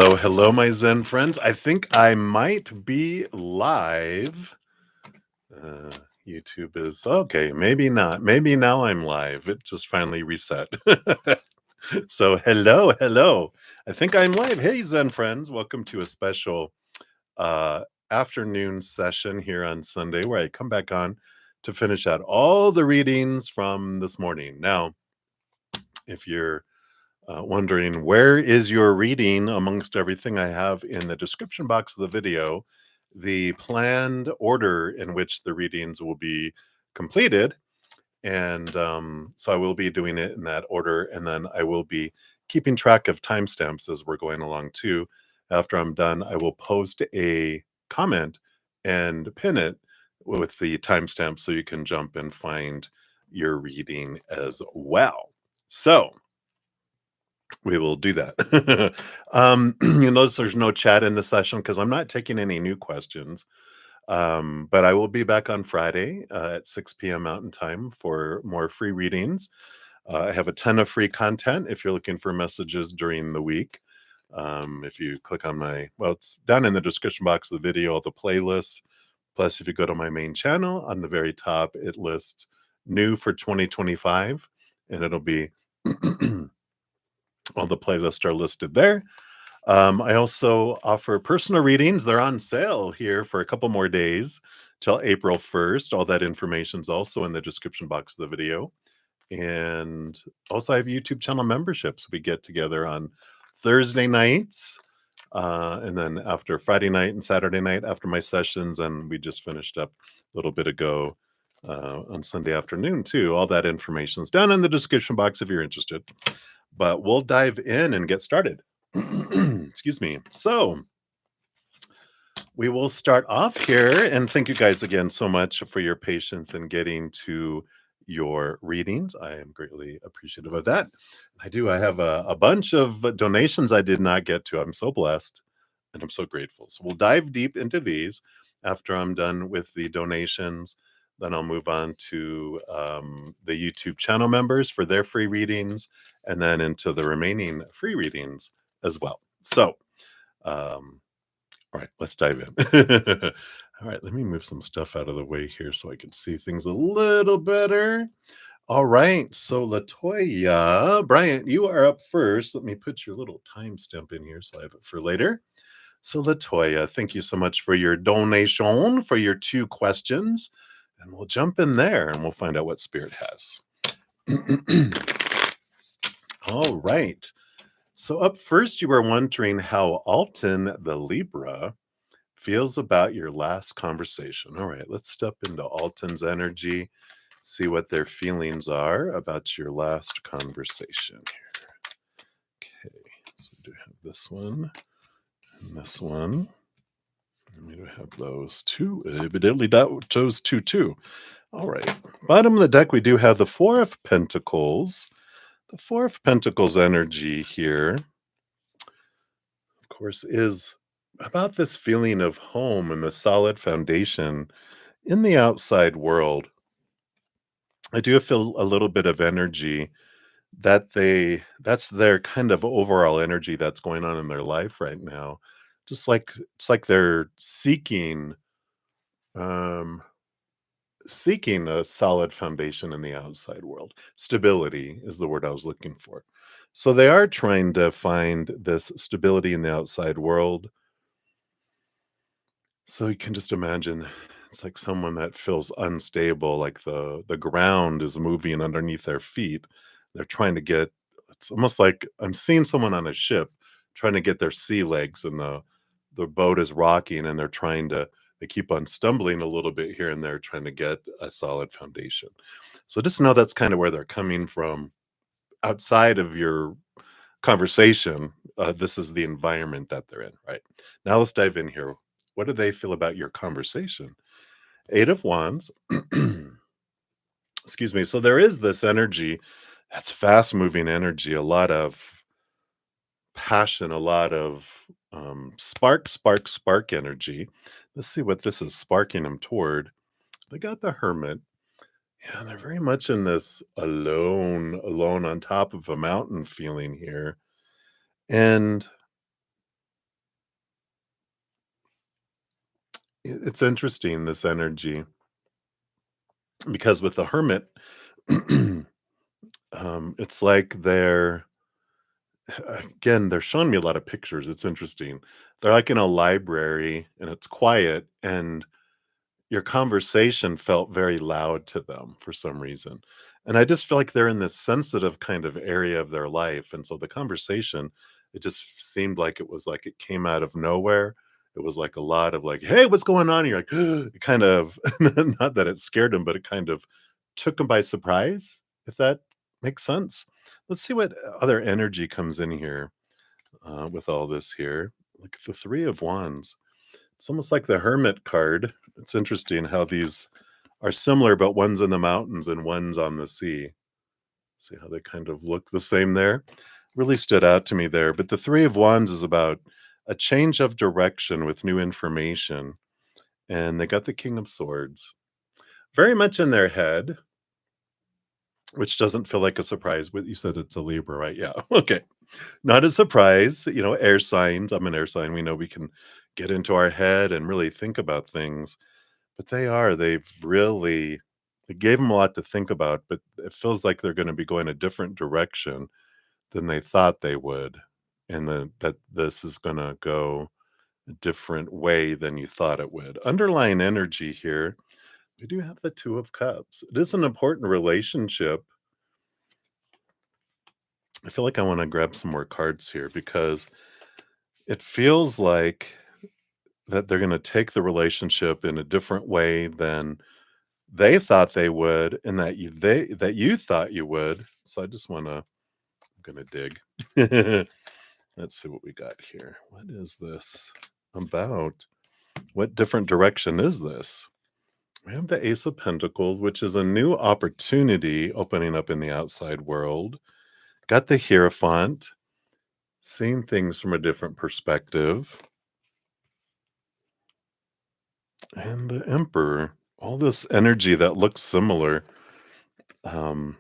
Hello, my Zen friends. I think I might be live. Uh, YouTube is okay. Maybe not. Maybe now I'm live. It just finally reset. So, hello. I think I'm live. Hey, Zen friends. Welcome to a special uh, afternoon session here on Sunday where I come back on to finish out all the readings from this morning. Now, if you're wondering where is your reading amongst everything, I have in the description box of the video the planned order in which the readings will be completed. And so I will be doing it in that order. And then I will be keeping track of timestamps as we're going along too. After I'm done, I will post a comment and pin it with the timestamp so you can jump and find your reading as well. So we will do that. You notice there's no chat in the session because I'm not taking any new questions. But I will be back on Friday at 6 p.m. Mountain Time for more free readings. I have a ton of free content if you're looking for messages during the week. If you click on it's down in the description box of the video, all the playlists. Plus, if you go to my main channel, on the very top, it lists new for 2025, and it'll be all the playlists are listed there. I also offer personal readings. They're on sale here for a couple more days till April 1st. All that information is also in the description box of the video. And also I have YouTube channel memberships. We get together on Thursday nights, and then after Friday night and Saturday night after my sessions, and we just finished up a little bit ago on Sunday afternoon too. All that information is down in the description box if you're interested. But we'll dive in and get started. Excuse me. So we will start off here, and thank you guys again so much for your patience in getting to your readings. I am greatly appreciative of that. I have a bunch of donations I did not get to. I'm so blessed and I'm so grateful. So we'll dive deep into these after I'm done with the donations. Then I'll move on to the YouTube channel members for their free readings, and then into the remaining free readings as well. So, all right, let's dive in. All right, let me move some stuff out of the way here so I can see things a little better. All right, so Latoya, Bryant, you are up first. Let me put your little timestamp in here so I have it for later. So Latoya, thank you so much for your donation, for your 2 questions. And we'll jump in there and we'll find out what Spirit has. All right. So up first, you were wondering how Alton the Libra feels about your last conversation. All right, let's step into Alton's energy, see what their feelings are about your last conversation here. Okay, so we do have this one and this one. And we do have those 2. Evidently, that chose 2 too. All right. Bottom of the deck, we do have the 4 of Pentacles. The 4 of Pentacles energy here, of course, is about this feeling of home and the solid foundation in the outside world. I do feel a little bit of energy that's their kind of overall energy that's going on in their life right now. Just like it's like they're um seeking a solid foundation in the outside world. Stability is the word I was looking for. So they are trying to find this stability in the outside world. So you can just imagine it's like someone that feels unstable, like the ground is moving underneath their feet. They're trying to get it's almost like I'm seeing someone on a ship trying to get their sea legs, and the boat is rocking and they keep on stumbling a little bit here and there trying to get a solid foundation. So just know that's kind of where they're coming from outside of your conversation. This is the environment that they're in, right? Now let's dive in here. What do they feel about your conversation? 8 of Wands. Excuse me. So there is this energy that's fast moving energy, a lot of passion, a lot of spark energy. Let's see what this is sparking them toward. They got the Hermit. Yeah, they're very much in this alone on top of a mountain feeling here. And It's interesting, this energy, because with the Hermit, it's like they're showing me a lot of pictures. It's interesting. They're like in a library and it's quiet, and your conversation felt very loud to them for some reason. And I just feel like they're in this sensitive kind of area of their life. And so the conversation, it just seemed like it was like it came out of nowhere. It was like a lot of like, hey, what's going on? And you're like, it kind of, not that it scared him, but it kind of took him by surprise, if that makes sense. Let's see what other energy comes in here with all this here. Like the Three of Wands. It's almost like the Hermit card. It's interesting how these are similar, but one's in the mountains and one's on the sea. See how they kind of look the same there? Really stood out to me there. But the Three of Wands is about a change of direction with new information. And they got the King of Swords very much in their head, which doesn't feel like a surprise. But you said it's a Libra, right? Yeah. Okay. Not a surprise. Air signs. I'm an air sign. We know we can get into our head and really think about things. But they've really it gave them a lot to think about, but it feels like they're gonna be going a different direction than they thought they would, and that this is gonna go a different way than you thought it would. Underlying energy here, we do have the Two of Cups. It is an important relationship. I feel like I wanna grab some more cards here because it feels like that they're gonna take the relationship in a different way than they thought they would, and that you thought you would. So I just I'm gonna dig. Let's see what we got here. What is this about? What different direction is this? We have the Ace of Pentacles, which is a new opportunity opening up in the outside world. Got the Hierophant, seeing things from a different perspective. And the Emperor. All this energy that looks similar. Because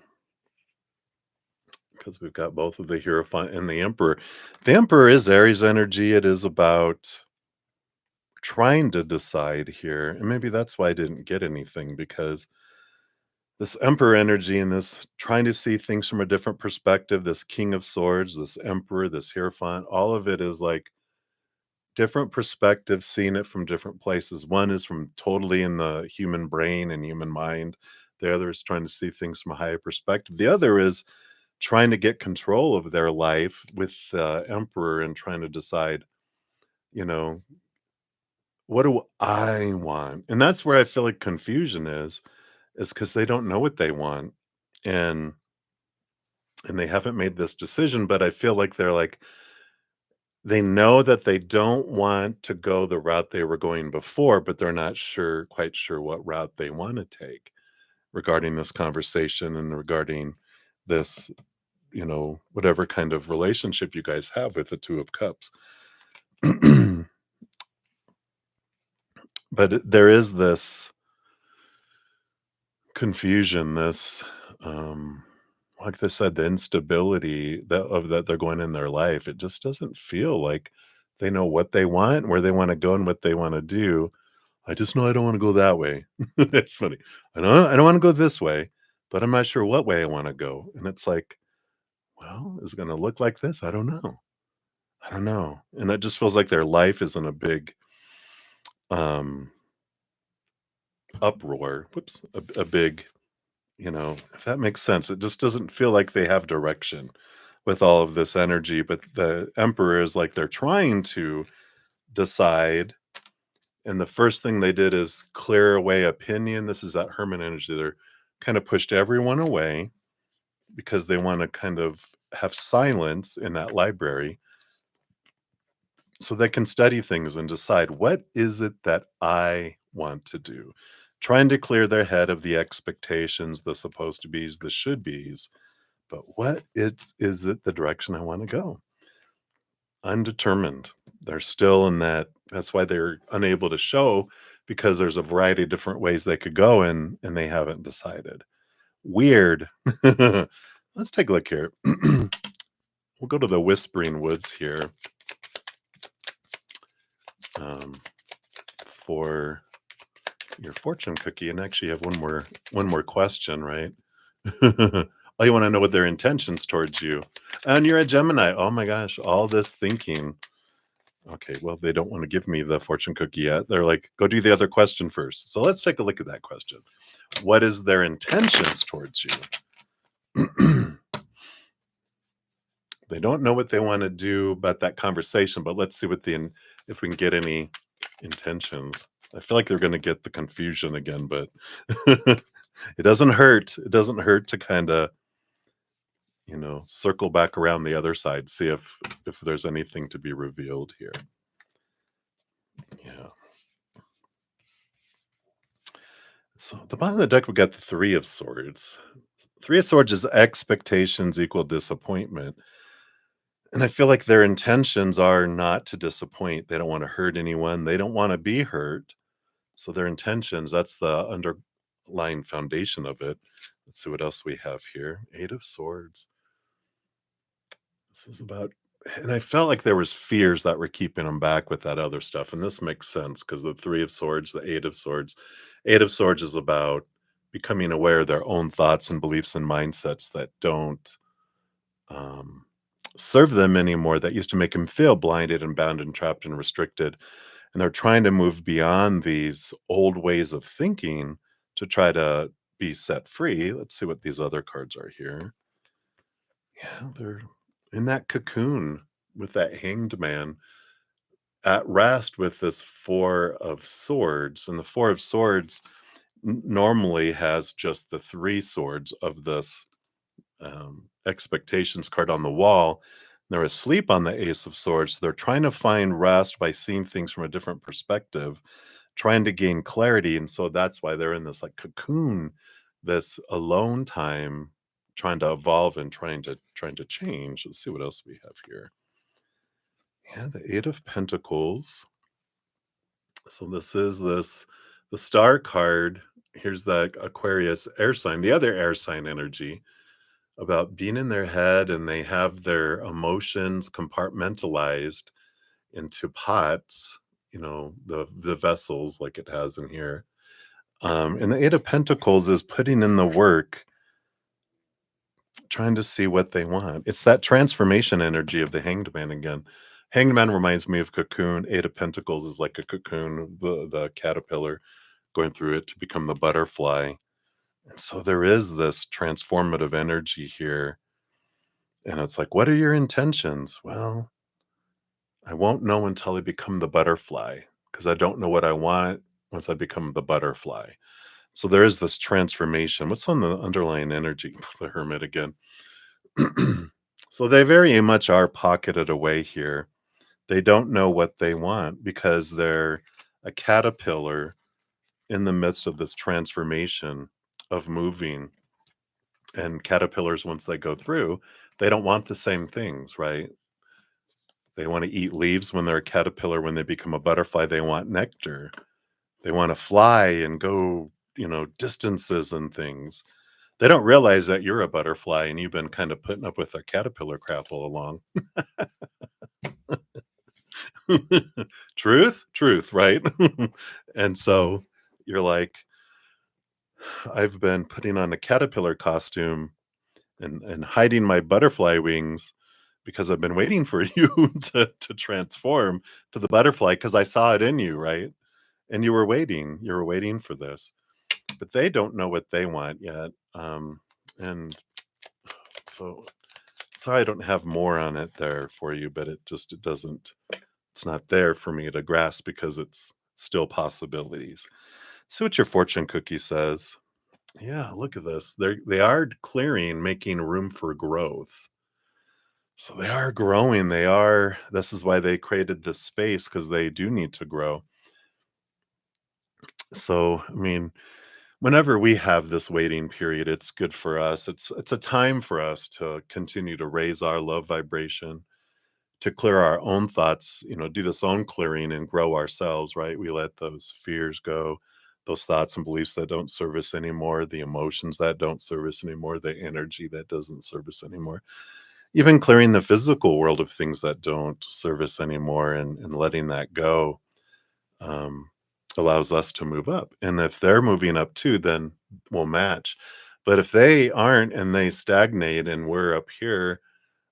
we've got both of the Hierophant and the Emperor. The Emperor is Aries energy. It is about trying to decide here. And maybe that's why I didn't get anything, because this Emperor energy and this trying to see things from a different perspective, this King of Swords, this Emperor, this Hierophant, all of it is like different perspectives, seeing it from different places. One is from totally in the human brain and human mind. The other is trying to see things from a higher perspective. The other is trying to get control of their life with the Emperor and trying to decide, you know, what do I want? And that's where I feel like confusion is because they don't know what they want. And they haven't made this decision, but I feel like they know that they don't want to go the route they were going before, but they're not quite sure what route they want to take regarding this conversation and regarding this, whatever kind of relationship you guys have with the Two of Cups. But there is this confusion, this, like I said, the instability that they're going in their life. It just doesn't feel like they know what they want, where they want to go, and what they want to do. I just know I don't want to go that way. It's funny. I don't want to go this way, but I'm not sure what way I want to go. And it's like, well, is it going to look like this? I don't know. I don't know. And it just feels like their life is in a big um uproar. Whoops, a big, if that makes sense. It just doesn't feel like they have direction with all of this energy. But the Emperor is like they're trying to decide. And the first thing they did is clear away opinion. This is that Hermit energy. They're kind of pushed everyone away because they want to kind of have silence in that library so they can study things and decide, what is it that I want to do? Trying to clear their head of the expectations, the supposed to be's, the should be's, but is it the direction I want to go? Undetermined. They're still in that's why they're unable to show, because there's a variety of different ways they could go, and they haven't decided. Weird. Let's take a look here. We'll go to the Whispering Woods here. for your fortune cookie, and actually you have one more question, right? Oh, you want to know what their intentions towards you. And you're a Gemini. Oh my gosh, all this thinking. Okay, well, they don't want to give me the fortune cookie yet. They're like, go do the other question first. So let's take a look at that question. What is their intentions towards you? They don't know what they want to do about that conversation, but let's see if we can get any intentions. I feel like they're going to get the confusion again, but it doesn't hurt. It doesn't hurt to kind of, circle back around the other side, see if there's anything to be revealed here. Yeah. So at the bottom of the deck, we got the Three of Swords. Three of Swords is expectations equal disappointment. And I feel like their intentions are not to disappoint. They don't want to hurt anyone. They don't want to be hurt. So their intentions, that's the underlying foundation of it. Let's see what else we have here. Eight of Swords. This is about, and I felt like there was fears that were keeping them back with that other stuff. And this makes sense because the Three of Swords, the Eight of Swords. Eight of Swords is about becoming aware of their own thoughts and beliefs and mindsets that don't serve them anymore, that used to make them feel blinded and bound and trapped and restricted. And they're trying to move beyond these old ways of thinking to try to be set free. Let's see what these other cards are here. Yeah, they're in that cocoon with that Hanged Man at rest with this Four of Swords. And the Four of Swords normally has just the three swords of this expectations card on the wall. They're asleep on the Ace of Swords. So they're trying to find rest by seeing things from a different perspective, trying to gain clarity. And so that's why they're in this like cocoon, this alone time, trying to evolve and trying to change. Let's see what else we have here. Yeah, the Eight of Pentacles. So this is the Star card. Here's the Aquarius air sign, the other air sign energy, about being in their head, and they have their emotions compartmentalized into pots, the vessels like it has in here. And the Eight of Pentacles is putting in the work, trying to see what they want. It's that transformation energy of the Hanged Man again. Hanged Man reminds me of cocoon. Eight of Pentacles is like a cocoon, the caterpillar going through it to become the butterfly. And so there is this transformative energy here. And it's like, what are your intentions? Well, I won't know until I become the butterfly, because I don't know what I want once I become the butterfly. So there is this transformation. What's on the underlying energy? The Hermit again. So they very much are pocketed away here. They don't know what they want because they're a caterpillar in the midst of this transformation of moving. And caterpillars, once they go through, they don't want the same things, right? They want to eat leaves when they're a caterpillar. When they become a butterfly, they want nectar. They want to fly and go, distances and things. They don't realize that you're a butterfly and you've been kind of putting up with a caterpillar crap all along. Truth, right? And so you're like, I've been putting on a caterpillar costume and hiding my butterfly wings because I've been waiting for you to transform to the butterfly because I saw it in you, right? And you were waiting for this, but they don't know what they want yet. And so sorry I don't have more on it there for you, but it's not there for me to grasp because it's still possibilities. See what your fortune cookie says. Yeah, look at this. They are clearing, making room for growth. So they are growing. This is why they created this space, because they do need to grow. So, I mean, whenever we have this waiting period, it's good for us. It's a time for us to continue to raise our love vibration, to clear our own thoughts, do this own clearing and grow ourselves, right? We let those fears go, those thoughts and beliefs that don't serve us anymore, the emotions that don't serve us anymore, the energy that doesn't serve us anymore. Even clearing the physical world of things that don't serve us anymore, and letting that go. allows us to move up. And if they're moving up too, then we'll match. But if they aren't and they stagnate and we're up here,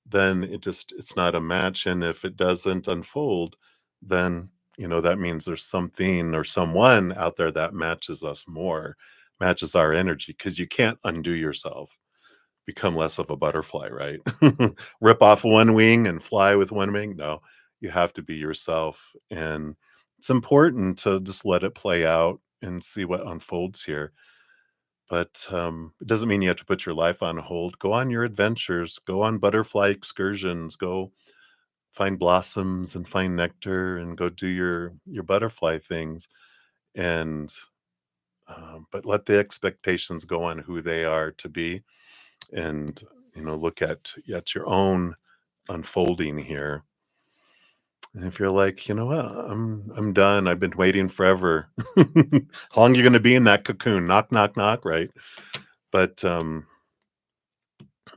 then it's not a match. And if it doesn't unfold, then that means there's something or someone out there that matches us more, matches our energy, because you can't undo yourself, become less of a butterfly, right? Rip off one wing and fly with one wing. No, you have to be yourself. And it's important to just let it play out and see what unfolds here. But it doesn't mean you have to put your life on hold. Go on your adventures, go on butterfly excursions, go find blossoms and find nectar and go do your butterfly things. And but let the expectations go on who they are to be, and look at your own unfolding here. And if you're like, what, I'm done, I've been waiting forever. How long are you going to be in that cocoon? Knock, knock, knock, right? But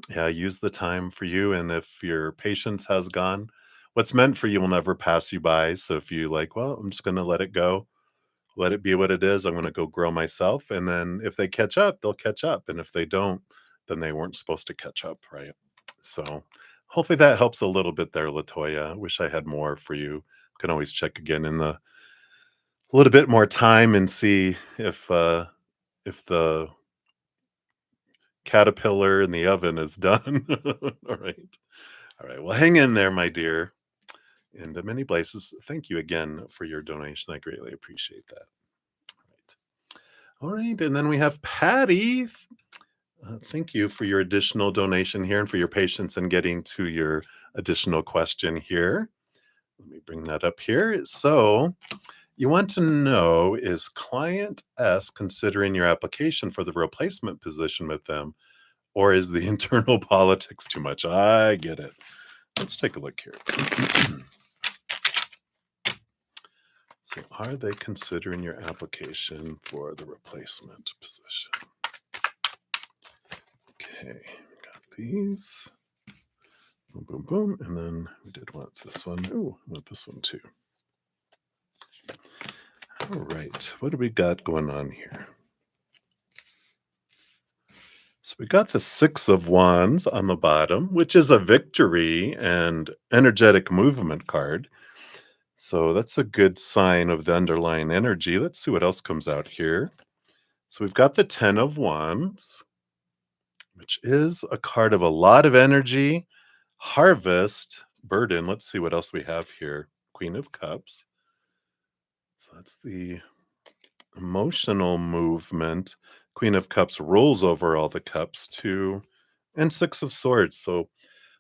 yeah, use the time for you. And if your patience has gone, what's meant for you will never pass you by. So if you like, well, I'm just going to let it go, let it be what it is. I'm going to go grow myself. And then if they catch up, they'll catch up. And if they don't, then they weren't supposed to catch up, right? So hopefully that helps a little bit there, Latoya. I wish I had more for you. Can always check again in a little bit more time and see if the caterpillar in the oven is done. All right. All right. Well, hang in there, my dear. And many blessings. Thank you again for your donation. I greatly appreciate that. All right. And then we have Patty. Thank you for your additional donation here and for your patience in getting to your additional question here. Let me bring that up here. So you want to know, is client S considering your application for the replacement position with them, or is the internal politics too much? I get it. Let's take a look here. So are they considering your application for the replacement position? Okay, got these. Boom, boom, boom. And then we did want this one. Oh, I want this one too. All right, what do we got going on here? So we got the 6 of Wands on the bottom, which is a victory and energetic movement card. So that's a good sign of the underlying energy. Let's see what else comes out here. So we've got the 10 of Wands, which is a card of a lot of energy, harvest, burden. Let's see what else we have here. Queen of Cups. So that's the emotional movement. Queen of Cups rolls over all the cups too. And 6 of Swords. So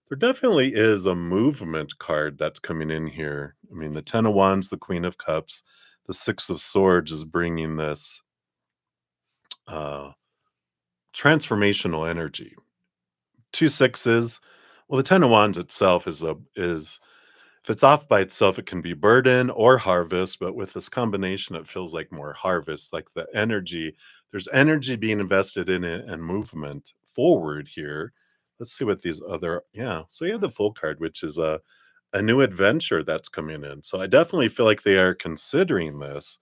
there definitely is a movement card that's coming in here. I mean, the 10 of Wands, the Queen of Cups, the 6 of Swords is bringing this transformational energy. 2 sixes. Well, the 10 of Wands itself is if it's off by itself, it can be burden or harvest, but with this combination, it feels like more harvest, like the energy. There's energy being invested in it and movement forward here. Let's see what these other, yeah. So you have the full card, which is a new adventure that's coming in. So I definitely feel like they are considering this,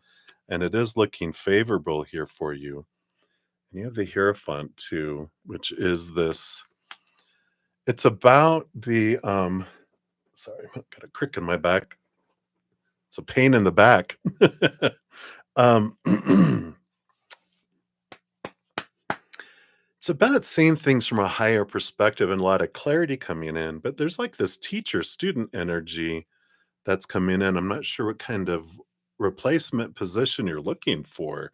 and it is looking favorable here for you. And you have the Hierophant too, which is this. It's about the sorry, I've got a crick in my back. It's a pain in the back. um it's about seeing things from a higher perspective and a lot of clarity coming in, but there's like this teacher student energy that's coming in. I'm not sure what kind of replacement position you're looking for,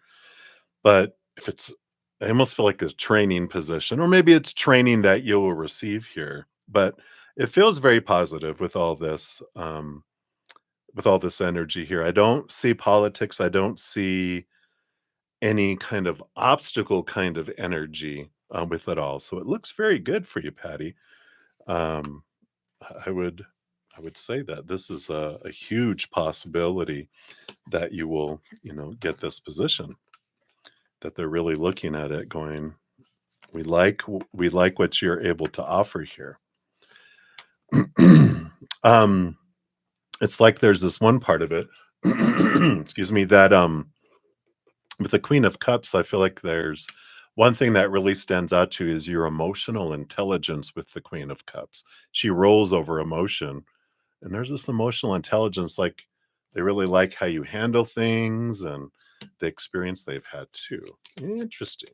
but if it's, I almost feel like a training position, or maybe it's training that you will receive here. But it feels very positive with all this energy here. I don't see politics. I don't see any kind of obstacle kind of energy with it all. So it looks very good for you, Patty. Um, I would say that this is a huge possibility that you will, get this position. That they're really looking at it, going, we like what you're able to offer here. It's like there's this one part of it, excuse me, that With the Queen of Cups, I feel like there's one thing that really stands out to is your emotional intelligence with the Queen of Cups. She rolls over emotion, and there's this emotional intelligence, like they really like how you handle things and the experience they've had too. Interesting.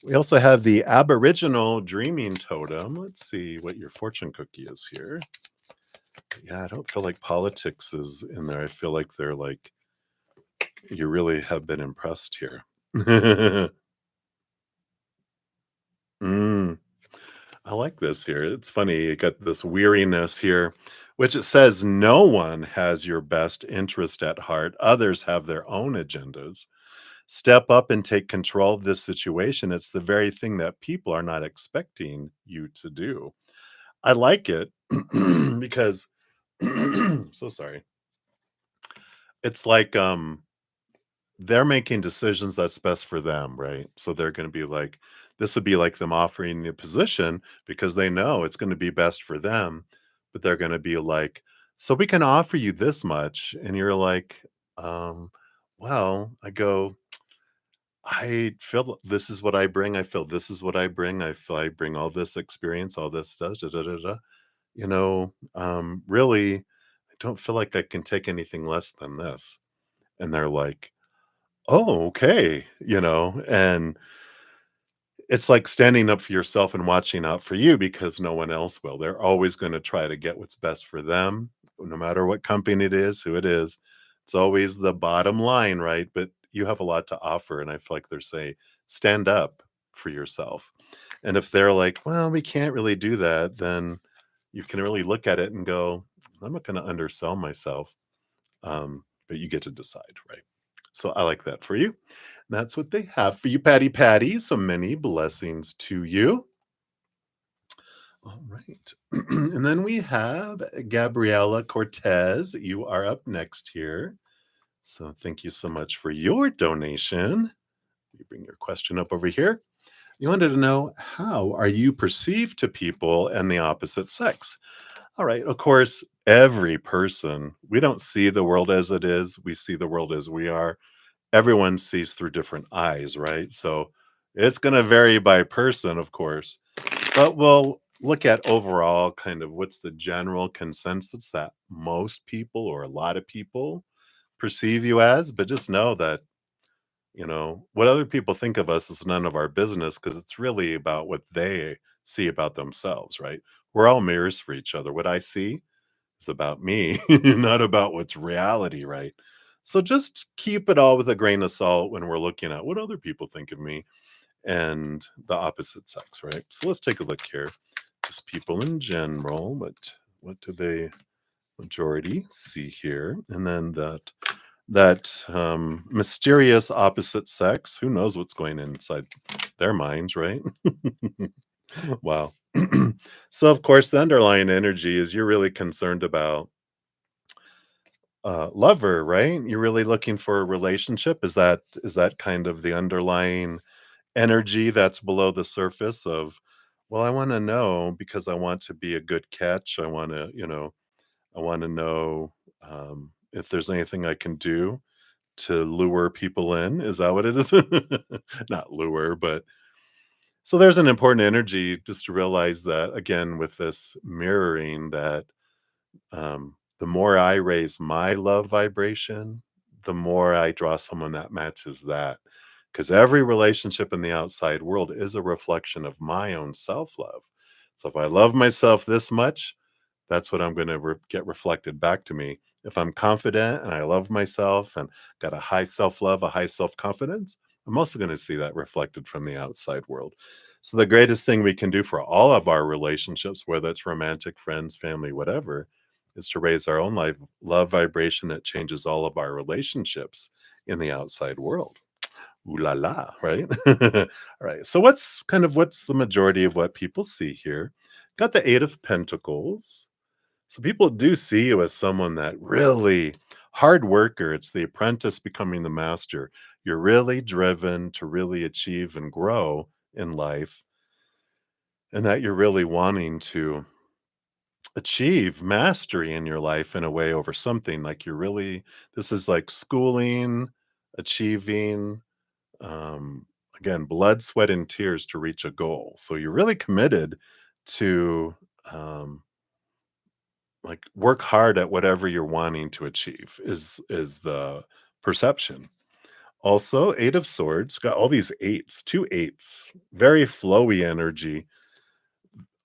We also have the Aboriginal Dreaming Totem. Let's see what your fortune cookie is here. Yeah, I don't feel like politics is in there. I feel like they're like, you really have been impressed here. Mm, I like this here. It's funny. You got this weariness here, which it says no one has your best interest at heart. Others have their own agendas. Step up and take control of this situation. It's the very thing that people are not expecting you to do. I like it because so sorry. It's like they're making decisions that's best for them, right? So they're going to be like, this would be like them offering the position because they know it's going to be best for them, but they're going to be like, so we can offer you this much. And you're like, um, well, I go, I feel this is what I bring. I feel this is what I bring. I feel I bring all this experience, all this stuff, da, da, da, da. Really, I don't feel like I can take anything less than this. And they're like, oh, okay, and it's like standing up for yourself and watching out for you because no one else will. They're always going to try to get what's best for them, no matter what company it is, who it is. It's always the bottom line, right? But you have a lot to offer. And I feel like they're saying, stand up for yourself. And if they're like, well, we can't really do that, then you can really look at it and go, I'm not going to undersell myself. But you get to decide, right? So I like that for you. That's what they have for you, Patty Patty. So many blessings to you. All right. And then we have Gabriela Cortes. You are up next here. So thank you so much for your donation. You bring your question up over here. You wanted to know, how are you perceived to people and the opposite sex? All right. Of course, every person, we don't see the world as it is. We see the world as we are. Everyone sees through different eyes, right? So it's going to vary by person, of course, but we'll look at overall kind of what's the general consensus that most people or a lot of people perceive you as. But just know that, what other people think of us is none of our business because it's really about what they see about themselves, right? We're all mirrors for each other. What I see is about me, not about what's reality, right? So just keep it all with a grain of salt when we're looking at what other people think of me and the opposite sex, right? So let's take a look here. Just people in general, what do they majority see here? And then that mysterious opposite sex, who knows what's going inside their minds, right? Wow. So of course the underlying energy is you're really concerned about lover, right? You're really looking for a relationship. Is that kind of the underlying energy that's below the surface of, well, I want to know because I want to be a good catch. I want to know if there's anything I can do to lure people in. Is that what it is? Not lure, but so there's an important energy just to realize that again with this mirroring that the more I raise my love vibration, the more I draw someone that matches that. Because every relationship in the outside world is a reflection of my own self love. So if I love myself this much, that's what I'm going to get reflected back to me. If I'm confident and I love myself and got a high self love, a high self confidence, I'm also going to see that reflected from the outside world. So, the greatest thing we can do for all of our relationships, whether it's romantic, friends, family, whatever, is to raise our own love vibration that changes all of our relationships in the outside world. Ooh la la, right? All right. So what's the majority of what people see here? Got the 8 of Pentacles. So people do see you as someone that really hard worker. It's the apprentice becoming the master. You're really driven to really achieve and grow in life, and that you're really wanting to achieve mastery in your life in a way over something like you're really this is like schooling, achieving. um, again, blood, sweat, and tears to reach a goal. So you're really committed to um, like work hard at whatever you're wanting to achieve is the perception. Also, Eight of Swords got all these eights, two eights, very flowy energy,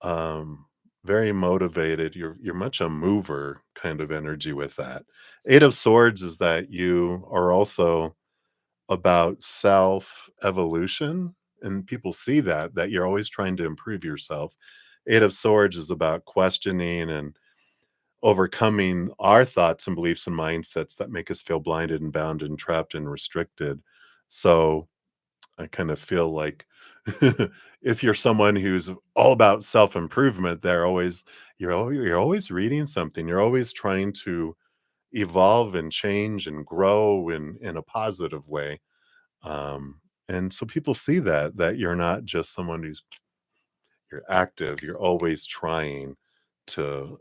um, very motivated. You're much a mover kind of energy with that. Eight of Swords is that you are also about self evolution, and people see that you're always trying to improve yourself. Eight of Swords is about questioning and overcoming our thoughts and beliefs and mindsets that make us feel blinded and bound and trapped and restricted. So I kind of feel like if you're someone who's all about self-improvement, you're always reading something. You're always trying to evolve and change and grow in a positive way. And so people see that you're not just someone you're active. You're always trying to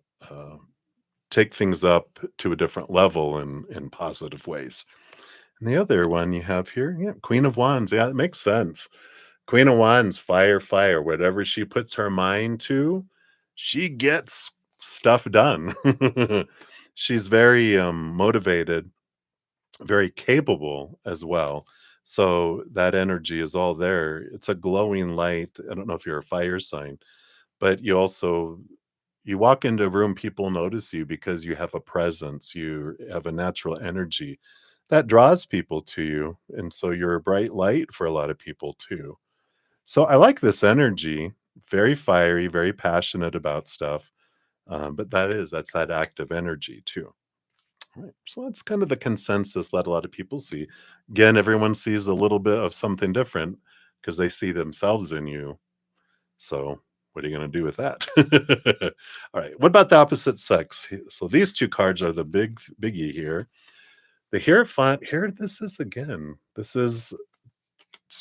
take things up to a different level in positive ways. And the other one you have here, yeah, Queen of Wands. Yeah, it makes sense. Queen of Wands, fire, fire. Whatever she puts her mind to, she gets stuff done. She's very motivated, very capable as well. So that energy is all there. It's a glowing light. I don't know if you're a fire sign, but you walk into a room, people notice you because you have a presence, you have a natural energy that draws people to you. And so you're a bright light for a lot of people too. So I like this energy, very fiery, very passionate about stuff. But that's that active energy too. Right. So that's kind of the consensus that a lot of people see. Again, everyone sees a little bit of something different because they see themselves in you. So what are you going to do with that? All right. What about the opposite sex? So these two cards are the biggie here. The Hierophant here, this is again, this is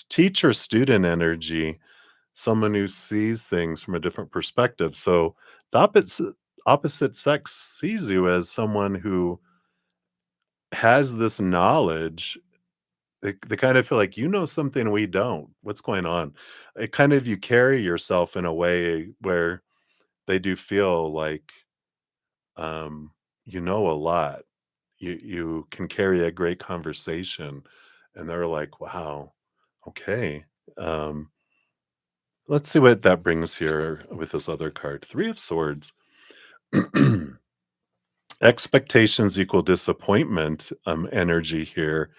teacher student energy, someone who sees things from a different perspective. So the opposite sex sees you as someone who has this knowledge. They kind of feel like you know something we don't. What's going on? It kind of you carry yourself in a way where they do feel like um, you know a lot. You can carry a great conversation, and they're like, "Wow, okay." Um, let's see what that brings here with this other card. Three of Swords. Expectations equal disappointment energy here.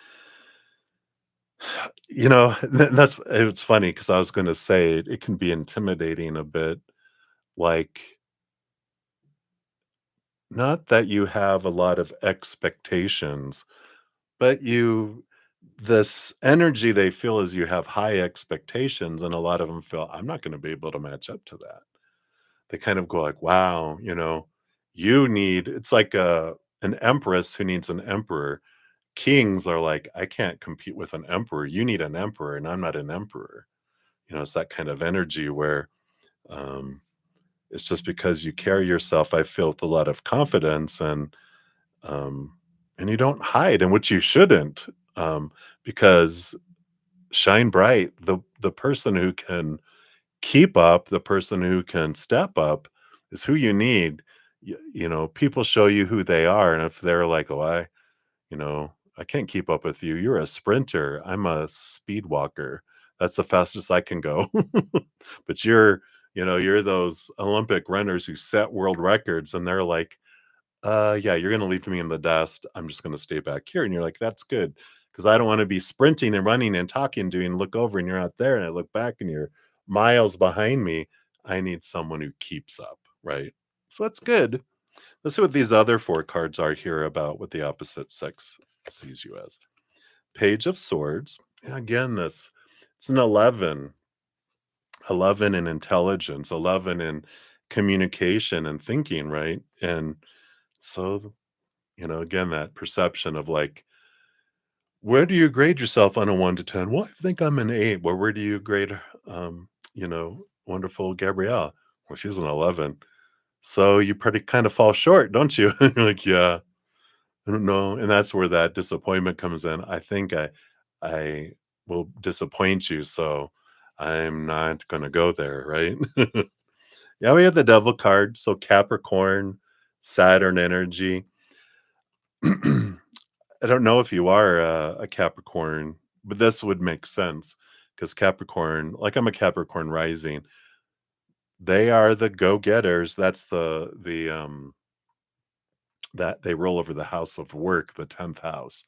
It's funny because I was going to say it can be intimidating a bit. Like, not that you have a lot of expectations, but this energy they feel is you have high expectations, and a lot of them feel, I'm not going to be able to match up to that. They kind of go like, wow, it's like an empress who needs an emperor. Kings are like, I can't compete with an emperor. You need an emperor, and I'm not an emperor. It's that kind of energy where um, it's just because you carry yourself, I feel, with a lot of confidence um, and you don't hide, and which you shouldn't, because shine bright. The person who can keep up, the person who can step up, is who you need. People show you who they are, and if they're like, oh, you know, I can't keep up with you. You're a sprinter. I'm a speed walker. That's the fastest I can go. But you're those Olympic runners who set world records, and they're like, yeah, you're going to leave me in the dust. I'm just going to stay back here. And you're like, that's good. Because I don't want to be sprinting and running and talking to you and look over and you're not there. And I look back and you're miles behind me. I need someone who keeps up. Right. So that's good. Let's see what these other four cards are here about what the opposite sex sees you as. Page of Swords. Again, it's an 11. 11 in intelligence, 11 in communication and thinking, right? And so, again, that perception of like, where do you grade yourself on a 1 to 10? Well, I think I'm an 8. Well, where do you grade, wonderful Gabrielle? Well, she's an 11. So you pretty kind of fall short, don't you? You're like, yeah, I don't know. And that's where that disappointment comes in. I think I will disappoint you. So I'm not going to go there, right? Yeah, we have the devil card. So Capricorn, Saturn energy. I don't know if you are a Capricorn, but this would make sense because Capricorn, like I'm a Capricorn rising, they are the go-getters. That's the that they roll over the house of work, the 10th house.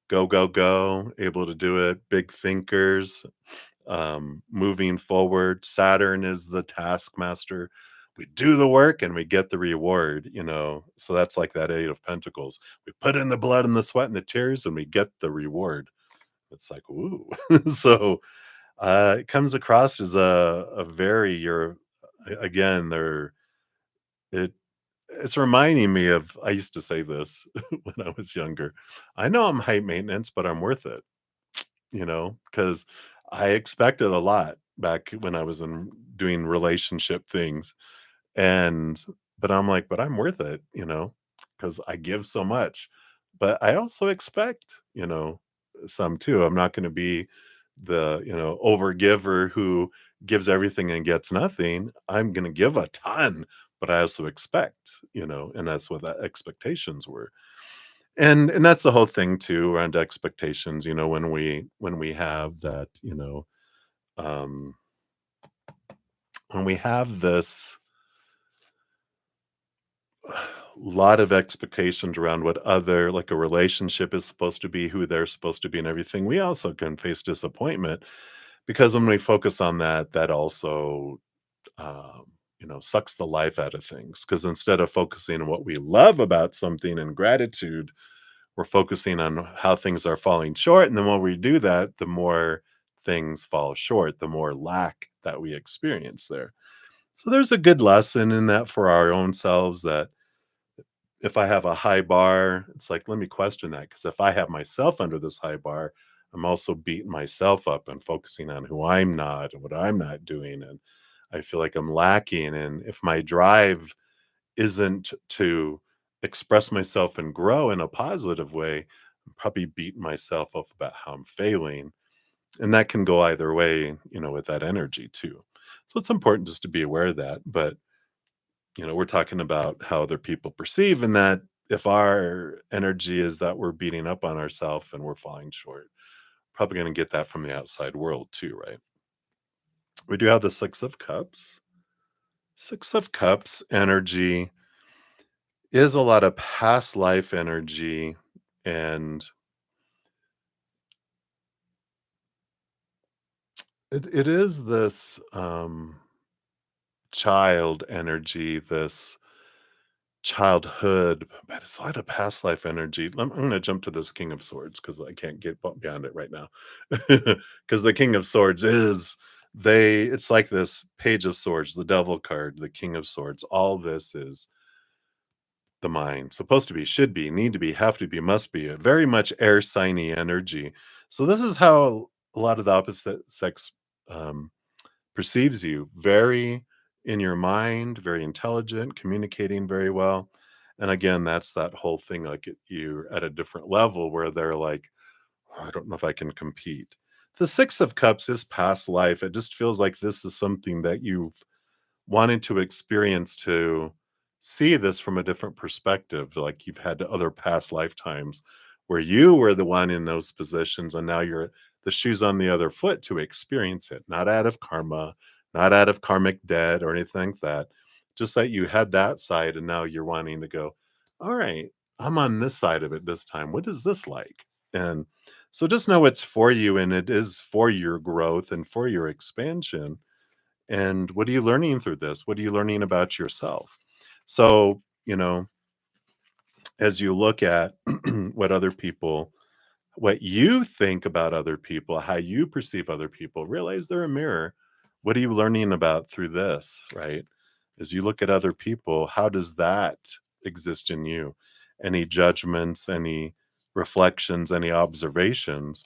Go, go, go, able to do it, big thinkers, moving forward. Saturn is the taskmaster. We do the work and we get the reward, you know. So that's like that 8 of Pentacles. We put in the blood and the sweat and the tears and we get the reward. It's like, ooh. So it comes across as a very, you're, again, they're, it, it's reminding me of, I used to say this when I was younger. I know I'm high maintenance, but I'm worth it, you know, because I expected a lot back when I was in doing relationship things. And, but I'm like, but I'm worth it, you know, because I give so much. But I also expect, you know, some too. I'm not going to be the, you know, over giver who gives everything and gets nothing. I'm going to give a ton, but I also expect, you know, and that's what the expectations were. And that's the whole thing too around expectations, you know, when we have that, you know, um when we have this lot of expectations around what other, like a relationship is supposed to be, who they're supposed to be and everything, we also can face disappointment because when we focus on that, that also um, you know, sucks the life out of things. Because instead of focusing on what we love about something and gratitude, we're focusing on how things are falling short. And the more we do that, the more things fall short, the more lack that we experience there. So there's a good lesson in that for our own selves that if I have a high bar, it's like, let me question that. Because if I have myself under this high bar, I'm also beating myself up and focusing on who I'm not and what I'm not doing. And I feel like I'm lacking. And if my drive isn't to express myself and grow in a positive way, I'm probably beating myself up about how I'm failing. And that can go either way, you know, with that energy too. So it's important just to be aware of that. But you know, we're talking about how other people perceive, and that if our energy is that we're beating up on ourselves and we're falling short, probably going to get that from the outside world too, right? We do have the 6 of Cups. 6 of Cups energy is a lot of past life energy, and it is this child energy, this childhood, but it's a lot of past life energy. I'm gonna jump to this King of Swords because I can't get beyond it right now. Because the King of Swords is it's like this Page of Swords, the Devil card, the King of Swords. All this is the mind. Supposed to be, should be, need to be, have to be, must be. A very much air signy energy. So this is how a lot of the opposite sex um, perceives you. Very in your mind, very intelligent, communicating very well. And again, that's that whole thing. Like you're at a different level where they're like, "Oh, I don't know if I can compete." The 6 of Cups is past life. It just feels like this is something that you've wanted to experience, to see this from a different perspective. Like you've had other past lifetimes where you were the one in those positions, and now you're the shoes on the other foot to experience it, not out of karma, not out of karmic debt or anything like that. Just that you had that side, and now you're wanting to go, all right, I'm on this side of it this time. What is this like? And so just know it's for you, and it is for your growth and for your expansion. And what are you learning through this? What are you learning about yourself? So, you know, as you look at what other people, what you think about other people, how you perceive other people, realize they're a mirror. What are you learning about through this, right? As you look at other people, how does that exist in you? Any judgments, any reflections, any observations?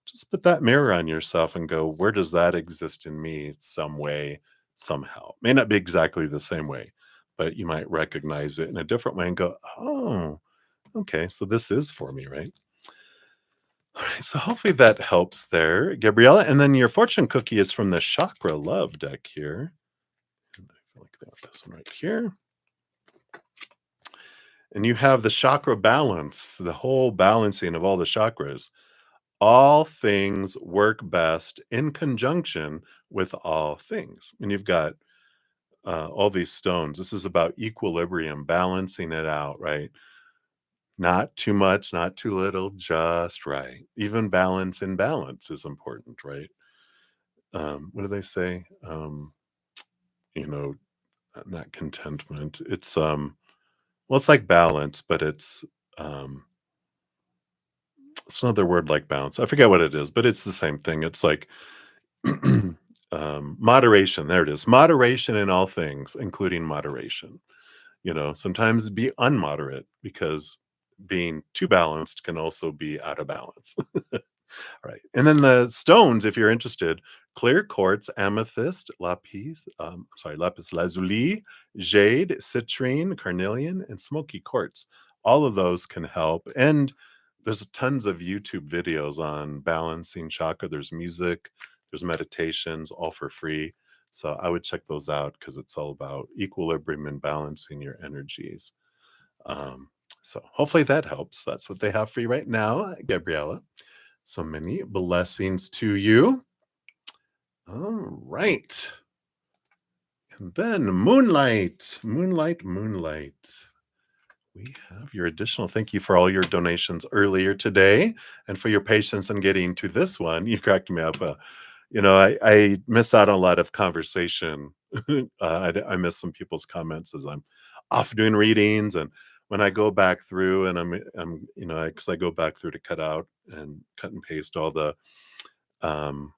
Just put that mirror on yourself and go, where does that exist in me some way, somehow? May not be exactly the same way, but you might recognize it in a different way and go, oh, okay, so this is for me, right? All right, so hopefully that helps there, Gabriella. And then your fortune cookie is from the Chakra Love deck here. And I feel like they have this one right here. And you have the chakra balance, the whole balancing of all the chakras. All things work best in conjunction with all things. And you've got all these stones. This is about equilibrium, balancing it out, right? Not too much, not too little, just right. Even balance in balance is important, right? What do they say? You know, not contentment. Well, it's like balance, but it's another word like balance. I forget what it is, but it's the same thing. It's like moderation. There it is. Moderation in all things, including moderation. Sometimes be unmoderate because being too balanced can also be out of balance. Right. And then the stones, if you're interested, clear quartz, amethyst, lapis lazuli, jade, citrine, carnelian, and smoky quartz. All of those can help. And there's tons of YouTube videos on balancing chakra. There's music, there's meditations, all for free. So I would check those out because it's all about equilibrium and balancing your energies. Um, so hopefully that helps. That's what they have for you right now, Gabriella. So many blessings to you. All right. And then moonlight, moonlight, moonlight. We have your additional. Thank you for all your donations earlier today and for your patience in getting to this one. You cracked me up. I miss out on a lot of conversation. I miss some people's comments as I'm off doing readings, and when I go back through, and because I go back through to cut out and cut and paste all the um,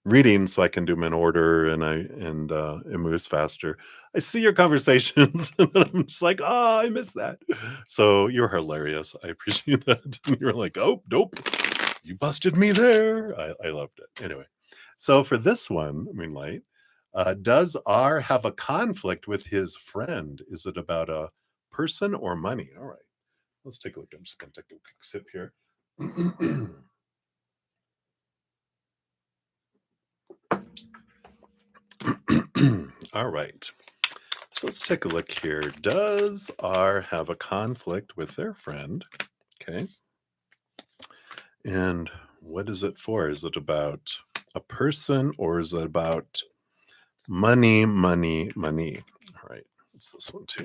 readings so I can do them in order, and it moves faster. I see your conversations, and I'm just like, oh, I missed that. So you're hilarious. I appreciate that. And you're like, oh, nope, you busted me there. I loved it. Anyway, so for this one, Moonlight, does R have a conflict with his friend? Is it about a person or money? All right, let's take a look. I'm just going to take a quick sip here. All right. So let's take a look here. Does R have a conflict with their friend? Okay. And what is it for? Is it about a person or is it about money, money, money? All right. It's this one too.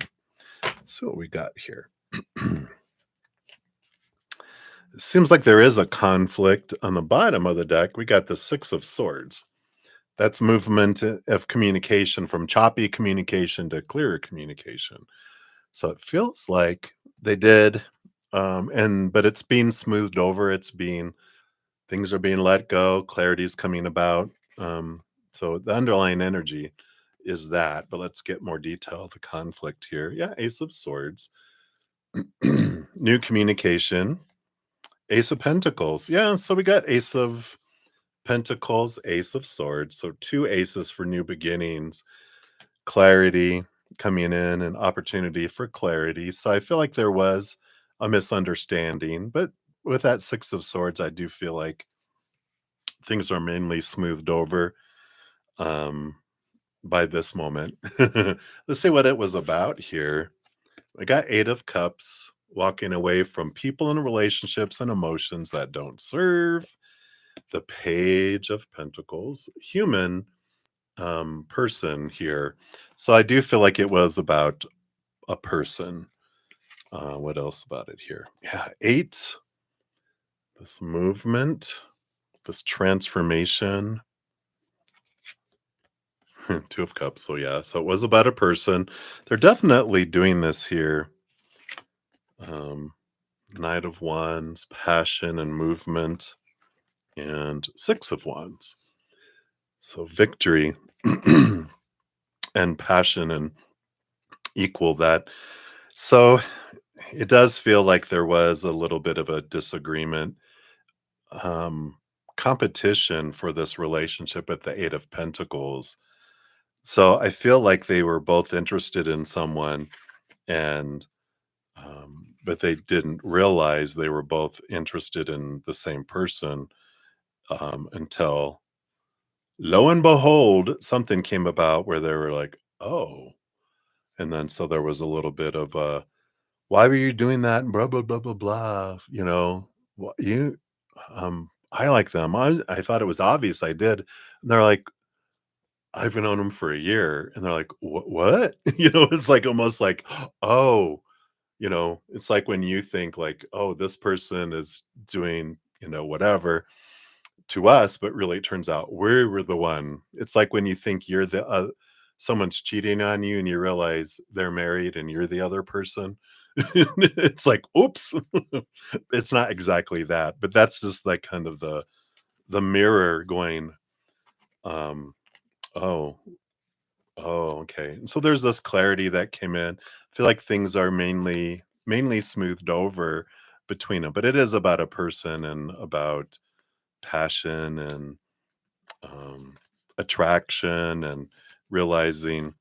So what we got here. It seems like there is a conflict on the bottom of the deck. We got the Six of Swords. That's movement of communication from choppy communication to clearer communication. So it feels like they did, but it's being smoothed over. Things are being let go. Clarity is coming about. So the underlying energy is that. But let's get more detail of the conflict here. Yeah, Ace of Swords, new communication, Ace of Pentacles. Yeah, so we got Ace of Pentacles, Ace of Swords. So two aces for new beginnings, clarity coming in, and opportunity for clarity. So I feel like there was a misunderstanding, but with that Six of Swords, I do feel like things are mainly smoothed over um, by this moment. Let's see what it was about here. I got Eight of Cups, walking away from people and relationships and emotions that don't serve. The Page of Pentacles, human person here. So I do feel like it was about a person. What else about it here? Yeah, eight, this movement, this transformation. Two of Cups. So yeah, so it was about a person. They're definitely doing this here. Knight of Wands, passion and movement, and Six of Wands. So victory and passion and equal that. So it does feel like there was a little bit of a disagreement, competition for this relationship at the Eight of Pentacles. So I feel like they were both interested in someone, and but they didn't realize they were both interested in the same person, until lo and behold, something came about where they were like, "Oh," and then so there was a little bit of a, "Why were you doing that?" And blah blah blah blah blah. You know, "Wha you I like them. I thought it was obvious I did." And they're like, "I've known them for a year." And they're like, What?" You know, it's like almost like, "Oh," you know, it's like when you think like, "Oh, this person is doing, whatever to us," but really it turns out we were the one. It's like when you think you're the someone's cheating on you and you realize they're married and you're the other person. It's like, oops. It's not exactly that, but that's just like kind of the mirror going, um, oh, oh, okay. And so there's this clarity that came in. I feel like things are mainly smoothed over between them, but it is about a person and about passion and um, attraction and realizing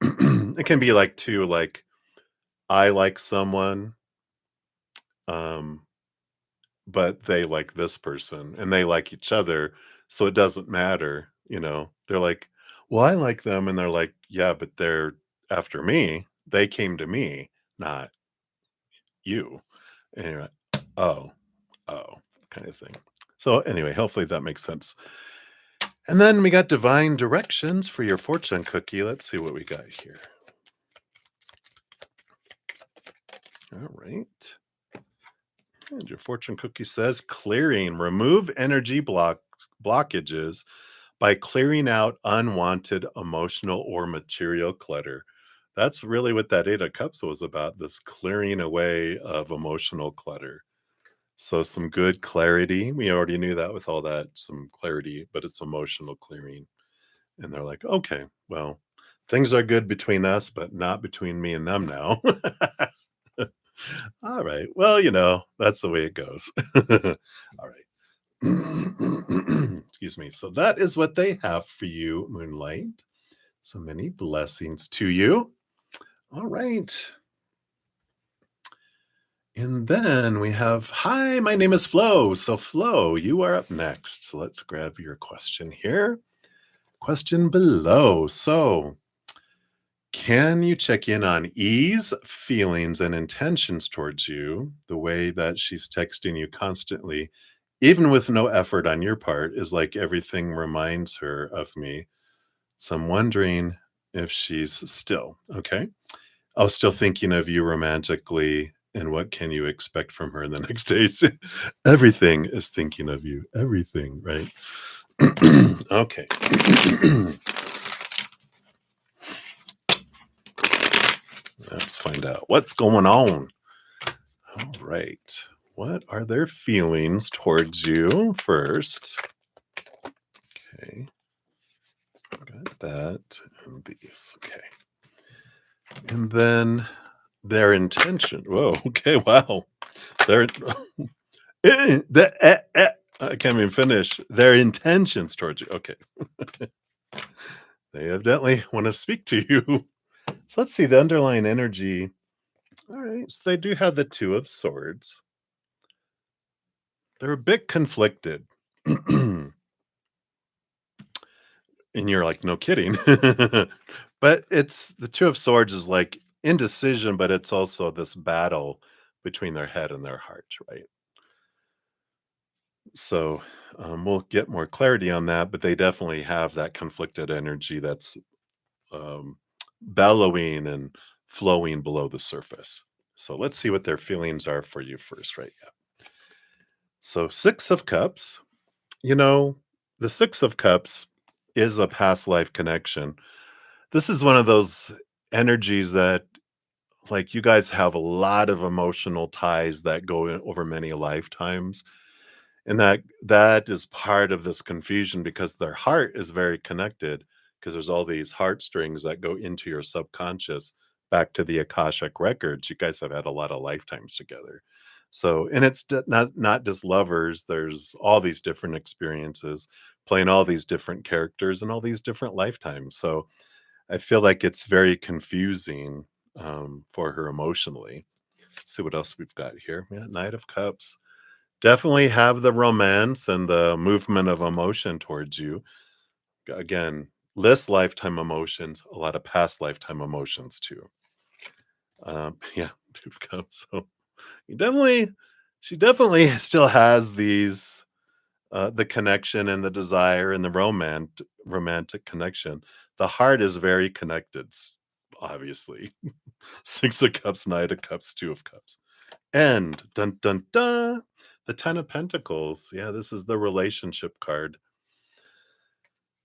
it can be like too like I like someone, um, but they like this person and they like each other, so it doesn't matter, you know. They're like, "Well, I like them," and they're like, "Yeah, but they're after me. They came to me, not you." And you're like, "Oh, oh," kind of thing. So anyway, hopefully that makes sense. And then we got divine directions for your fortune cookie. Let's see what we got here. All right. And your fortune cookie says clearing, remove energy blockages by clearing out unwanted emotional or material clutter. That's really what that Eight of Cups was about, this clearing away of emotional clutter. So, some good clarity. We already knew that with all that, some clarity, but it's emotional clearing. And they're like, okay, well, things are good between us, but not between me and them now. All right. Well, that's the way it goes. All right. Excuse me. So that is what they have for you, Moonlight. So many blessings to you. All right. And then we have, hi, my name is Flo. So, Flo, you are up next. So let's grab your question here. Question below. So, can you check in on E's feelings and intentions towards you? The way that she's texting you constantly, even with no effort on your part, is like everything reminds her of me. So I'm wondering if she's still okay. Oh, still thinking of you romantically. And what can you expect from her in the next days? Everything is thinking of you. Everything, right? Okay. Let's find out what's going on. All right. What are their feelings towards you first? Okay. Got that. And these. Okay. And then their intention. Whoa. Okay. Wow. Their I can't even finish. Their intentions towards you. Okay. They evidently want to speak to you. So let's see the underlying energy. All right. So they do have the Two of Swords. They're a bit conflicted. And you're like, no kidding. But it's the Two of Swords is like indecision, but it's also this battle between their head and their heart, right? So we'll get more clarity on that, but they definitely have that conflicted energy that's um, bellowing and flowing below the surface. So let's see what their feelings are for you first, right? Yeah. So, Six of Cups, you know, the Six of Cups is a past life connection. This is one of those energies that, like, you guys have a lot of emotional ties that go over many lifetimes. And that is part of this confusion because their heart is very connected because there's all these heartstrings that go into your subconscious back to the Akashic records. You guys have had a lot of lifetimes together. So, and it's not just lovers. There's all these different experiences, playing all these different characters and all these different lifetimes. So, I feel like it's very confusing for her emotionally. Let's see what else we've got here. Yeah, Knight of Cups. Definitely have the romance and the movement of emotion towards you. Again, list lifetime emotions, a lot of past lifetime emotions too. Yeah, Two of Cups. So she definitely still has these the connection and the desire and the romantic connection. The heart is very connected, obviously. Six of Cups, Knight of Cups, Two of Cups. And dun dun dun, the Ten of Pentacles. Yeah, this is the relationship card.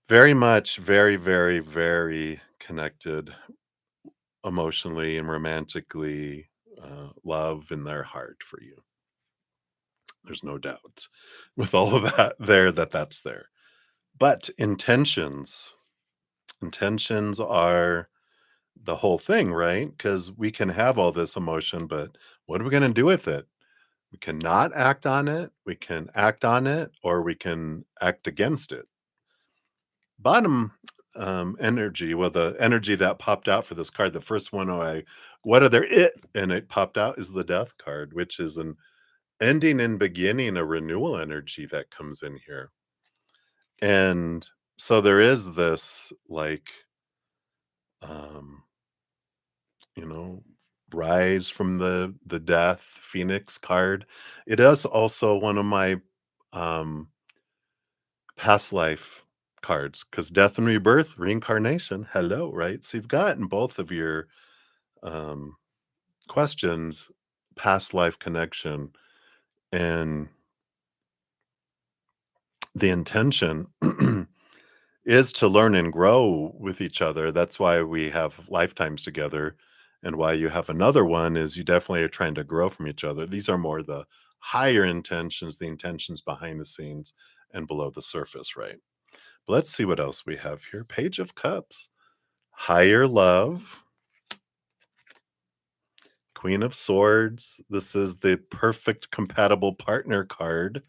Very much, very, very, very connected emotionally and romantically, love in their heart for you. There's no doubt with all of that there that's there. But intentions are the whole thing, right? Because we can have all this emotion, but what are we going to do with it? We cannot act on it. We can act on it, or we can act against it. Bottom energy, well, the energy that popped out for this card, the first one, what are there? And it popped out is the Death card, which is an ending and beginning, a renewal energy that comes in here. And so there is this like, um, you know, rise from the death phoenix card. It is also one of my um past life cards because death and rebirth, reincarnation, hello, right? So you've got in both of your um questions past life connection, and the intention is to learn and grow with each other. That's why we have lifetimes together. And why you have another one is you definitely are trying to grow from each other. These are more the higher intentions, the intentions behind the scenes and below the surface, right? But let's see what else we have here. Page of Cups, higher love, Queen of Swords. This is the perfect compatible partner card.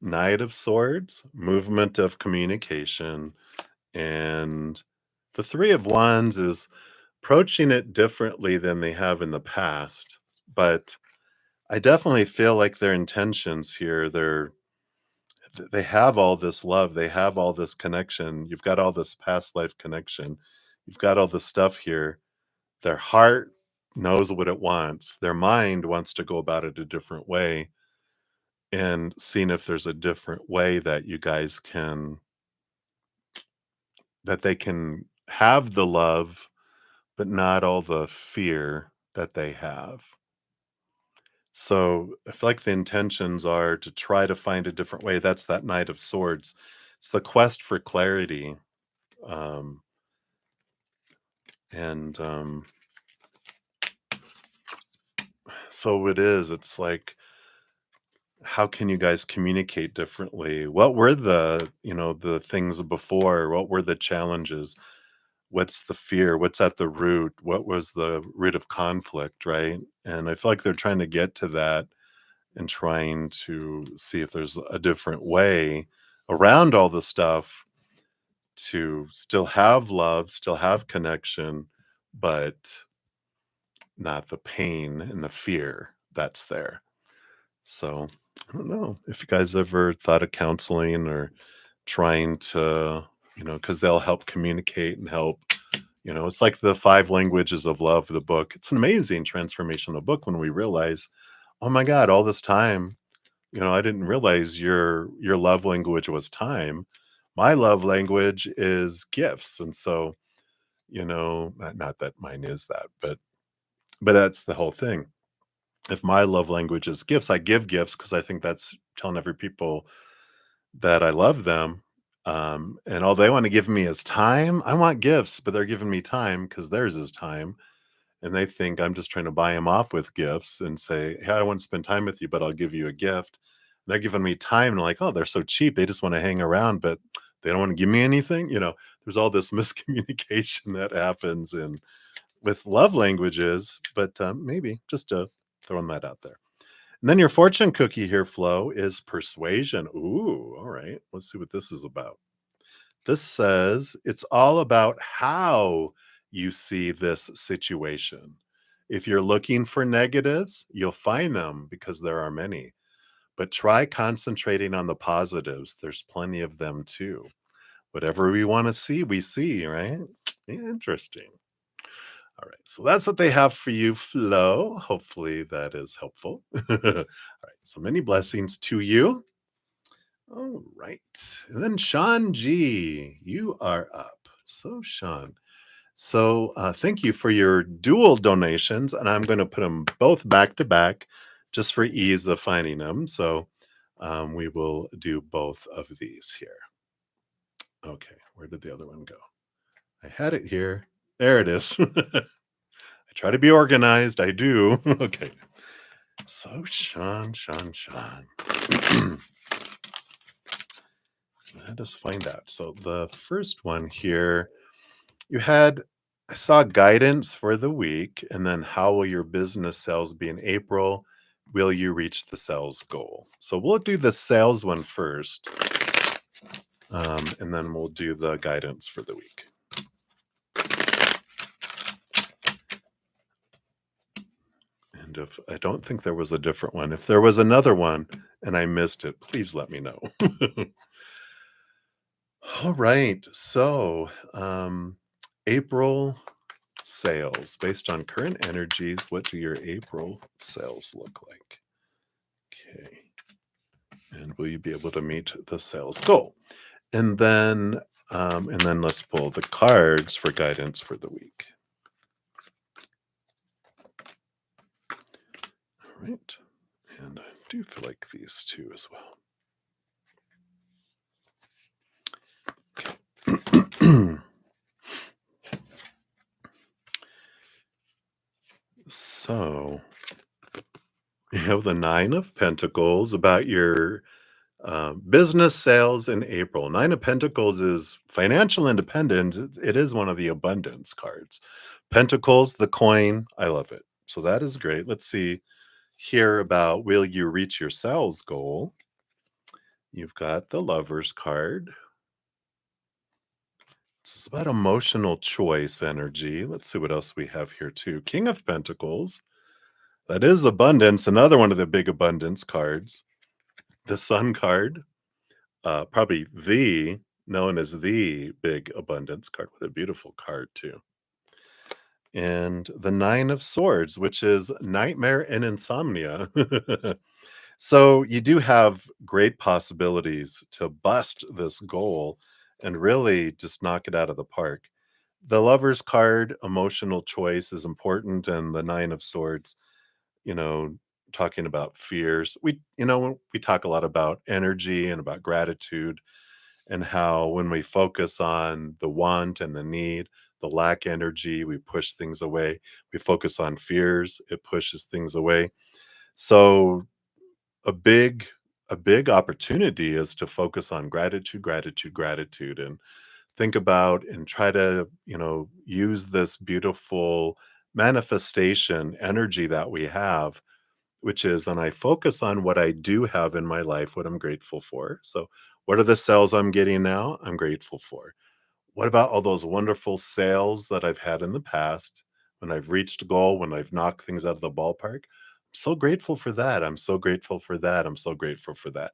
Knight of Swords, movement of communication. And the Three of Wands is approaching it differently than they have in the past. But I definitely feel like their intentions here, they have all this love, they have all this connection. You've got all this past life connection. You've got all this stuff here. Their heart knows what it wants. Their mind wants to go about it a different way, and seeing if there's a different way that you guys can that they can have the love, but not all the fear that they have. So I feel like the intentions are to try to find a different way. That's that Knight of Swords. It's the quest for clarity. Um, and so it is. It's like, how can you guys communicate differently? What were the things before? What were the challenges? What's the fear? What's at the root? What was the root of conflict, right? And I feel like they're trying to get to that and trying to see if there's a different way around all the stuff to still have love, still have connection, but not the pain and the fear that's there. So I don't know if you guys ever thought of counseling or trying to, because they'll help communicate and help. It's like the Five Languages of Love, the book. It's an amazing transformational book when we realize, oh my God, all this time, I didn't realize your love language was time. My love language is gifts. And so, not that mine is that, but that's the whole thing. If my love language is gifts, I give gifts because I think that's telling every people that I love them. And all they want to give me is time. I want gifts, but they're giving me time because theirs is time. And they think I'm just trying to buy them off with gifts and say, hey, I don't want to spend time with you, but I'll give you a gift. And they're giving me time. And like, oh, they're so cheap. They just want to hang around, but they don't want to give me anything. There's all this miscommunication that happens with love languages, but maybe just throwing that out there. And then your fortune cookie here, Flo, is persuasion. Ooh, all right. Let's see what this is about. This says it's all about how you see this situation. If you're looking for negatives, you'll find them because there are many. But try concentrating on the positives. There's plenty of them too. Whatever we want to see, we see, right? Interesting. All right. So that's what they have for you, Flo. Hopefully that is helpful. All right. So many blessings to you. All right. And then Shawn G, you are up. So, Shawn. So, thank you for your dual donations. And I'm going to put them both back to back just for ease of finding them. So, we will do both of these here. Okay. Where did the other one go? I had it here. There it is. I try to be organized. I do. Okay. So, Shawn. Let us find out. So, the first one here, I saw guidance for the week, and then how will your business sales be in April? Will you reach the sales goal? So, we'll do the sales one first, and then we'll do the guidance for the week. And if I don't think there was a different one, if there was another one and I missed it, please let me know. All right. So, April sales based on current energies. What do your April sales look like? Okay. And will you be able to meet the sales goal? And then let's pull the cards for guidance for the week. All right. And I do feel like these two as well. Okay. So you have the Nine of Pentacles about your business sales in April. Nine of Pentacles is financial independence. It is one of the abundance cards. Pentacles, the coin. I love it. So that is great. Let's see here about will you reach your sales goal? You've got the Lover's card. This is about emotional choice energy. Let's see what else we have here too. King of Pentacles. That is abundance. Another one of the big abundance cards. The Sun card. Probably known as the big abundance card. What a beautiful card too. And the Nine of Swords, which is nightmare and insomnia. So you do have great possibilities to bust this goal and really just knock it out of the park. The Lover's card, emotional choice is important, and the Nine of Swords, you know, talking about fears. We talk a lot about energy and about gratitude, and how when we focus on the want and the need, the lack energy, we push things away. We focus on fears, it pushes things away. So a big a big opportunity is to focus on gratitude, and think about and try to, use this beautiful manifestation energy that we have, which is, and I focus on what I do have in my life, what I'm grateful for. So, what are the sales I'm getting now? I'm grateful for. What about all those wonderful sales that I've had in the past when I've reached a goal, when I've knocked things out of the ballpark? I'm so grateful for that. I'm so grateful for that. I'm so grateful for that.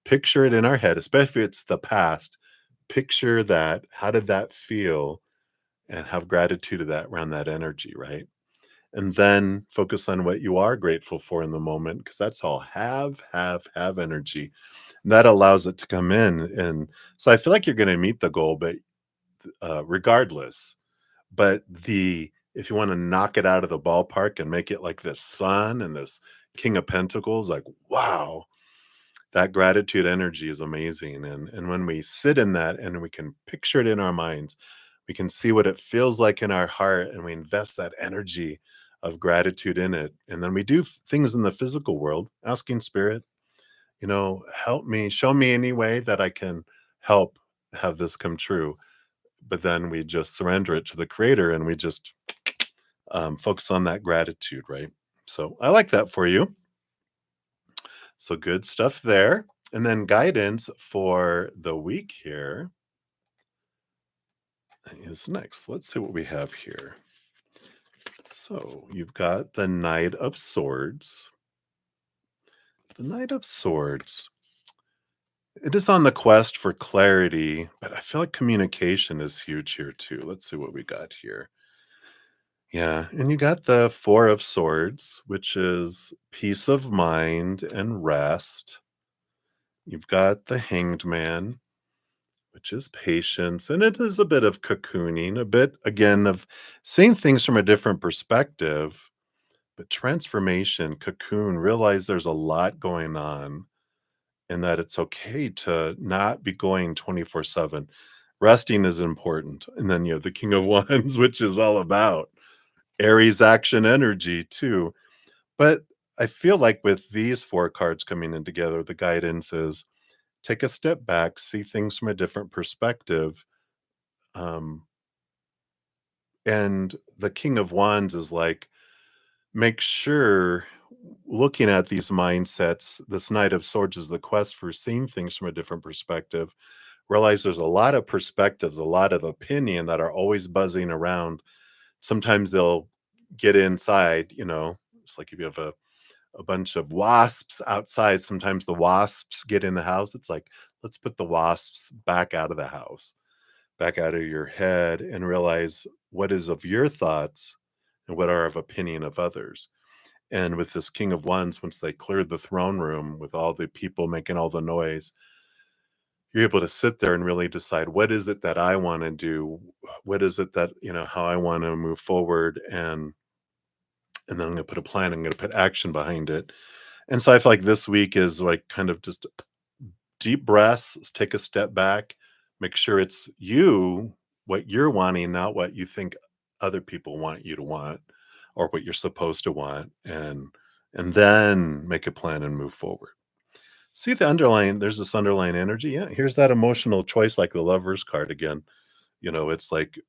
Picture it in our head, especially if it's the past. Picture that. How did that feel? And have gratitude of that around that energy, right? And then focus on what you are grateful for in the moment, because that's all have energy. And that allows it to come in. And so I feel like you're going to meet the goal, but regardless. But if you want to knock it out of the ballpark and make it like this sun and this King of Pentacles, like wow, that gratitude energy is amazing. And when we sit in that and we can picture it in our minds, we can see what it feels like in our heart, and we invest that energy of gratitude in it. And then we do things in the physical world, asking spirit, help me, show me any way that I can help have this come true. But then we just surrender it to the creator, and we just focus on that gratitude, right? So I like that for you. So good stuff there. And then guidance for the week here. is next. Let's see what we have here. So you've got the Knight of Swords. The Knight of Swords. It is on the quest for clarity, but I feel like communication is huge here too. Let's see what we got here. Yeah, and you got the Four of Swords, which is peace of mind and rest. You've got the Hanged Man, which is patience, and it is a bit of cocooning, a bit again of seeing things from a different perspective, but transformation, cocoon, realize there's a lot going on and that it's okay to not be going 24/7. Resting is important. And then you have the King of Wands, which is all about Aries action energy too. But I feel like with these four cards coming in together, the guidance is take a step back, see things from a different perspective. Um, and the King of Wands is like, make sure looking at these mindsets, this Knight of Swords is the quest for seeing things from a different perspective. Realize there's a lot of perspectives, a lot of opinion that are always buzzing around. Sometimes they'll get inside, it's like if you have a bunch of wasps outside, sometimes the wasps get in the house. It's like, let's put the wasps back out of the house, back out of your head, and realize what is of your thoughts and what are of opinion of others. And with this King of Wands, once they cleared the throne room with all the people making all the noise, you're able to sit there and really decide what is it that I want to do? What is it that, how I want to move forward? And then I'm going to put a plan, I'm going to put action behind it. And so I feel like this week is like kind of just deep breaths, take a step back, make sure it's you, what you're wanting, not what you think other people want you to want or what you're supposed to want. And then make a plan and move forward. See the underlying, there's this underlying energy. Yeah, here's that emotional choice, like the Lover's card again. It's like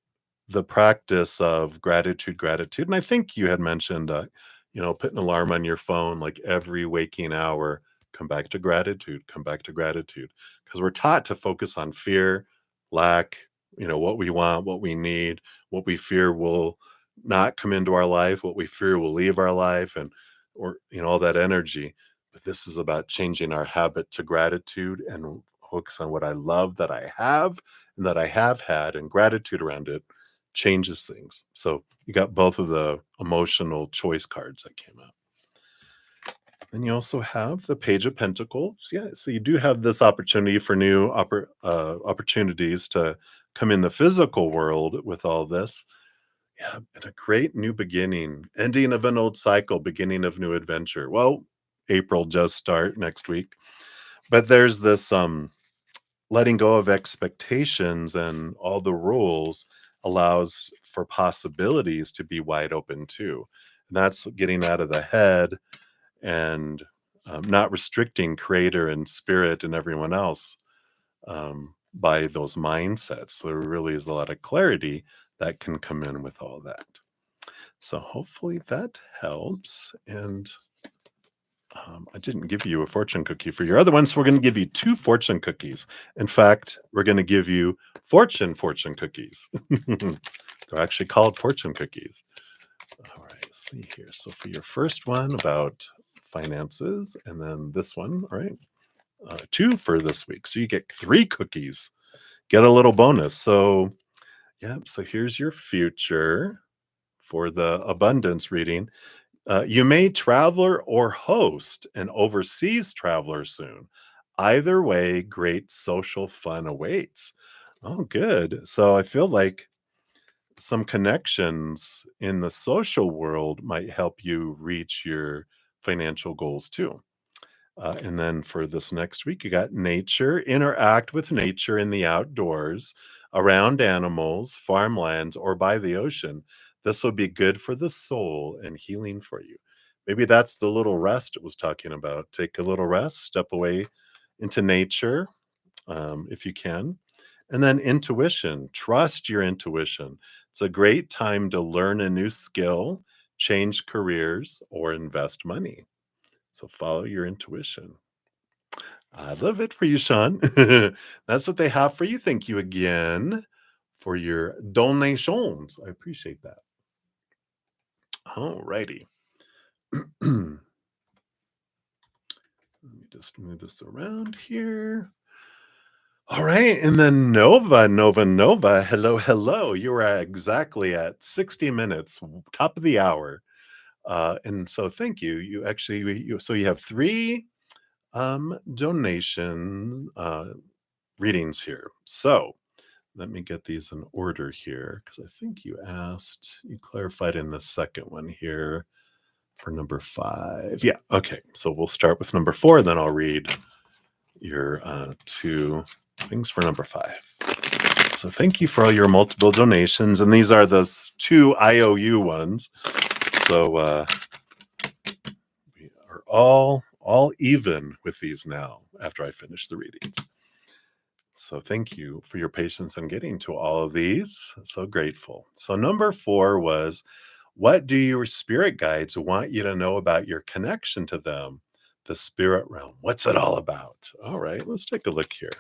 the practice of gratitude, gratitude. And I think you had mentioned, put an alarm on your phone, like every waking hour, come back to gratitude, come back to gratitude. Because we're taught to focus on fear, lack, what we want, what we need, what we fear will not come into our life, what we fear will leave our life, or, all that energy. But this is about changing our habit to gratitude and focus on what I love that I have and that I have had, and gratitude around it changes things. So you got both of the emotional choice cards that came out. Then you also have the Page of Pentacles. Yeah, so you do have this opportunity for new opportunities to come in the physical world with all this. Yeah, and a great new beginning, ending of an old cycle, beginning of new adventure. Well, April just start next week, but there's this letting go of expectations and all the rules allows for possibilities to be wide open too. And that's getting out of the head and not restricting creator and spirit and everyone else by those mindsets. There really is a lot of clarity that can come in with all that. So hopefully that helps. And I didn't give you a fortune cookie for your other one, so we're going to give you two fortune cookies. In fact, we're going to give you fortune cookies. They're actually called fortune cookies. All right, let's see here. So for your first one about finances, and then this one, all right, two for this week. So you get three cookies, get a little bonus. So, yeah, so here's your future for the abundance reading. You may travel or host an overseas traveler soon. Either way, great social fun awaits. Oh, good. So I feel like some connections in the social world might help you reach your financial goals too. And then for this next week, you got nature, interact with nature in the outdoors, around animals, farmlands, or by the ocean. This will be good for the soul and healing for you. Maybe that's the little rest it was talking about. Take a little rest, step away into nature if you can. And then intuition, trust your intuition. It's a great time to learn a new skill, change careers, or invest money. So follow your intuition. I love it for you, Shawn. That's what they have for you. Thank you again for your donations. I appreciate that. All righty. Let me just move this around here. All right. And then Nova. Hello, hello. You are exactly at 60 minutes, top of the hour. And so thank you. You actually, so you have three donation readings here. So let me get these in order here because I think you clarified in the second one here for number 5. Yeah. Okay. So we'll start with number 4, then I'll read your 2 things for number 5. So thank you for all your multiple donations. And these are those 2 IOU ones. So we are all even with these now after I finish the readings. So thank you for your patience in getting to all of these. So grateful. So number 4 was, what do your spirit guides want you to know about your connection to them? The spirit realm. What's it all about? All right, let's take a look here.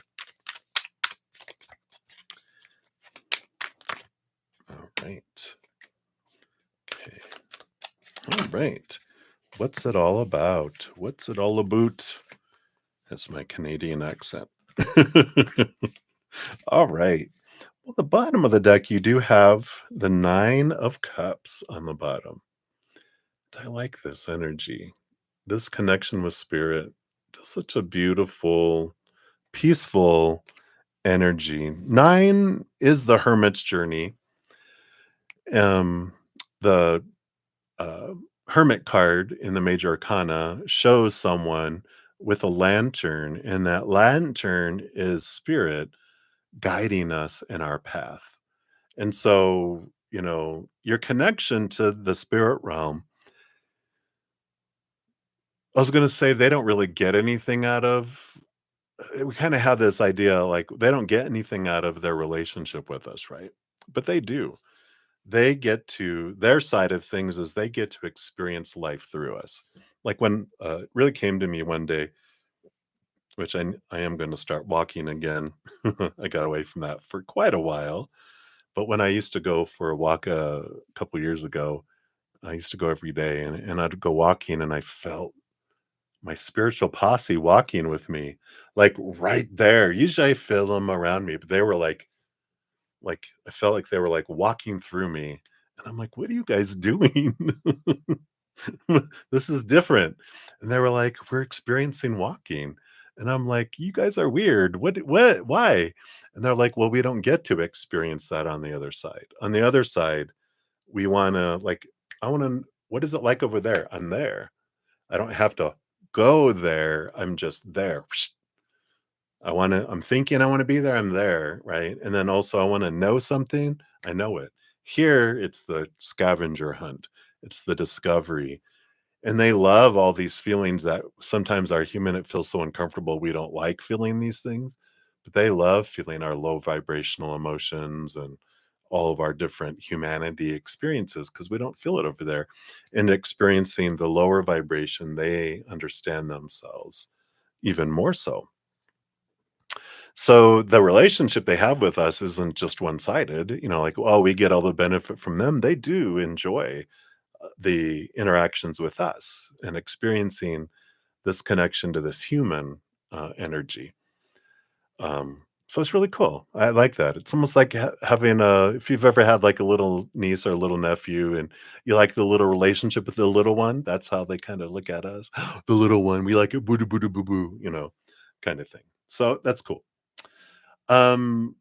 All right. Okay. All right. What's it all about? What's it all about? That's my Canadian accent. All right. Well, the bottom of the deck, you do have the 9 of Cups on the bottom. I like this energy. This connection with spirit. Just such a beautiful, peaceful energy. 9 is the hermit's journey. The hermit card in the major arcana shows someone with a lantern, and that lantern is spirit guiding us in our path. And so, your connection to the spirit realm, I was going to say they don't really get anything out of, we kind of have this idea like they don't get anything out of their relationship with us, right? But they do. They get to, their side of things is they get to experience life through us. Like when it really came to me one day, which I am going to start walking again. I got away from that for quite a while. But when I used to go for a walk a couple years ago, I used to go every day, and I'd go walking and I felt my spiritual posse walking with me, like right there. Usually I feel them around me, but they were like I felt like they were like walking through me. And I'm like, what are you guys doing? This is different. And they were like, we're experiencing walking. And I'm like, you guys are weird. Why? And they're like, well, we don't get to experience that on the other side. On the other side, we want to what is it like over there? I'm there. I don't have to go there. I'm just there. I'm thinking I want to be there. I'm there. Right. And then also I want to know something. I know it. Here, it's the scavenger hunt. It's the discovery. And they love all these feelings that sometimes are human. It feels so uncomfortable. We don't like feeling these things, but they love feeling our low vibrational emotions and all of our different humanity experiences because we don't feel it over there. And experiencing the lower vibration, they understand themselves even more so. So the relationship they have with us isn't just one-sided, like, oh, we get all the benefit from them. They do enjoy the interactions with us and experiencing this connection to this human energy. So it's really cool. I like that. It's almost like having if you've ever had like a little niece or a little nephew and you like the little relationship with the little one, that's how they kind of look at us. The little one, we like it, boo boo boo boo boo, kind of thing. So that's cool. And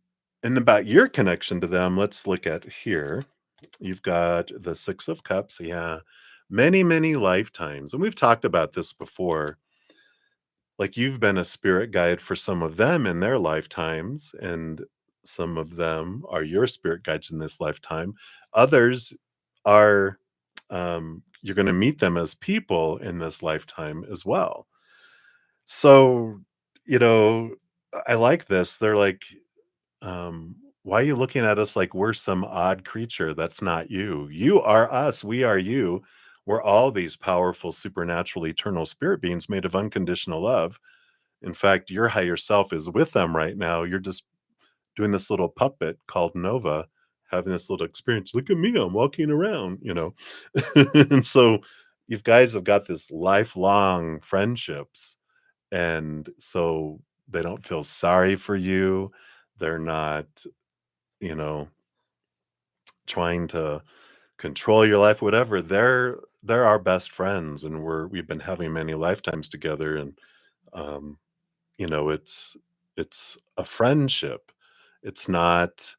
about your connection to them, let's look at here. You've got the 6 of Cups. Yeah. Many, many lifetimes. And we've talked about this before. Like you've been a spirit guide for some of them in their lifetimes, and some of them are your spirit guides in this lifetime. Others are, you're going to meet them as people in this lifetime as well. So, you know, I like this. They're like, why are you looking at us like we're some odd creature? That's not you. You are us. We are you. We're all these powerful, supernatural, eternal spirit beings made of unconditional love. In fact, your higher self is with them right now. You're just doing this little puppet called Nova, having this little experience. Look at me, I'm walking around, and so you guys have got this lifelong friendships, and so they don't feel sorry for you. They're not, you know, trying to control your life, whatever. They're our best friends, and we've been having many lifetimes together, and um, it's a friendship. It's not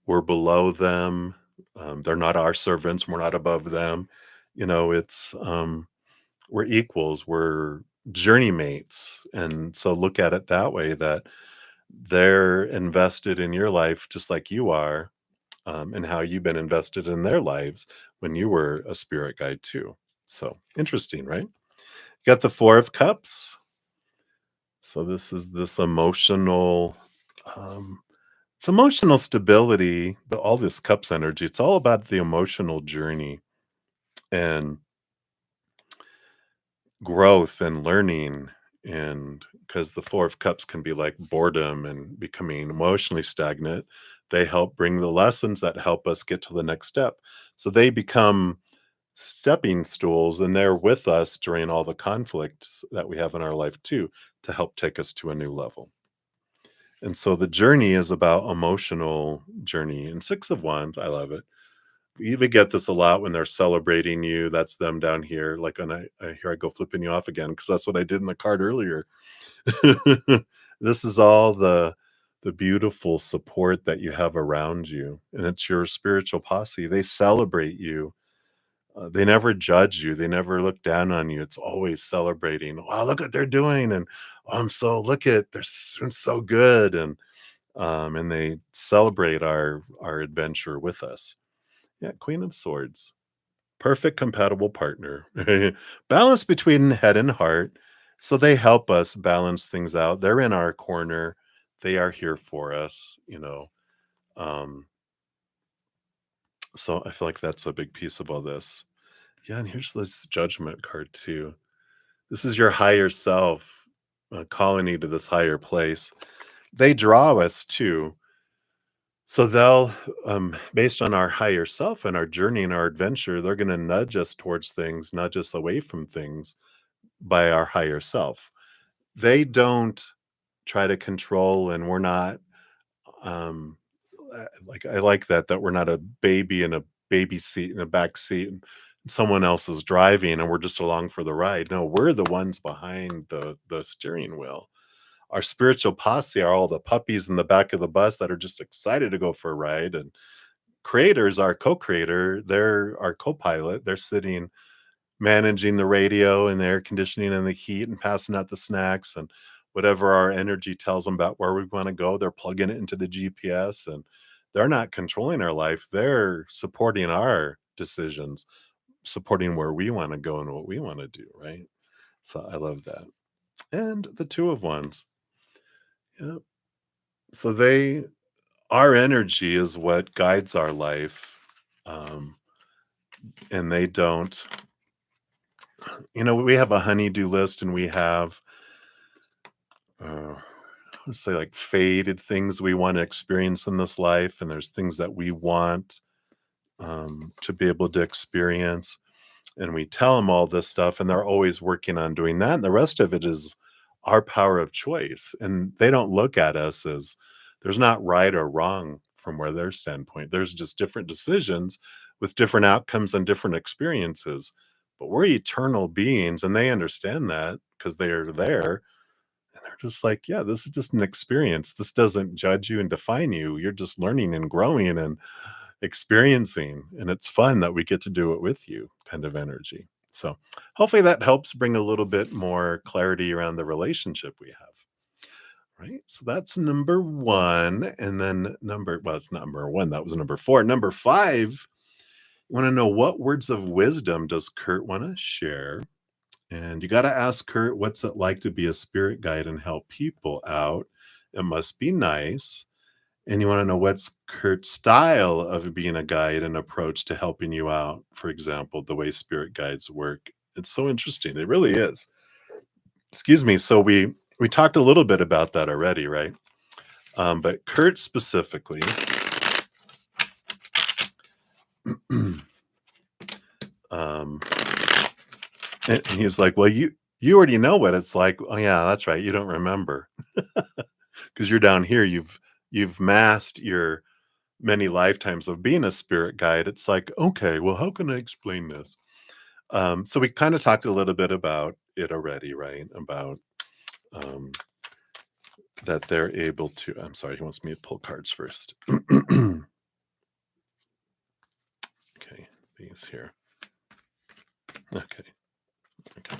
we're below them. They're not our servants. We're not above them. It's we're equals. We're journey mates, and so look at it that way. That they're invested in your life just like you are, and how you've been invested in their lives when you were a spirit guide too. So interesting, right? Got the Four of Cups. So this is this um, it's emotional stability, but all this cups energy. It's all about the emotional journey and growth and learning. And because the Four of Cups can be like boredom and becoming emotionally stagnant, they help bring the lessons that help us get to the next step. So they become stepping stools, and they're with us during all the conflicts that we have in our life too, to help take us to a new level. And so the journey is about emotional journey. And Six of Wands, I love it. You even get this a lot when they're celebrating you. That's them down here. Like when I go flipping you off again, because that's what I did in the card earlier. This is all the beautiful support that you have around you, and it's your spiritual posse. They celebrate you. They never judge you. They never look down on you. It's always celebrating. Wow, look what they're doing, and "Oh, I'm so look at doing so good, and they celebrate our adventure with us. Yeah, Queen of Swords, perfect compatible partner, balance between head and heart. So they help us balance things out. They're in our corner. They are here for us. Um, so I feel like that's a big piece of all this. Yeah, and here's this Judgment card too. This is your higher self, calling you to this higher place. They draw us too. So they'll, based on our higher self and our journey and our adventure, they're going to nudge us towards things, nudge us away from things by our higher self. They don't try to control, and we're not, like, I like that we're not a baby in a baby seat in a back seat, and someone else is driving and we're just along for the ride. No, we're the ones behind the steering wheel. Our spiritual posse are all the puppies in the back of the bus that are just excited to go for a ride. And creators, our co-creator, they're our co-pilot. They're sitting managing the radio and the air conditioning and the heat and passing out the snacks and whatever our energy tells them about where we want to go. They're plugging it into the GPS, and they're not controlling our life. They're supporting our decisions, supporting where we want to go and what we want to do, right? So I love that. And the Two of Wands. Yeah. So our energy is what guides our life. Um, and they don't, we have a honeydew list, and we have, uh, let's say, like faded things we want to experience in this life. And there's things that we want, to be able to experience. And we tell them all this stuff, and they're always working on doing that. And the rest of it is our power of choice. And they don't look at us as there's not right or wrong from where their standpoint. There's just different decisions with different outcomes and different experiences. But we're eternal beings, and they understand that because they are there. And they're just like, yeah, this is just an experience. This doesn't judge you and define you. You're just learning and growing and experiencing. And it's fun that we get to do it with you, kind of energy. So hopefully that helps bring a little bit more clarity around the relationship we have. Right. So that's number one. And then it's not number one, that was number four. Number five, you want to know what words of wisdom does Kurt want to share? And you got to ask Kurt, what's it like to be a spirit guide and help people out? It must be nice. And you want to know what's Kurt's style of being a guide and approach to helping you out. For example, the way spirit guides work. It's so interesting. It really is. Excuse me. So we talked a little bit about that already, right? But Kurt specifically, um, and he's like, "Well, you already know what it's like." Oh yeah, that's right. You don't remember because you're down here. You've masked your many lifetimes of being a spirit guide. It's like, okay, well, how can I explain this? So we kind of talked a little bit about it already, right? About um, that they're able to. I'm sorry, he wants me to pull cards first. Okay, these here. Okay, okay.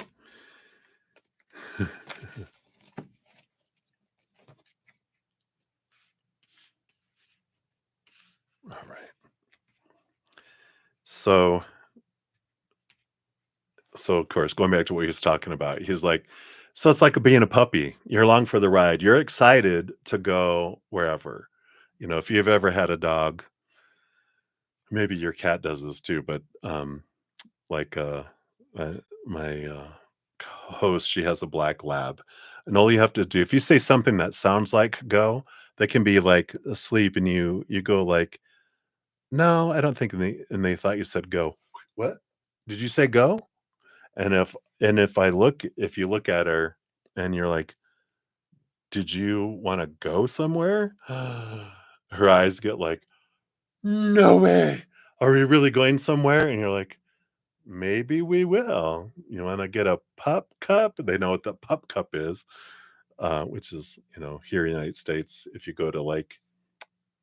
All right. So, so of course, going back to what he was talking about, he's like, so it's like being a puppy. You're along for the ride. You're excited to go wherever. You know, if you've ever had a dog, maybe your cat does this too, but like uh my host, she has a black lab, and all you have to do, if you say something that sounds like go, they can be like asleep, and you go like, no, I don't think, and they thought you said go. What did you say, go? And if I look, if you look at her and you're like, did you want to go somewhere? Her eyes get like, no way, are we really going somewhere? And you're like, maybe we will. You wanna get a pup cup? They know what the pup cup is, which is, here in the United States, if you go to, like,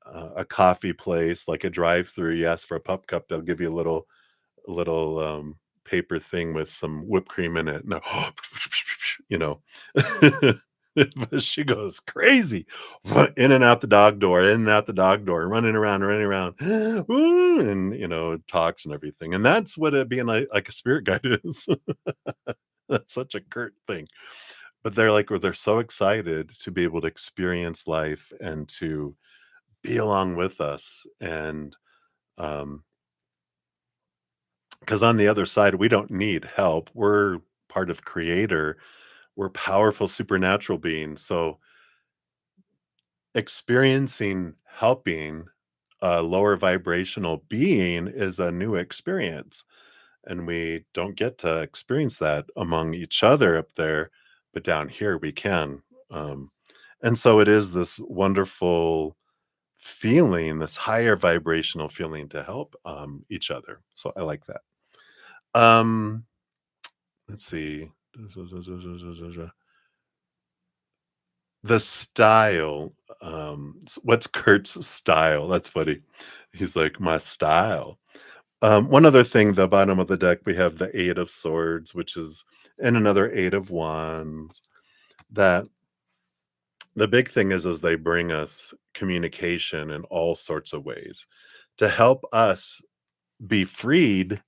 a coffee place, like a drive-through, you ask for a pup cup, they'll give you a little paper thing with some whipped cream in it. No, you know? But she goes crazy, in and out the dog door, in and out the dog door, running around, "Ooh," and, talks and everything, and that's what it being like a spirit guide is. That's such a curt thing, but they're so excited to be able to experience life and to be along with us, and, um 'cause on the other side, we don't need help. We're part of Creator. We're powerful supernatural beings. So experiencing helping a lower vibrational being is a new experience. And we don't get to experience that among each other up there, but down here we can. Um, and so it is this wonderful feeling, this higher vibrational feeling to help each other. So I like that. Um, Let's see. The style, what's Kurt's style? That's funny. He's like, "My style." One other thing, the bottom of the deck, we have the 8 of Swords, which is and another 8 of Wands. That the big thing is they bring us communication in all sorts of ways to help us be freed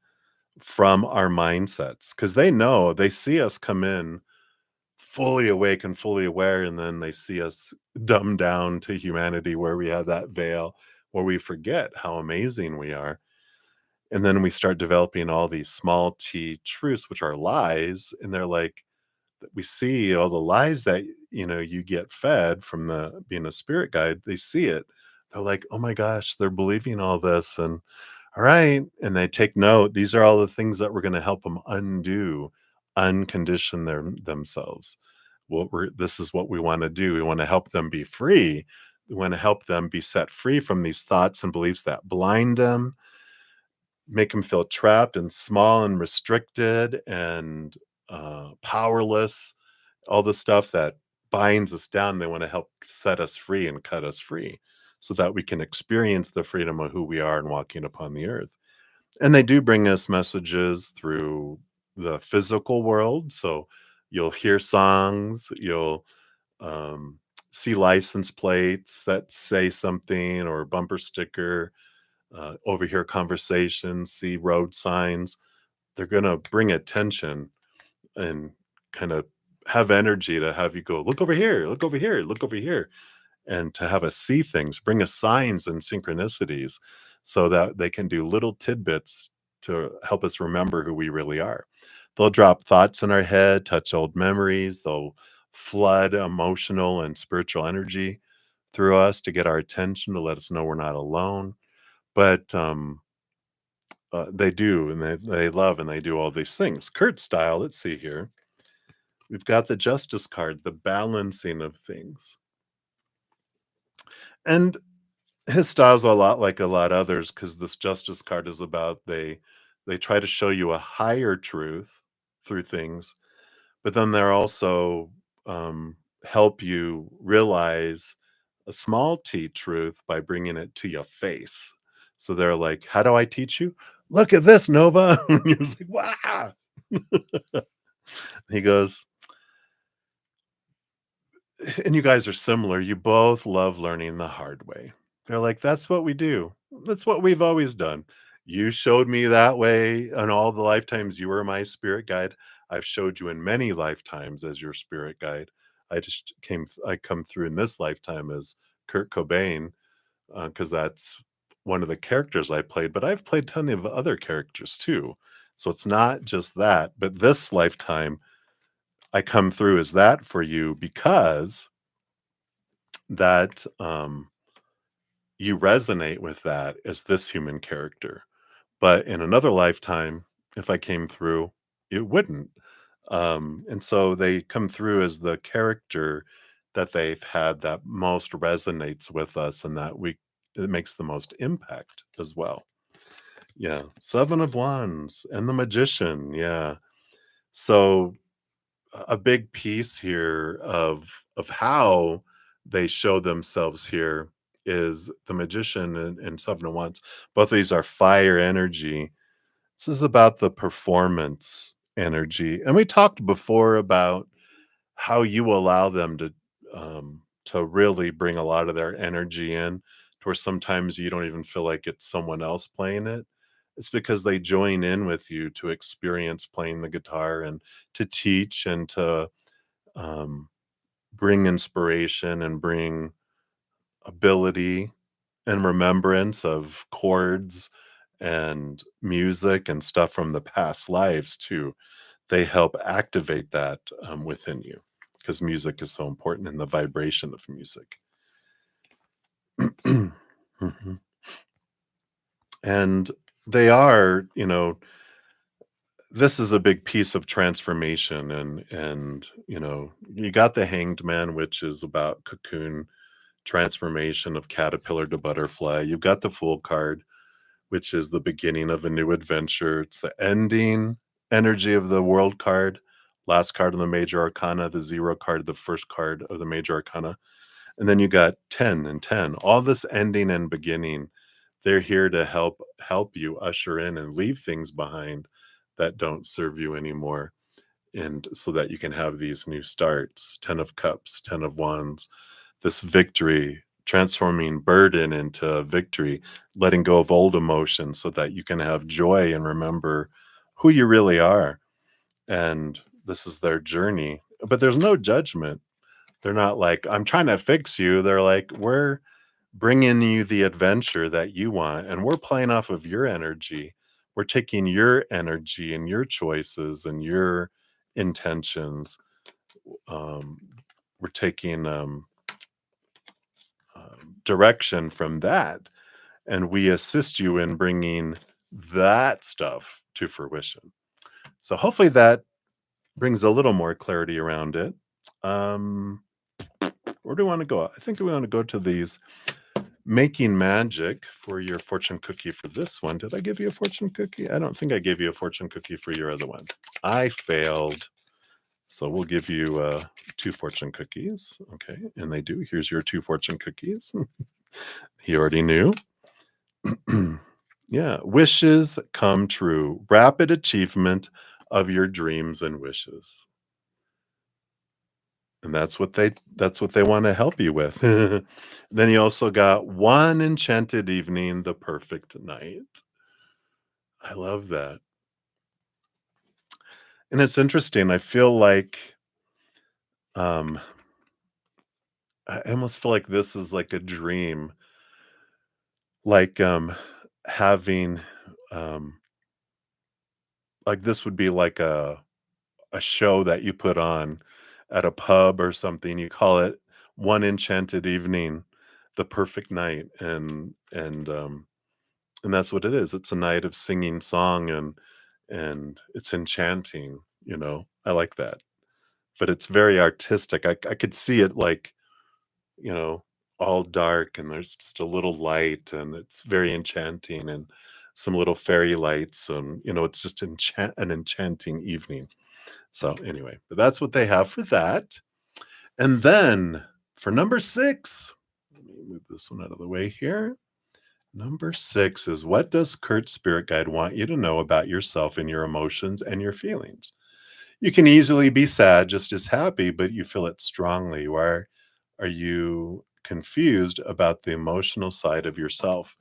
from our mindsets, because they see us come in fully awake and fully aware, and then they see us dumbed down to humanity where we have that veil, where we forget how amazing we are, and then we start developing all these small t truths, which are lies, and they're like, we see all the lies that you get fed from the being a spirit guide. They see it, they're like, oh my gosh, they're believing all this, and all right, and they take note. These are all the things that we're going to help them undo, uncondition themselves. This is what we want to do. We want to help them be free. We want to help them be set free from these thoughts and beliefs that blind them, make them feel trapped and small and restricted and powerless. All the stuff that binds us down, they want to help set us free and cut us free so that we can experience the freedom of who we are and walking upon the earth. And they do bring us messages through the physical world. So you'll hear songs, you'll um, see license plates that say something, or a bumper sticker, overhear conversations, see road signs. They're going to bring attention and kind of have energy to have you go, look over here, look over here, look over here, and to have us see things, bring us signs and synchronicities so that they can do little tidbits to help us remember who we really are. They'll drop thoughts in our head, touch old memories, they'll flood emotional and spiritual energy through us to get our attention, to let us know we're not alone. But they do, and they love, and they do all these things. Kurt style. Let's see here. We've got the Justice card, the balancing of things, and his style's a lot like a lot others because this Justice card is about they try to show you a higher truth through things, but then they're also help you realize a small t truth by bringing it to your face. So they're like, "How do I teach you? Look at this, Nova." And he was like, "Wow." He goes, and you guys are similar. You both love learning the hard way. They're like, "That's what we do. That's what we've always done. You showed me that way in all the lifetimes you were my spirit guide. I've showed you in many lifetimes as your spirit guide. I come through in this lifetime as Kurt Cobain because that's one of the characters I played, but I've played ton of other characters too. So it's not just that, but this lifetime I come through as that for you because that you resonate with that as this human character. But in another lifetime, if I came through, it wouldn't. And so they come through as the character that they've had that most resonates with us and that we it makes the most impact as well. Yeah. Seven of Wands and the Magician. Yeah. So a big piece here of how they show themselves here is the Magician and Seven of Wands. Both of these are fire energy. This is about the performance energy, and we talked before about how you allow them to really bring a lot of their energy in, to where sometimes you don't even feel like it's someone else playing it. It's because they join in with you to experience playing the guitar and to teach and to um, bring inspiration and bring ability and remembrance of chords and music and stuff from the past lives too. They help activate that within you because music is so important in the vibration of music. Mhm. And they are, this is a big piece of transformation and you got the Hanged Man, which is about cocoon transformation of caterpillar to butterfly. You've got the Fool card, which is the beginning of a new adventure. It's the ending energy of the World card, last card of the Major Arcana, the Zero card, the first card of the Major Arcana. And then you got 10 and 10. All this ending and beginning, they're here to help you usher in and leave things behind that don't serve you anymore. And so that you can have these new starts, 10 of Cups, 10 of Wands, this victory, transforming burden into victory, letting go of old emotions so that you can have joy and remember who you really are. And this is their journey. But there's no judgment. They're not like, I'm trying to fix you. They're like, we're bringing you the adventure that you want, and we're playing off of your energy. We're taking your energy and your choices and your intentions. Um, we're taking direction from that, and we assist you in bringing that stuff to fruition. So hopefully that brings a little more clarity around it. Um, where do we want to go? I think we want to go to these making magic for your fortune cookie for this one. Did I give you a fortune cookie? I don't think I gave you a fortune cookie for your other one. I failed. So we'll give you two fortune cookies. Okay. And they do. Here's your two fortune cookies. He already knew. Yeah. Wishes come true. Rapid achievement of your dreams and wishes. And that's what they want to help you with. Then you also got one enchanted evening, the perfect night. I love that. And it's interesting. I feel like um I almost feel like this is like a dream, like having um like this would be like a show that you put on at a pub or something. You call it One Enchanted Evening. the perfect night, and that's what it is. It's a night of singing song, and it's enchanting, you know. I like that. But it's very artistic. I could see it like, you know, all dark and there's just a little light and it's very enchanting and some little fairy lights, you know, it's just an enchanting evening. So anyway, but that's what they have for that. And then for number 6, let me move this one out of the way here. Number 6 is, what does Kurt's spirit guide want you to know about yourself and your emotions and your feelings? You can easily be sad just as happy, but you feel it strongly. Why are you confused about the emotional side of yourself?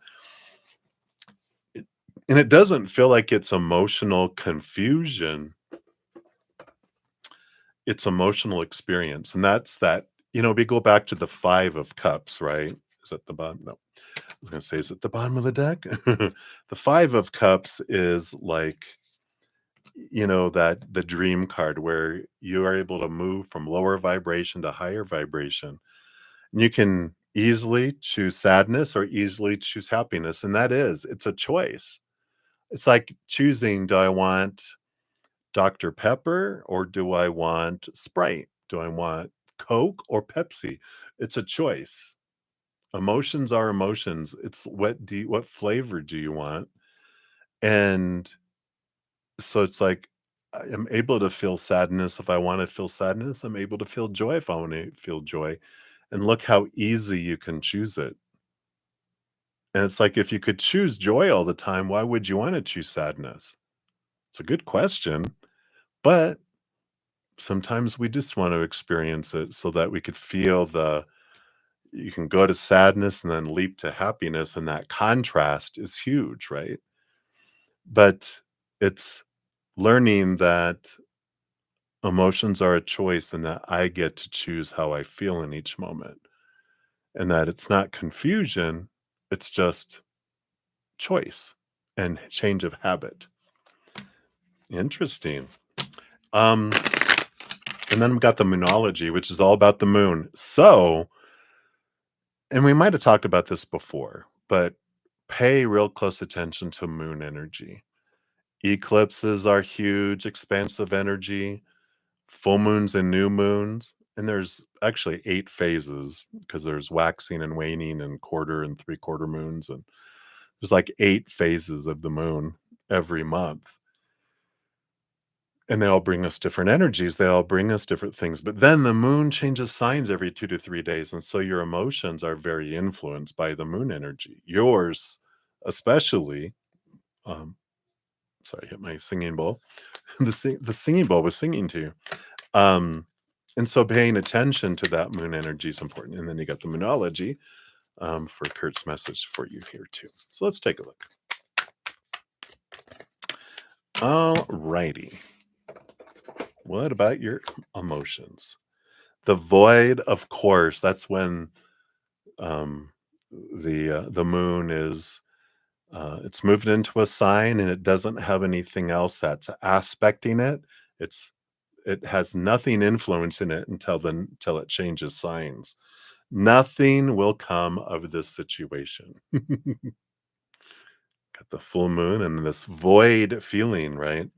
It- And it doesn't feel like it's emotional confusion, it's emotional experience. And that's that, you know, we go back to the 5 of Cups, right? Is at the bottom? No. I was going to say, is it the bottom of the deck? The 5 of Cups is like, you know, that the dream card where you are able to move from lower vibration to higher vibration. And you can easily choose sadness or easily choose happiness. And it's a choice. It's like choosing, do I want Dr. Pepper or do I want Sprite? Do I want Coke or Pepsi? It's a choice. Emotions are emotions. It's what flavor do you want? And so it's like, I am able to feel sadness if I wanna feel sadness, I'm able to feel joy if I wanna feel joy, and look how easy you can choose it. And it's like, if you could choose joy all the time, why would you wanna choose sadness? It's a good question, but sometimes we just want to experience it so that we could feel you can go to sadness and then leap to happiness, and that contrast is huge, right? But it's learning that emotions are a choice and that I get to choose how I feel in each moment, and that it's not confusion, it's just choice and change of habit. Interesting. Um, and then we got the moonology, which is all about the moon. So, and we might have talked about this before, but pay real close attention to moon energy. Eclipses are huge, expansive energy, full moons and new moons. And there's actually 8 phases because there's waxing and waning and quarter and 3/4 moons. And there's like 8 phases of the moon every month. And they all bring us different energies. They all bring us different things. But then the moon changes signs every 2 to 3 days. And so your emotions are very influenced by the moon energy. Yours, especially, um, sorry, hit my singing bowl. The singing bowl was singing to you. Um, and so paying attention to that moon energy is important. And then you got the moonology for Kurt's message for you here too. So let's take a look. All righty. What about your emotions? The void, of course, that's when um, the moon is it's moved into a sign and it doesn't have anything else that's aspecting it. It's it has nothing influencing it until it changes signs. Nothing will come of this situation. Got the full moon and this void feeling, right?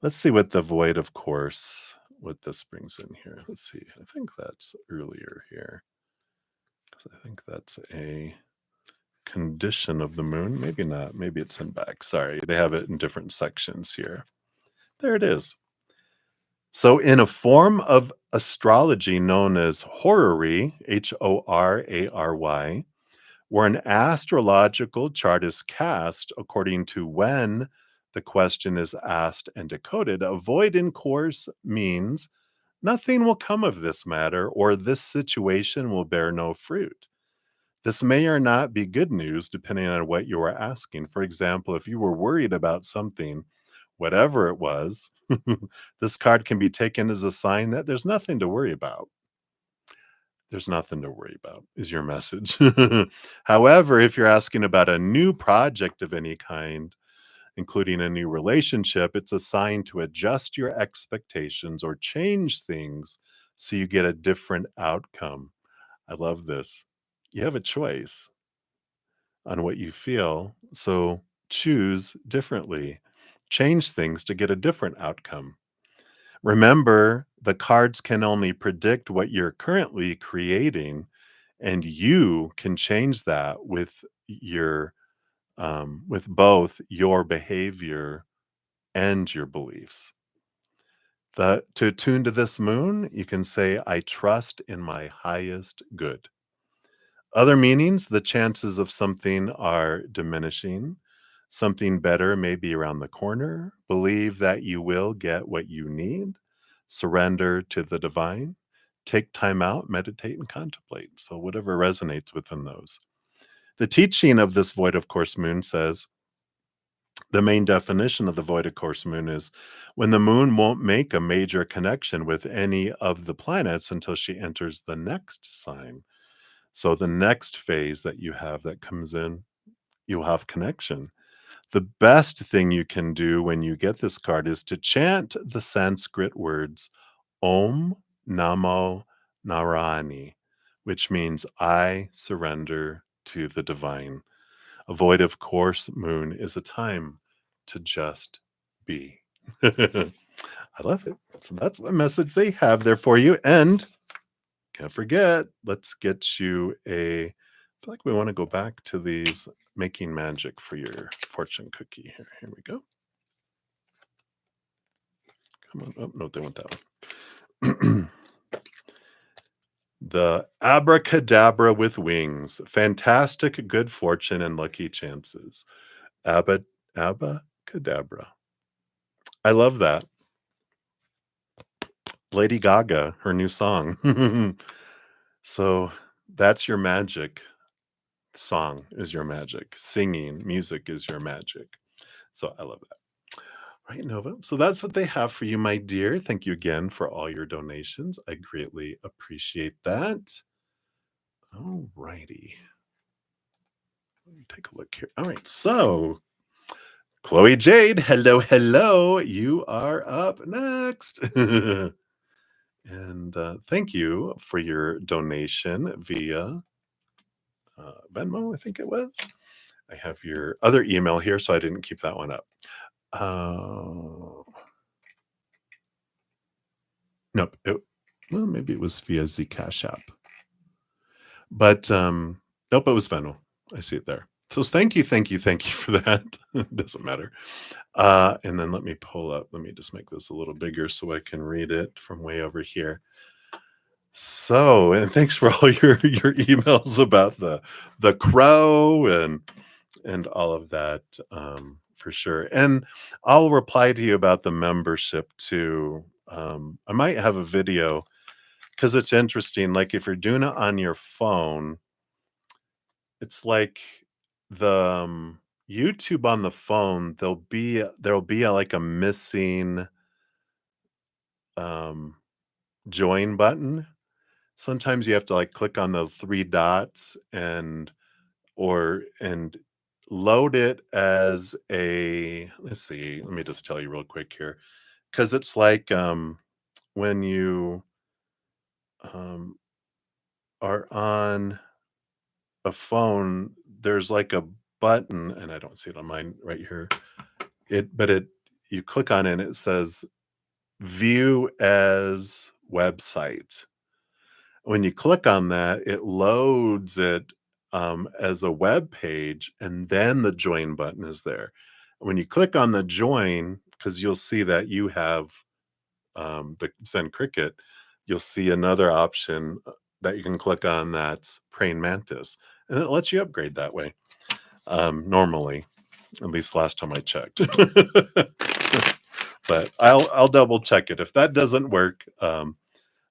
Let's see what the void, of course, what this brings in here. Let's see. I think that's earlier here. 'Cause I think that's a condition of the moon. Maybe not. Maybe it's in back. Sorry. They have it in different sections here. There it is. So, in a form of astrology known as horary, Horary, where an astrological chart is cast according to when the question is asked and decoded, a void in course means nothing will come of this matter or this situation will bear no fruit. This may or not be good news depending on what you are asking. For example, if you were worried about something, whatever it was, this card can be taken as a sign that there's nothing to worry about. There's nothing to worry about, is your message. However, if you're asking about a new project of any kind, including a new relationship, it's a sign to adjust your expectations or change things so you get a different outcome. I love this. You have a choice on what you feel. So choose differently. Change things to get a different outcome. Remember, the cards can only predict what you're currently creating, and you can change that with both your behavior and your beliefs. To attune to this moon, you can say, I trust in my highest good. Other meanings, the chances of something are diminishing. Something better may be around the corner. Believe that you will get what you need. Surrender to the divine. Take time out, meditate, and contemplate. So, whatever resonates within those. The teaching of this void of course moon says the main definition of the void of course moon is when the moon won't make a major connection with any of the planets until she enters the next sign. So the next phase that you have that comes in, you'll have connection. The best thing you can do when you get this card is to chant the Sanskrit words Om Namo Narayani, which means I surrender to the divine. A void of course moon is a time to just be. I love it. So that's what message they have there for you. And can't forget, let's get you a. I feel like we want to go back to these making magic for your fortune cookie. Here we go. Come on. Oh, no, they want that one. The abracadabra with wings. Fantastic good fortune and lucky chances. Abacadabra. I love that. Lady Gaga, her new song. So that's your magic. Song is your magic. Singing, music is your magic. So I love that. Right, Nova. So that's what they have for you, my dear. Thank you again for all your donations. I greatly appreciate that. All righty. Let me take a look here. All right. So, ChloeJade, hello, hello. You are up next. And thank you for your donation via Venmo, I think it was. I have your other email here, so I didn't keep that one up. Nope. Well, maybe it was via Zcash app. But nope, it was Venmo. I see it there. So thank you for that. Doesn't matter. And then let me pull up. Let me just make this a little bigger so I can read it from way over here. So, and thanks for all your emails about the crow and all of that, for sure. And I'll reply to you about the membership too. I might have a video because it's interesting. Like if you're doing it on your phone, it's like the YouTube on the phone. There'll be like a missing um, join button. Sometimes you have to like click on the three dots and load it as a. Let's see. Let me just tell you real quick here, because it's like when you um, are on a phone, there's like a button, and I don't see it on mine right here. But you click on it and it says view as website. When you click on that, it loads it as a web page, and then the join button is there. When you click on the join, because you'll see that you have the Zen Cricket, you'll see another option that you can click on that's praying mantis, and it lets you upgrade that way. Normally, at least last time I checked. But I'll double check it. If that doesn't work,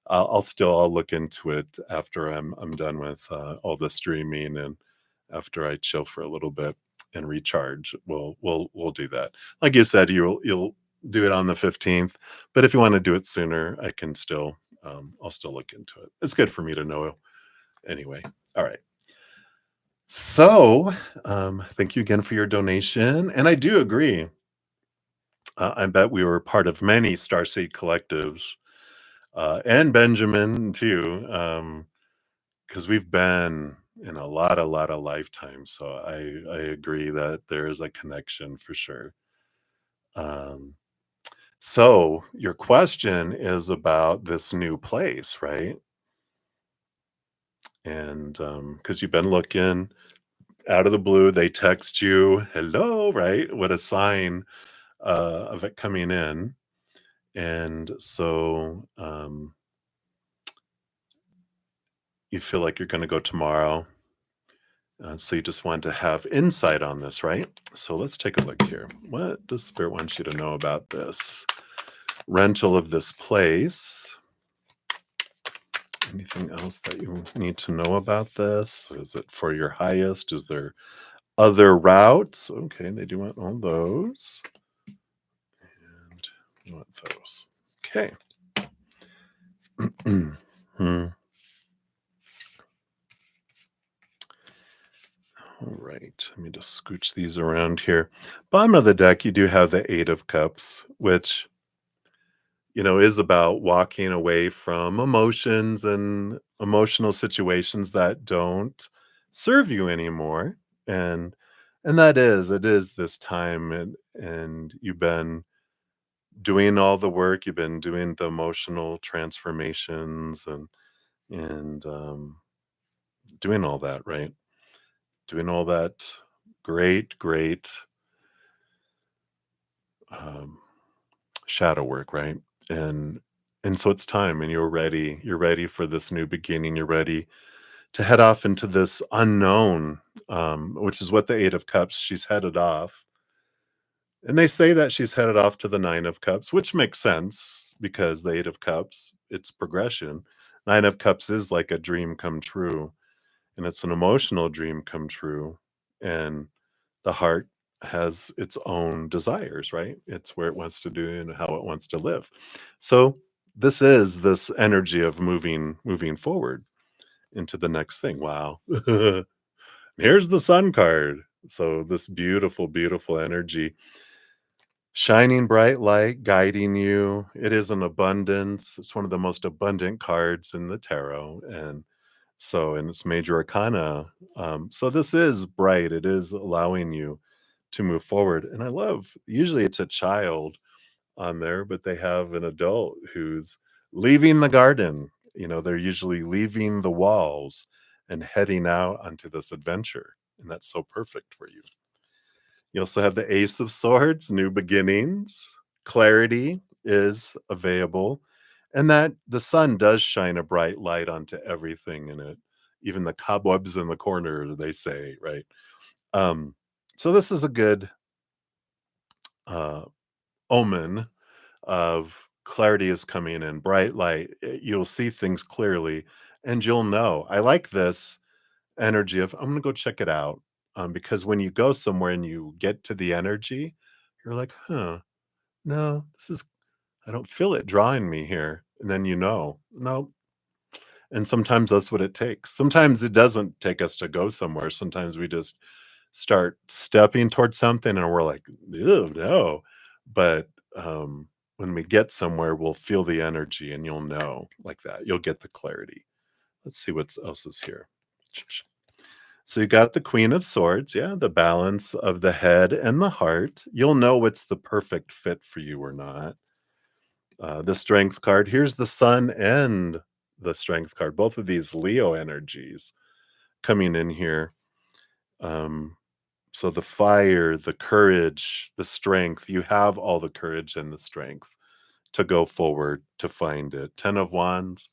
I'll look into it after I'm done with all the streaming and after I chill for a little bit and recharge. We'll do that. Like you said, you'll do it on the 15th, but if you want to do it sooner, I can still I'll still look into it. It's good for me to know anyway. All right. So, thank you again for your donation. And I do agree. I bet we were part of many Starseed collectives, and Benjamin too, because we've been in a lot of lifetimes. So I agree that there is a connection for sure. Um, so your question is about this new place, right? And because you've been looking out of the blue, they text you, hello, right? What a sign of it coming in. And so you feel like you're going to go tomorrow. So you just want to have insight on this, right? So let's take a look here. What does Spirit want you to know about this rental of this place? Anything else that you need to know about this? Is it for your highest? Is there other routes? Okay, they do want all those. And you want those. Okay. Hmm. All right, let me just scooch these around here. Bottom of the deck, you do have the Eight of Cups, which, is about walking away from emotions and emotional situations that don't serve you anymore. And it is this time, and you've been doing all the work, you've been doing the emotional transformations and doing all that, right? Doing all that great um, shadow work, right? And and so it's time, and you're ready for this new beginning. You're ready to head off into this unknown, which is what the Eight of Cups, she's headed off. And they say that she's headed off to the Nine of Cups, which makes sense because the Eight of Cups, it's progression. Nine of Cups is like a dream come true, and it's an emotional dream come true. And the heart has its own desires, right? It's where it wants to do and how it wants to live. So this is this energy of moving forward into the next thing. Wow. Here's the sun card. So this beautiful energy, shining bright light guiding you. It is an abundance. It's one of the most abundant cards in the tarot. And it's major arcana. So this is bright. It is allowing you to move forward. And I love, usually it's a child on there, but they have an adult who's leaving the garden. They're usually leaving the walls and heading out onto this adventure. And that's so perfect for you. You also have the Ace of Swords, new beginnings. Clarity is available. And that the sun does shine a bright light onto everything in it, even the cobwebs in the corner, they say, right? Um, so this is a good uh, omen of clarity is coming in, bright light. You'll see things clearly and you'll know. I like this energy of, I'm going to go check it out. Because when you go somewhere and you get to the energy, you're like, huh, no, I don't feel it drawing me here. And then no. And sometimes that's what it takes. Sometimes it doesn't take us to go somewhere. Sometimes we just start stepping towards something and we're like, ew, no. But when we get somewhere, we'll feel the energy and you'll know like that. You'll get the clarity. Let's see what else is here. So you got the Queen of Swords, yeah, the balance of the head and the heart. You'll know what's the perfect fit for you or not. The Strength card, here's the Sun and the Strength card, both of these Leo energies coming in here. Um, so the fire, the courage, the strength, you have all the courage and the strength to go forward to find it. 10 of Wands,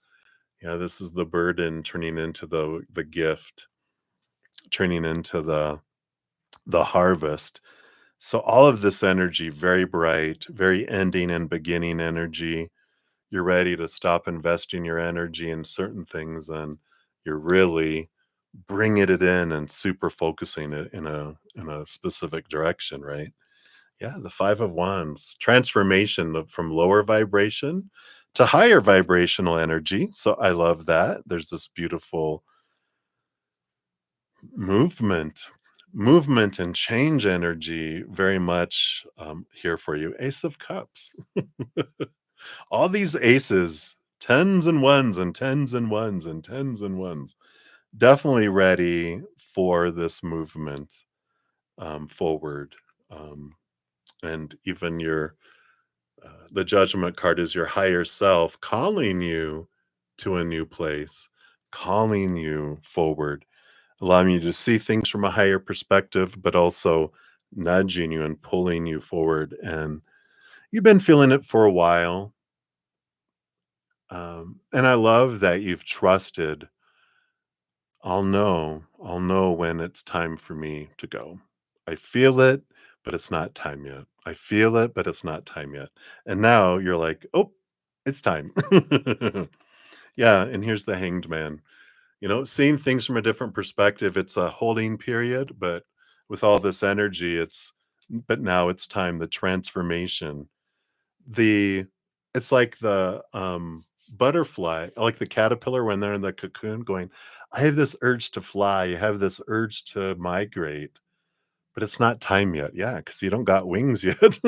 yeah, this is the burden turning into the gift, turning into the harvest. So all of this energy, very bright, very ending and beginning energy. You're ready to stop investing your energy in certain things and you're really bringing it in and super focusing it in a specific direction, right? Yeah, the 5 of Wands, transformation from lower vibration to higher vibrational energy. So I love that. There's this beautiful movement movement and change energy very much here for you. Ace of Cups. All these aces, tens and ones and tens and ones and tens and ones. definitely ready for this movement forward. Um, and even your the judgment card is your higher self calling you to a new place, calling you forward, allowing you to see things from a higher perspective, but also nudging you and pulling you forward. And you've been feeling it for a while. And I love that you've trusted. I'll know when it's time for me to go. I feel it, but it's not time yet. I feel it, but it's not time yet. And now you're like, oh, it's time. Yeah. And here's the hanged man. Seeing things from a different perspective, it's a holding period, but with all this energy, but now it's time, the transformation. The It's like the butterfly, like the caterpillar when they're in the cocoon going, I have this urge to fly, you have this urge to migrate, but it's not time yet. Yeah, because you don't got wings yet.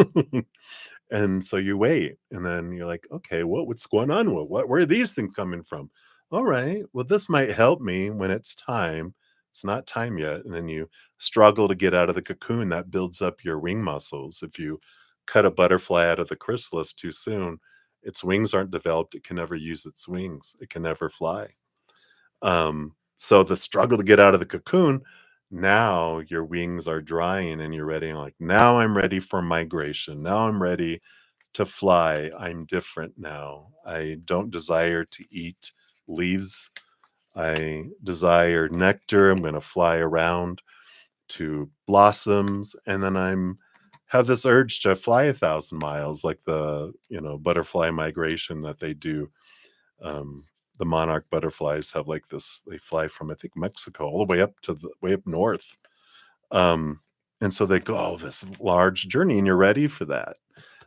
And so you wait, and then you're like, okay, what's going on? Where are these things coming from? All right, well, this might help me when it's time. It's not time yet. And then you struggle to get out of the cocoon. That builds up your wing muscles. If you cut a butterfly out of the chrysalis too soon, its wings aren't developed. It can never use its wings. It can never fly. So the struggle to get out of the cocoon, now your wings are drying and you're ready. Like, now I'm ready for migration. Now I'm ready to fly. I'm different now. I don't desire to eat leaves. I desire nectar. I'm going to fly around to blossoms, and then I'm have this urge to fly 1,000 miles, like the butterfly migration that they do. Um, the monarch butterflies have like this. They fly from, I think, Mexico all the way up to the way up north. Um, and so they go, oh, this large journey, and you're ready for that.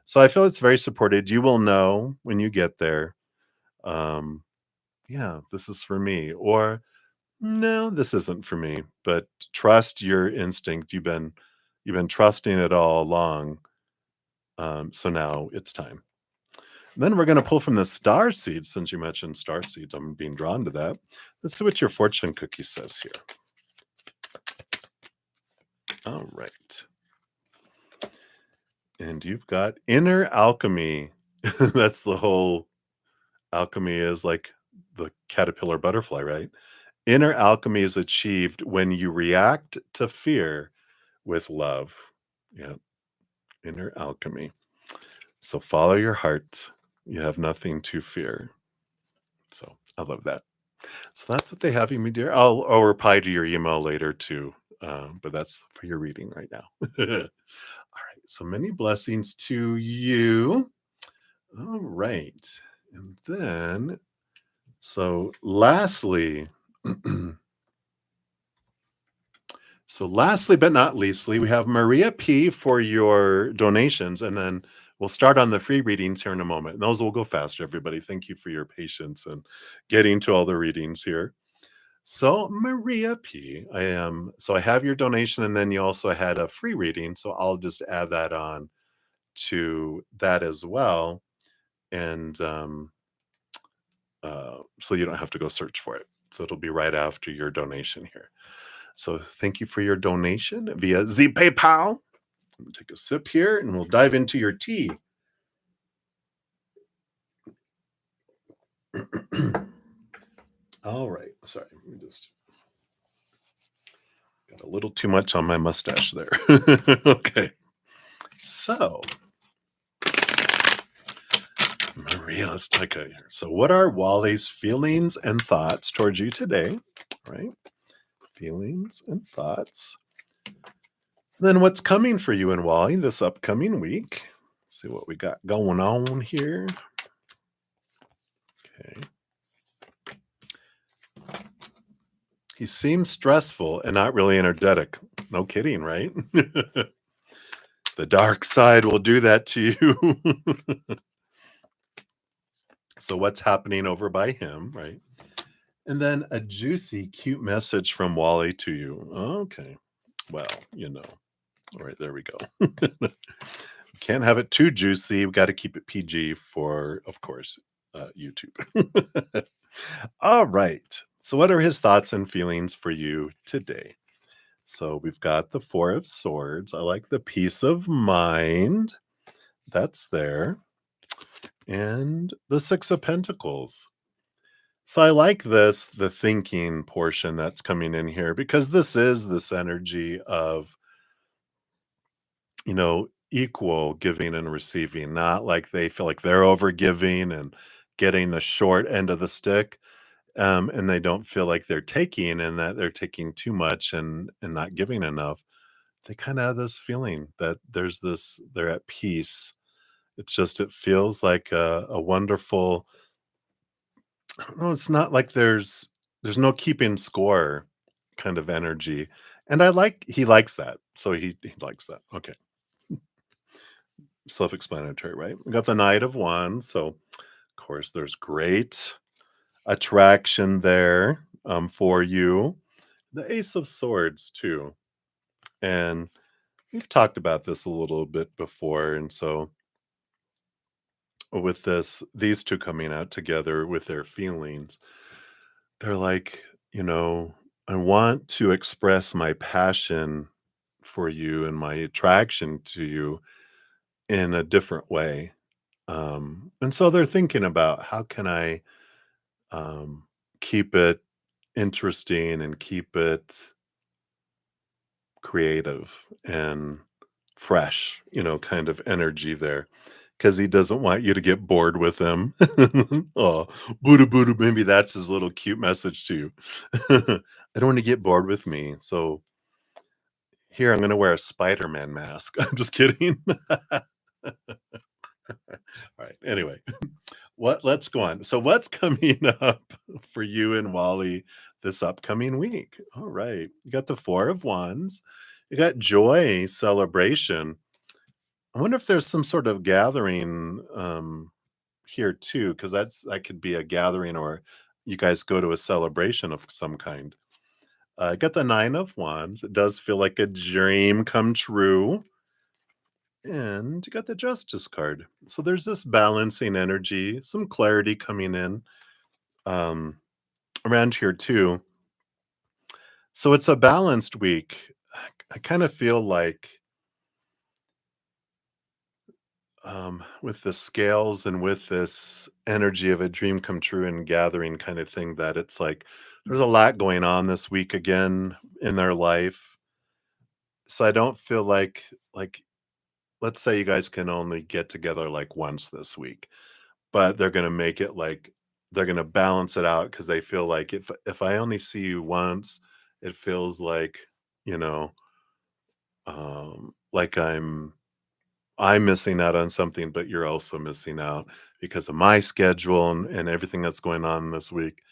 So I feel it's very supported. You will know when you get there. Um, yeah, this is for me, or no, this isn't for me. But trust your instinct. You've been trusting it all along. So now it's time. Then we're going to pull from the star seeds. Since you mentioned star seeds, I'm being drawn to that. Let's see what your fortune cookie says here. All right. And you've got inner alchemy. That's the whole alchemy, is like the caterpillar butterfly, right? Inner alchemy is achieved when you react to fear with love. Yeah, inner alchemy. So follow your heart. You have nothing to fear. So I love that. So that's what they have you, me dear. I'll reply to your email later too. But that's for your reading right now. All right. So many blessings to you. All right. And then, so lastly, but not leastly, we have Maria P for your donations, and then we'll start on the free readings here in a moment. And those will go faster, everybody. Thank you for your patience and getting to all the readings here. So Maria P, I have your donation, and then you also had a free reading, so I'll just add that on to that as well. And so you don't have to go search for it. So it'll be right after your donation here. So thank you for your donation via the PayPal. I'm gonna take a sip here and we'll dive into your tea. All right. Sorry, let me just got a little too much on my mustache there. Okay. So, Maria, let's take a here. So, what are Wally's feelings and thoughts towards you today? Right? Feelings and thoughts. Then what's coming for you and Wally this upcoming week? Let's see what we got going on here. Okay. He seems stressful and not really energetic. No kidding, right? The dark side will do that to you. So what's happening over by him, right? And then a juicy, cute message from Wally to you. Okay. Well, All right, there we go. Can't have it too juicy. We got to keep it PG for, of course, YouTube. All right. So, what are his thoughts and feelings for you today? So, we've got the Four of Swords. I like the peace of mind. That's there. And the Six of Pentacles. So, I like this, the thinking portion that's coming in here, because this is this energy of, equal giving and receiving, not like they feel like they're over giving and getting the short end of the stick. And they don't feel like they're taking and that they're taking too much and not giving enough. They kind of have this feeling that they're at peace. It feels like a wonderful, I don't know, it's not like there's no keeping score kind of energy. And he likes that. So he likes that. Okay. Self-explanatory, right? We got the Knight of Wands. So of course there's great attraction there for you. The Ace of Swords too. And we've talked about this a little bit before. And so with these two coming out together with their feelings, they're like, you know, I want to express my passion for you and my attraction to you in a different way. And so they're thinking about how can I keep it interesting and keep it creative and fresh, kind of energy there. Because he doesn't want you to get bored with him. Oh, Buddha Buddha, maybe that's his little cute message to you. I don't want to get bored with me. So here, I'm going to wear a Spider-Man mask. I'm just kidding. All right. Anyway, let's go on. So what's coming up for you and Wally this upcoming week? All right. You got the Four of Wands. You got joy, celebration. I wonder if there's some sort of gathering here too, because that could be a gathering or you guys go to a celebration of some kind. I got the Nine of Wands. It does feel like a dream come true. And you got the Justice card. So there's this balancing energy, some clarity coming in um, around here too. So it's a balanced week. I kind of feel like with the scales and with this energy of a dream come true and gathering kind of thing, that it's like there's a lot going on this week again in their life. So I don't feel like let's say you guys can only get together like once this week, but they're going to make it like they're going to balance it out because they feel like if I only see you once, it feels like, you know, like I'm missing out on something, but you're also missing out because of my schedule and everything that's going on this week.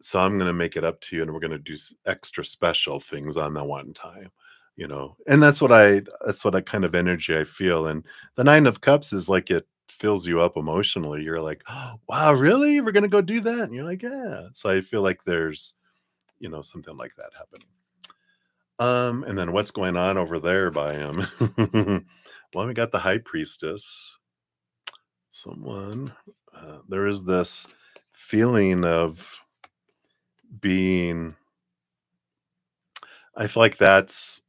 So I'm going to make it up to you, and we're going to do extra special things on that one time, And that's what I kind of energy I feel. And the Nine of Cups is like it fills you up emotionally. You're like, oh, wow, really? We're going to go do that? And you're like, yeah. So I feel like there's, something like that happening. And then what's going on over there by him? Well, we got the High Priestess. There is this feeling of being, I feel like that's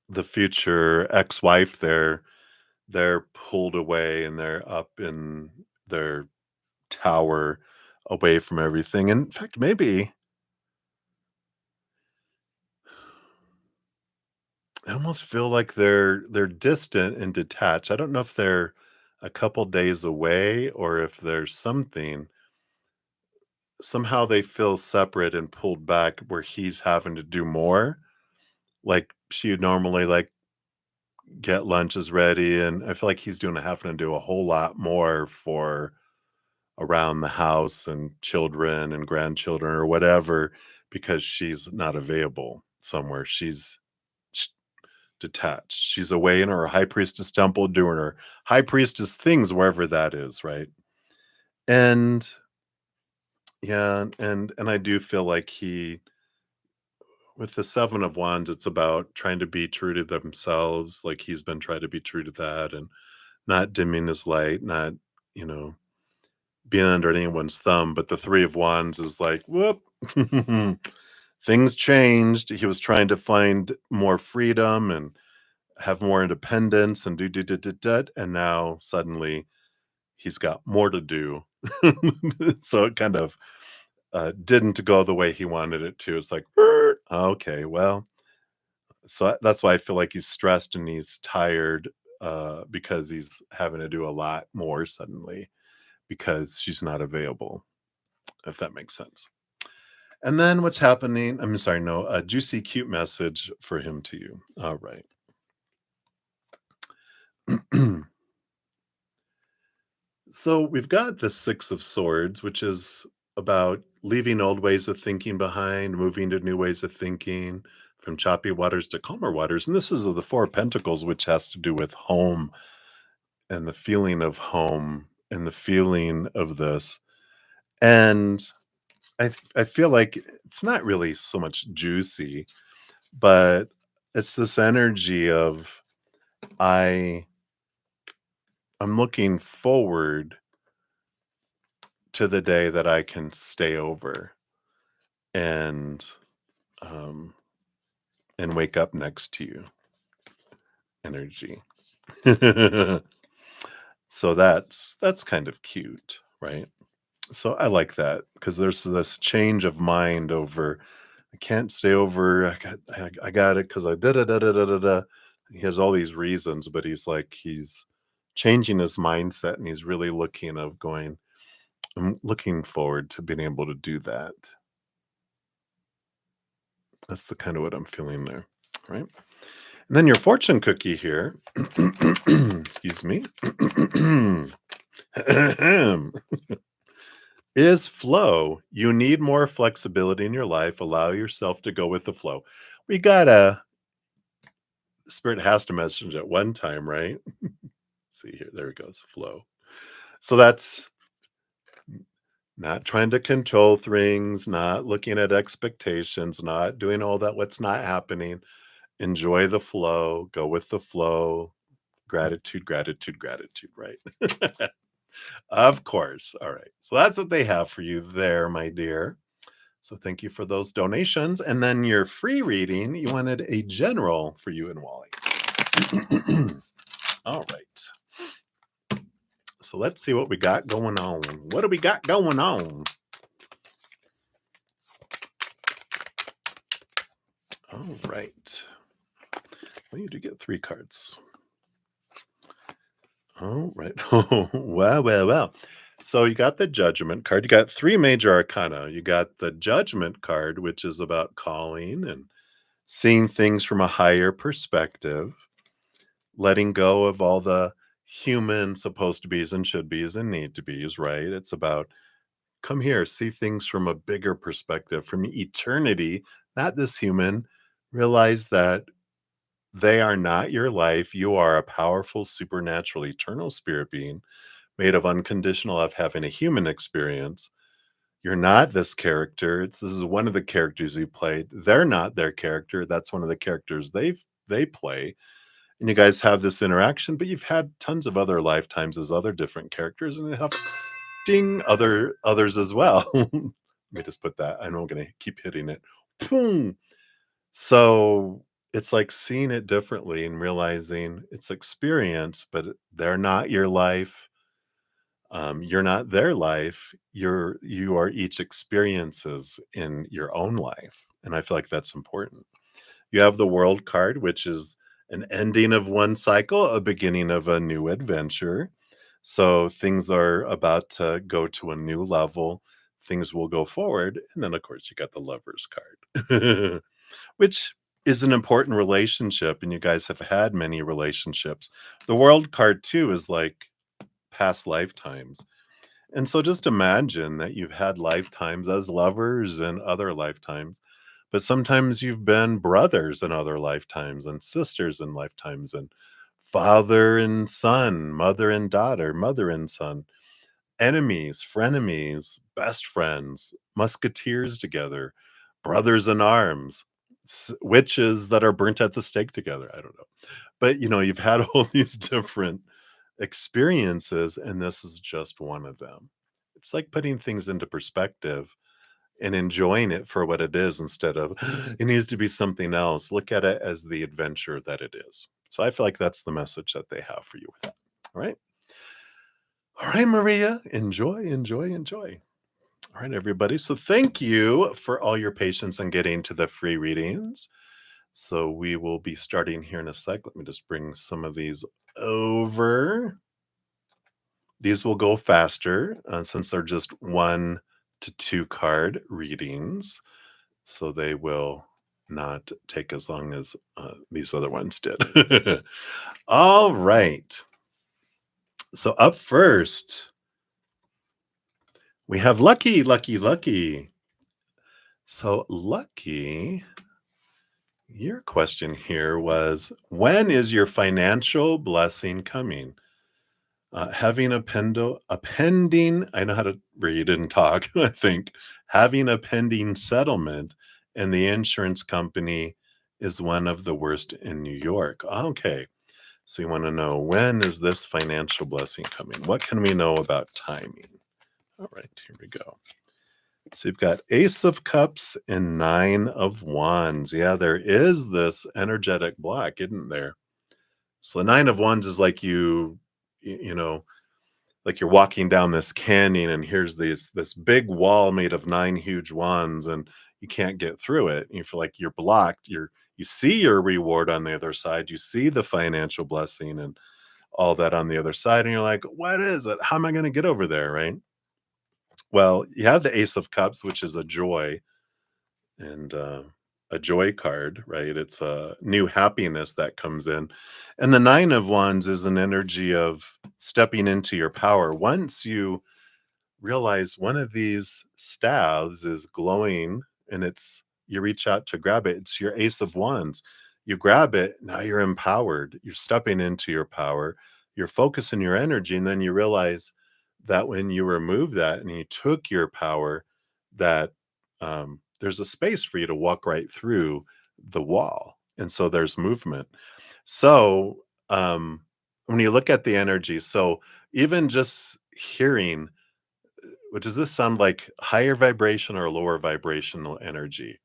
the future ex-wife there. They're pulled away and they're up in their tower away from everything. In fact, maybe I almost feel like they're distant and detached. I don't know if they're a couple days away or if there's something. Somehow they feel separate and pulled back where he's having to do more. Like she would normally like get lunches ready, and I feel like he's having to do a whole lot more for around the house and children and grandchildren or whatever because she's not available somewhere. Sh detached. She's away in her high priestess temple doing her high priestess things wherever that is, right? And yeah, and I do feel like with the Seven of Wands, it's about trying to be true to themselves, like he's been trying to be true to that and not dimming his light, not, you know, being under anyone's thumb. But the Three of Wands is like, whoop, Things changed. He was trying to find more freedom and have more independence and and now suddenly he's got more to do. So it kind of didn't go the way he wanted it to. It's like, okay, well, so that's why I feel like he's stressed and he's tired because he's having to do a lot more suddenly because she's not available, if that makes sense. And then what's happening? I'm sorry, no, a juicy, cute message for him to you. All right. So we've got the Six of Swords, which is about leaving old ways of thinking behind, moving to new ways of thinking, from choppy waters to calmer waters. And this is the Four of Pentacles, which has to do with home and the feeling of home and the feeling of this. And I feel like it's not really so much juicy, but it's this energy of I I'm looking forward to the day that I can stay over and um and wake up next to you energy. So that's kind of cute, right? So I like that because there's this change of mind over I can't stay over. I got it because I da da da da da da da. He has all these reasons, but he's changing his mindset and he's really looking of going, I'm looking forward to being able to do that. That's the kind of what I'm feeling there. Right. And then your fortune cookie here. Excuse me. Is flow. You need more flexibility in your life. Allow yourself to go with the flow. We got a spirit has to message at one time, right? See here, there it goes, flow. So that's not trying to control things, not looking at expectations, not doing all that what's not happening. Enjoy the flow, go with the flow. Gratitude, gratitude, gratitude, right? Of course. All right. So that's what they have for you there, my dear. So thank you for those donations. And then your free reading, you wanted a general for you and Wally. All right. So let's see what we got going on. What do we got going on? All right. Well, you do get 3 cards. All right. Well, well, well. So you got the Judgment card. You got 3 major arcana. You got the Judgment card, which is about calling and seeing things from a higher perspective, letting go of all the human supposed to be's and should be's and need to be's, right? It's about come here, see things from a bigger perspective, from eternity, not this human. Realize that they are not your life. You are a powerful, supernatural, eternal spirit being made of unconditional love, having a human experience. You're not this character. This is one of the characters you played. They're not their character. That's one of the characters they play. And you guys have this interaction, but you've had tons of other lifetimes as other different characters, and they have ding others as well. Let me just put that. I know I'm gonna keep hitting it. Boom. So it's like seeing it differently and realizing it's experience, but they're not your life. You're not their life. You are each experiences in your own life. And I feel like that's important. You have the world card, which is an ending of one cycle, a beginning of a new adventure. So things are about to go to a new level. Things will go forward. And then, of course, you got the lover's card, which is an important relationship. And you guys have had many relationships. The world card, too, is like past lifetimes. And so just imagine that you've had lifetimes as lovers and other lifetimes, but sometimes you've been brothers in other lifetimes and sisters in lifetimes and father and son, mother and daughter, mother and son, enemies, frenemies, best friends, musketeers together, brothers in arms, witches that are burnt at the stake together. I don't know. But you've had all these different experiences, and this is just one of them. It's like putting things into perspective. and enjoying it for what it is instead of it needs to be something else. Look at it as the adventure that it is. So I feel like that's the message that they have for you with that. All right. All right, Maria. Enjoy, enjoy, enjoy. All right, everybody. So thank you for all your patience in getting to the free readings. So we will be starting here in a sec. Let me just bring some of these over. These will go faster since they're just 1 to 2 card readings. So they will not take as long as these other ones did. All right. So up first, we have Lucky, Lucky, Lucky. So Lucky, your question here was, when is your financial blessing coming? Having a pending, I know how to read and talk, I think, having a pending settlement and the insurance company is one of the worst in New York. Okay. So you want to know, when is this financial blessing coming? What can we know about timing? All right, here we go. So you've got Ace of Cups and Nine of Wands. Yeah, there is this energetic block, isn't there? So the Nine of Wands is like you know, like you're walking down this canyon and here's this big wall made of 9 huge wands and you can't get through it. You feel like you're blocked. You see your reward on the other side. You see the financial blessing and all that on the other side, and you're like, what is it? How am I going to get over there, right? Well, you have the Ace of Cups, which is a joy and a joy card, right? It's a new happiness that comes in. And the Nine of Wands is an energy of stepping into your power. Once you realize one of these staves is glowing and you reach out to grab it, it's your Ace of Wands. You grab it, now you're empowered. You're stepping into your power. You're focusing your energy, and then you realize that when you remove that and you took your power, that there's a space for you to walk right through the wall. And so there's movement. So when you look at the energy, so even just hearing, does this sound like higher vibration or lower vibrational energy?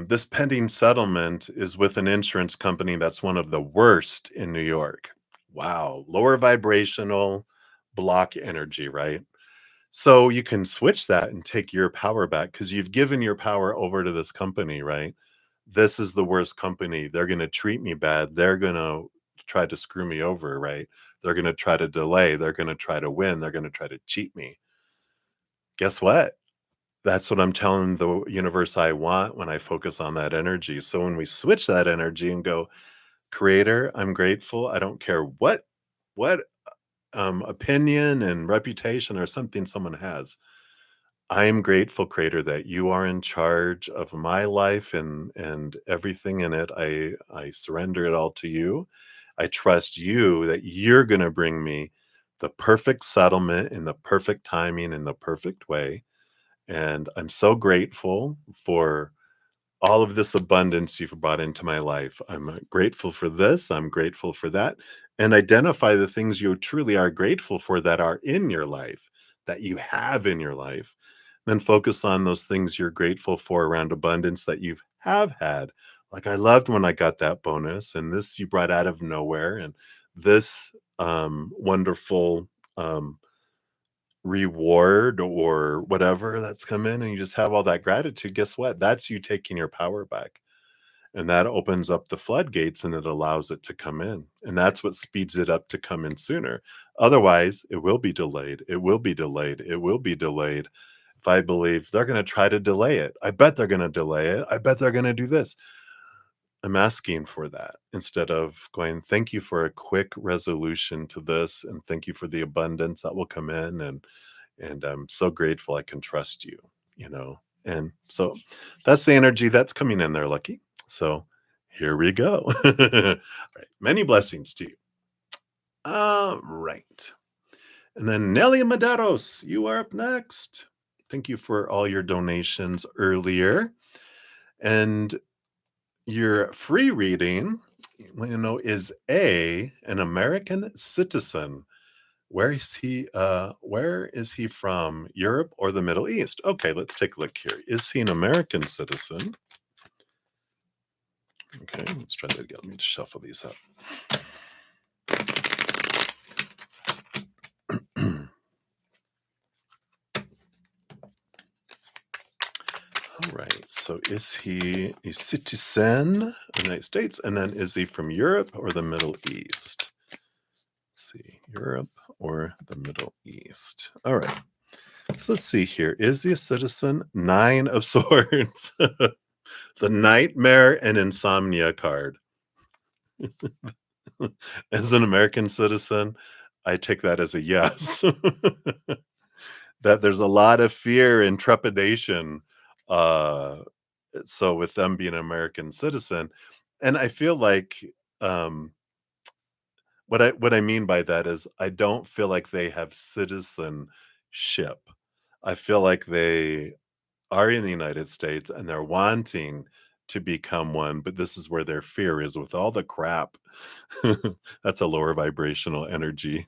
This pending settlement is with an insurance company that's one of the worst in New York. Wow, lower vibrational block energy, right? So you can switch that and take your power back because you've given your power over to this company, right? This is the worst company. They're going to treat me bad. They're going to try to screw me over, right? They're going to try to delay. They're going to try to win. They're going to try to cheat me. Guess what? That's what I'm telling the universe I want when I focus on that energy. So when we switch that energy and go, Creator, I'm grateful. I don't care what opinion and reputation or something someone has. I am grateful, Creator, that you are in charge of my life and everything in it. I surrender it all to you. I trust you that you're going to bring me the perfect settlement in the perfect timing in the perfect way. And I'm so grateful for all of this abundance you've brought into my life. I'm grateful for this. I'm grateful for that. And identify the things you truly are grateful for that are in your life, that you have in your life. Then focus on those things you're grateful for around abundance that you have had. Like, I loved when I got that bonus, and this you brought out of nowhere, and this wonderful reward or whatever that's come in, and you just have all that gratitude. Guess what? That's you taking your power back. And that opens up the floodgates and it allows it to come in. And that's what speeds it up to come in sooner. Otherwise, it will be delayed. It will be delayed. It will be delayed. If I believe they're going to try to delay it, I bet they're going to delay it. I bet they're going to do this. I'm asking for that instead of going, thank you for a quick resolution to this. And thank you for the abundance that will come in. And I'm so grateful I can trust you, you know. And so that's the energy that's coming in there, Lucky. So here we go. All right. Many blessings to you. All right. And then Nelia Medeiros, you are up next. Thank you for all your donations earlier. And your free reading, is an American citizen. where is he from? Europe or the Middle East? Okay, let's take a look here. Is he an American citizen? Okay, let's try that again. Let me just shuffle these up. All right, so is he a citizen of the United States? And then is he from Europe or the Middle East? Let's see, Europe or the Middle East. All right, so let's see here. Is he a citizen? 9 of Swords. The nightmare and insomnia card. As an American citizen, I take that as a yes. That there's a lot of fear and trepidation, uh, so with them being an American citizen, and I feel like, um, what I mean by that is I don't feel like they have citizenship. I feel like they are in the United States and they're wanting to become one, but this is where their fear is with all the crap. That's a lower vibrational energy.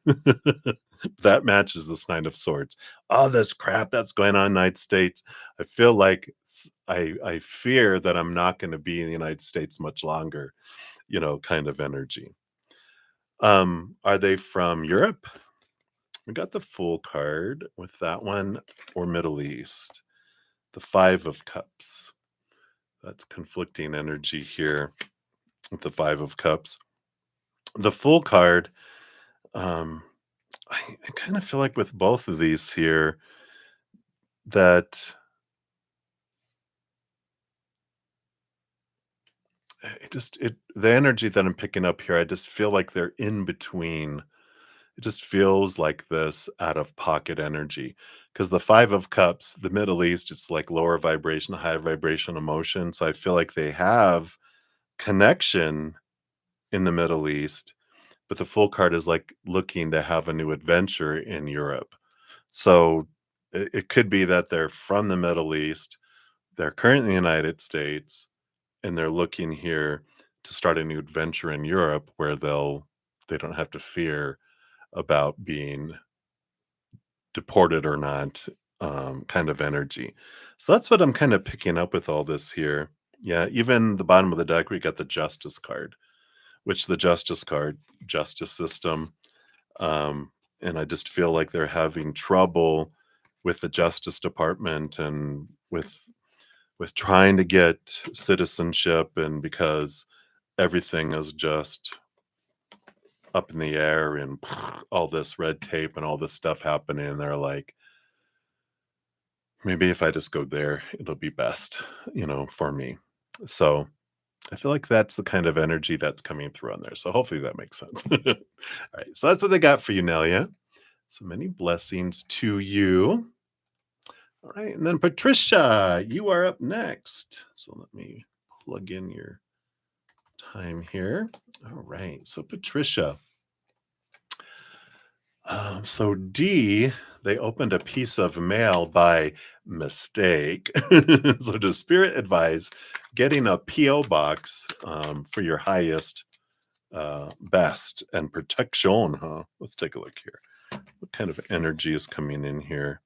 That matches this 9 of Swords. All this crap that's going on in the United States. I feel like I fear that I'm not going to be in the United States much longer, kind of energy. Are they from Europe? We got the Fool card with that one, or Middle East. The 5 of Cups. That's conflicting energy here with the 5 of Cups. The Fool card, I kind of feel like with both of these here that the energy that I'm picking up here, I just feel like they're in between. It just feels like this out of pocket energy because the 5 of Cups, the Middle East, it's like lower vibration, high vibration emotion. So I feel like they have connection in the Middle East, but the Fool card is like looking to have a new adventure in Europe. So it could be that they're from the Middle East, they're currently in the United States, and they're looking here to start a new adventure in Europe where they don't have to fear about being deported or not, kind of energy. So that's what I'm kind of picking up with all this here. Yeah, even the bottom of the deck, we got the Justice card, which the Justice card, justice system. Um, and I just feel like they're having trouble with the Justice Department and with trying to get citizenship, and because everything is just up in the air and all this red tape and all this stuff happening, and they're like, maybe if I just go there, it'll be best, for me. So I feel like that's the kind of energy that's coming through on there. So hopefully that makes sense. All right. So that's what they got for you, Nelia. So many blessings to you. All right. And then Patricia, you are up next. So let me plug in your time here. All right. So Patricia. So D, they opened a piece of mail by mistake. So does Spirit advise getting a PO box for your highest, best, and protection? Huh? Let's take a look here. What kind of energy is coming in here?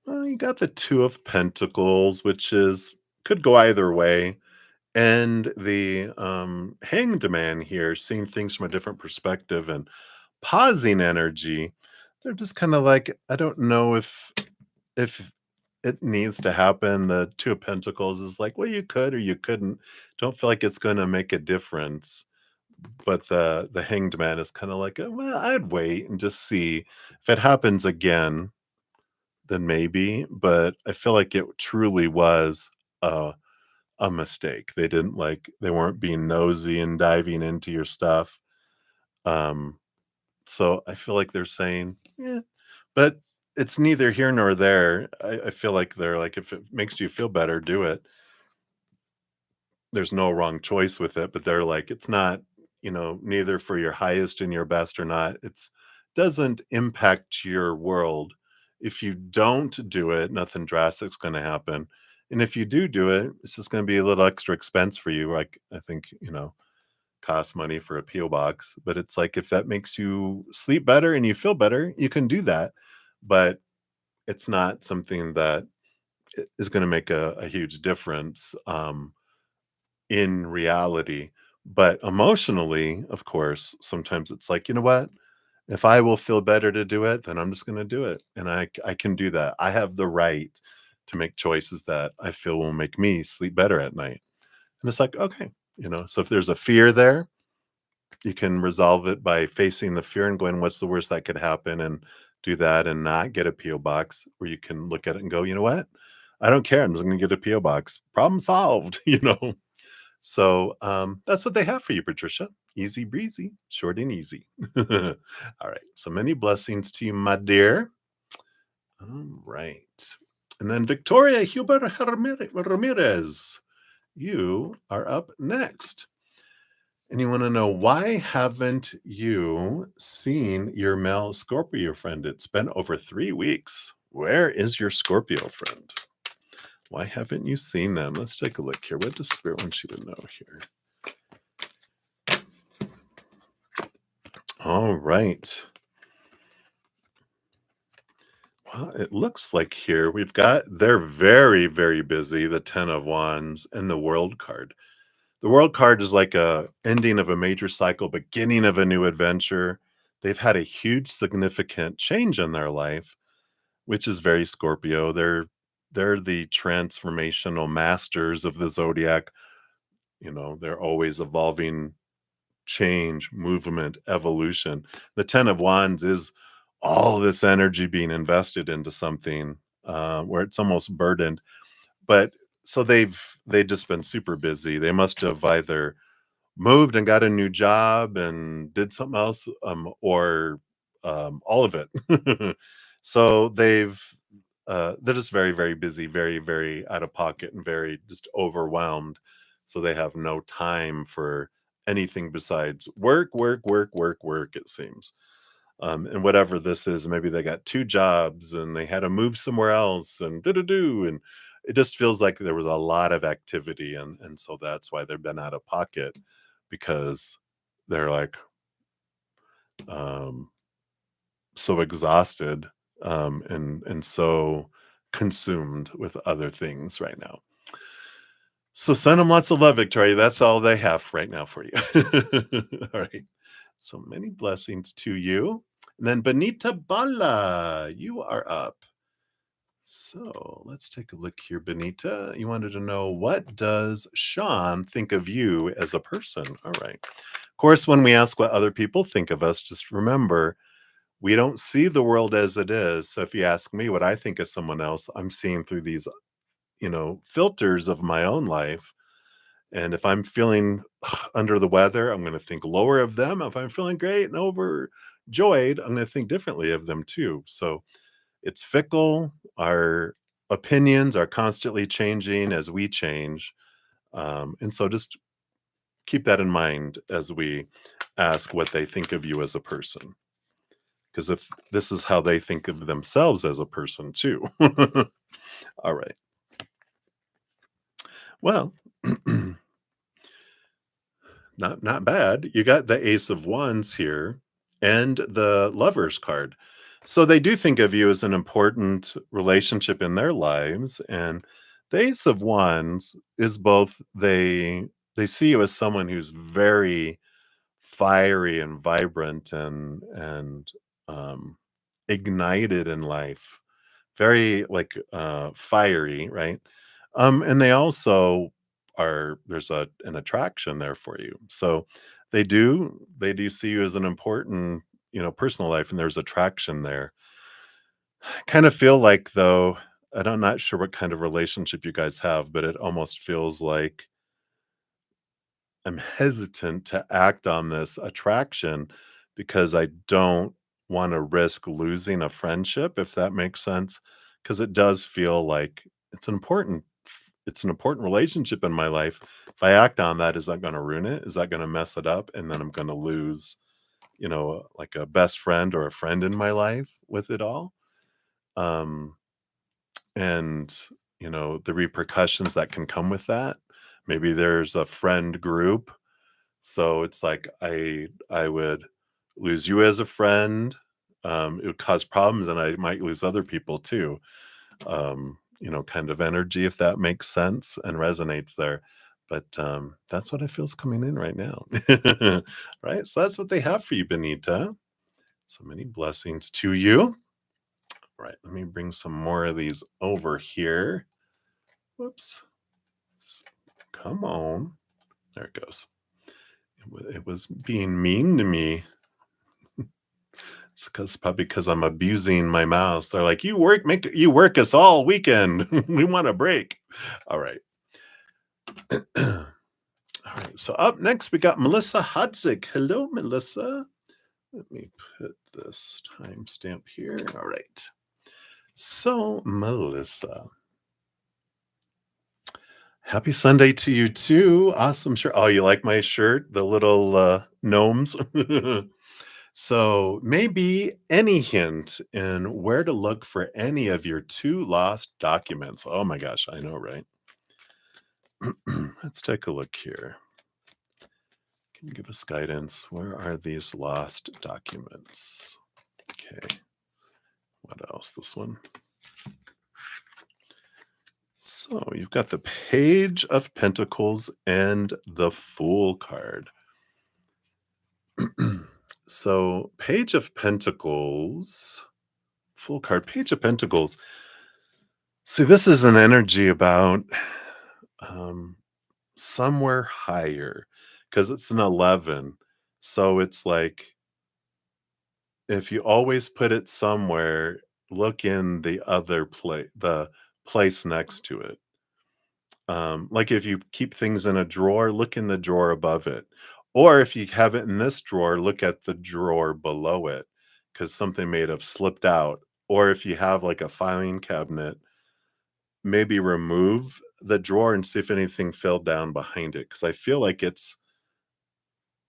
Well, you got the 2 of Pentacles, which could go either way. And the Hanged Man here, seeing things from a different perspective and pausing energy. They're just kind of like, I don't know if it needs to happen. The 2 of Pentacles is like, well, you could or you couldn't. Don't feel like it's going to make a difference. But the Hanged Man is kind of like, well, I'd wait and just see if it happens again. Then maybe. But I feel like it truly was a mistake. They weren't being nosy and diving into your stuff. So I feel like they're saying, yeah, but it's neither here nor there. I feel like they're like, if it makes you feel better, do it. There's no wrong choice with it, but they're like, it's not, neither for your highest and your best or not. It's doesn't impact your world. If you don't do it, nothing drastic's going to happen. And if you do it, it's just going to be a little extra expense for you. Like, I think, costs money for a PO box, but it's like if that makes you sleep better and you feel better, you can do that. But it's not something that is going to make a huge difference in reality. But emotionally, of course, sometimes it's like, you know what? If I will feel better to do it, then I'm just going to do it. And I can do that. I have the right to make choices that I feel will make me sleep better at night. And it's like, okay, so if there's a fear there, you can resolve it by facing the fear and going, what's the worst that could happen? And do that and not get a PO box. Or you can look at it and go, you know what? I don't care. I'm just going to get a PO box. Problem solved, So that's what they have for you, Patricia. Easy breezy, short and easy. All right. So many blessings to you, my dear. All right. And then Victoria Huber-Ramirez, you are up next. And you want to know, why haven't you seen your male Scorpio friend? It's been over 3 weeks. Where is your Scorpio friend? Why haven't you seen them? Let's take a look here. What does Spirit want you to know here? All right. Well, it looks like here they're very, very busy, the 10 of Wands and the World card. The World card is like a ending of a major cycle, beginning of a new adventure. They've had a huge significant change in their life, which is very Scorpio. They're the transformational masters of the zodiac. They're always evolving, change, movement, evolution. The 10 of Wands is all this energy being invested into something where it's almost burdened. But so they just been super busy. They must have either moved and got a new job and did something else, or all of it. So they're just very, very busy, very, very out of pocket, and very just overwhelmed. So they have no time for anything besides work, work, work, work, work, it seems. And whatever this is, maybe they got 2 jobs and they had to move somewhere else and do, and it just feels like there was a lot of activity, and so that's why they've been out of pocket, because they're like um so exhausted, and so consumed with other things right now. So send them lots of love, Victoria. That's all they have right now for you. All right. So many blessings to you. And then Benita Bala, you are up. So let's take a look here, Benita. You wanted to know, what does Shawn think of you as a person? All right. Of course, when we ask what other people think of us, just remember, we don't see the world as it is. So if you ask me what I think of someone else, I'm seeing through these, filters of my own life. And if I'm feeling under the weather, I'm going to think lower of them. If I'm feeling great and overjoyed, I'm going to think differently of them too. So it's fickle. Our opinions are constantly changing as we change. And so just keep that in mind as we ask what they think of you as a person. Because if this is how they think of themselves as a person too. All right. Well, not bad. You got the Ace of Wands here and the Lovers card. So they do think of you as an important relationship in their lives. And the Ace of Wands is both, they see you as someone who's very fiery and vibrant and um ignited in life, very like fiery, right? And they also there's an attraction there for you. So they do see you as an important, personal life, and there's attraction there. Kind of feel like, though, I'm not sure what kind of relationship you guys have, but it almost feels like I'm hesitant to act on this attraction because I don't want to risk losing a friendship, if that makes sense. Because it does feel like it's an important relationship in my life. If I act on that, is that going to ruin it? Is that going to mess it up? And then I'm going to lose, like a best friend or a friend in my life with it all. Um, and the repercussions that can come with that. Maybe there's a friend group, So it's like I would lose you as a friend. It would cause problems, and I might lose other people too. Kind of energy, if that makes sense and resonates there. But that's what I feel is coming in right now. Right. So that's what they have for you, Benita. So many blessings to you. Right. Let me bring some more of these over here. Whoops. Come on. There it goes. It was being mean to me. It's probably because I'm abusing my mouse. They're like, you work us all weekend. We want a break. All right. All right. So up next, we got Melisa Hodzic. Hello, Melisa. Let me put this timestamp here. All right. So, Melisa, happy Sunday to you too. Awesome shirt. Oh, you like my shirt? The little gnomes. So maybe any hint in where to look for any of your 2 lost documents. Oh my gosh, I know, right? Let's take a look here. Can you give us guidance? Where are these lost documents? Okay. What else? This one. So you've got the Page of Pentacles and the Fool card. So Page of Pentacles, Fool card, Page of Pentacles. See, this is an energy about somewhere higher because it's an 11. So it's like if you always put it somewhere, look in the other place, the place next to it. Like if you keep things in a drawer, look in the drawer above it. Or if you have it in this drawer, look at the drawer below it because something may have slipped out. Or if you have like a filing cabinet, maybe remove the drawer and see if anything fell down behind it. Because I feel like it's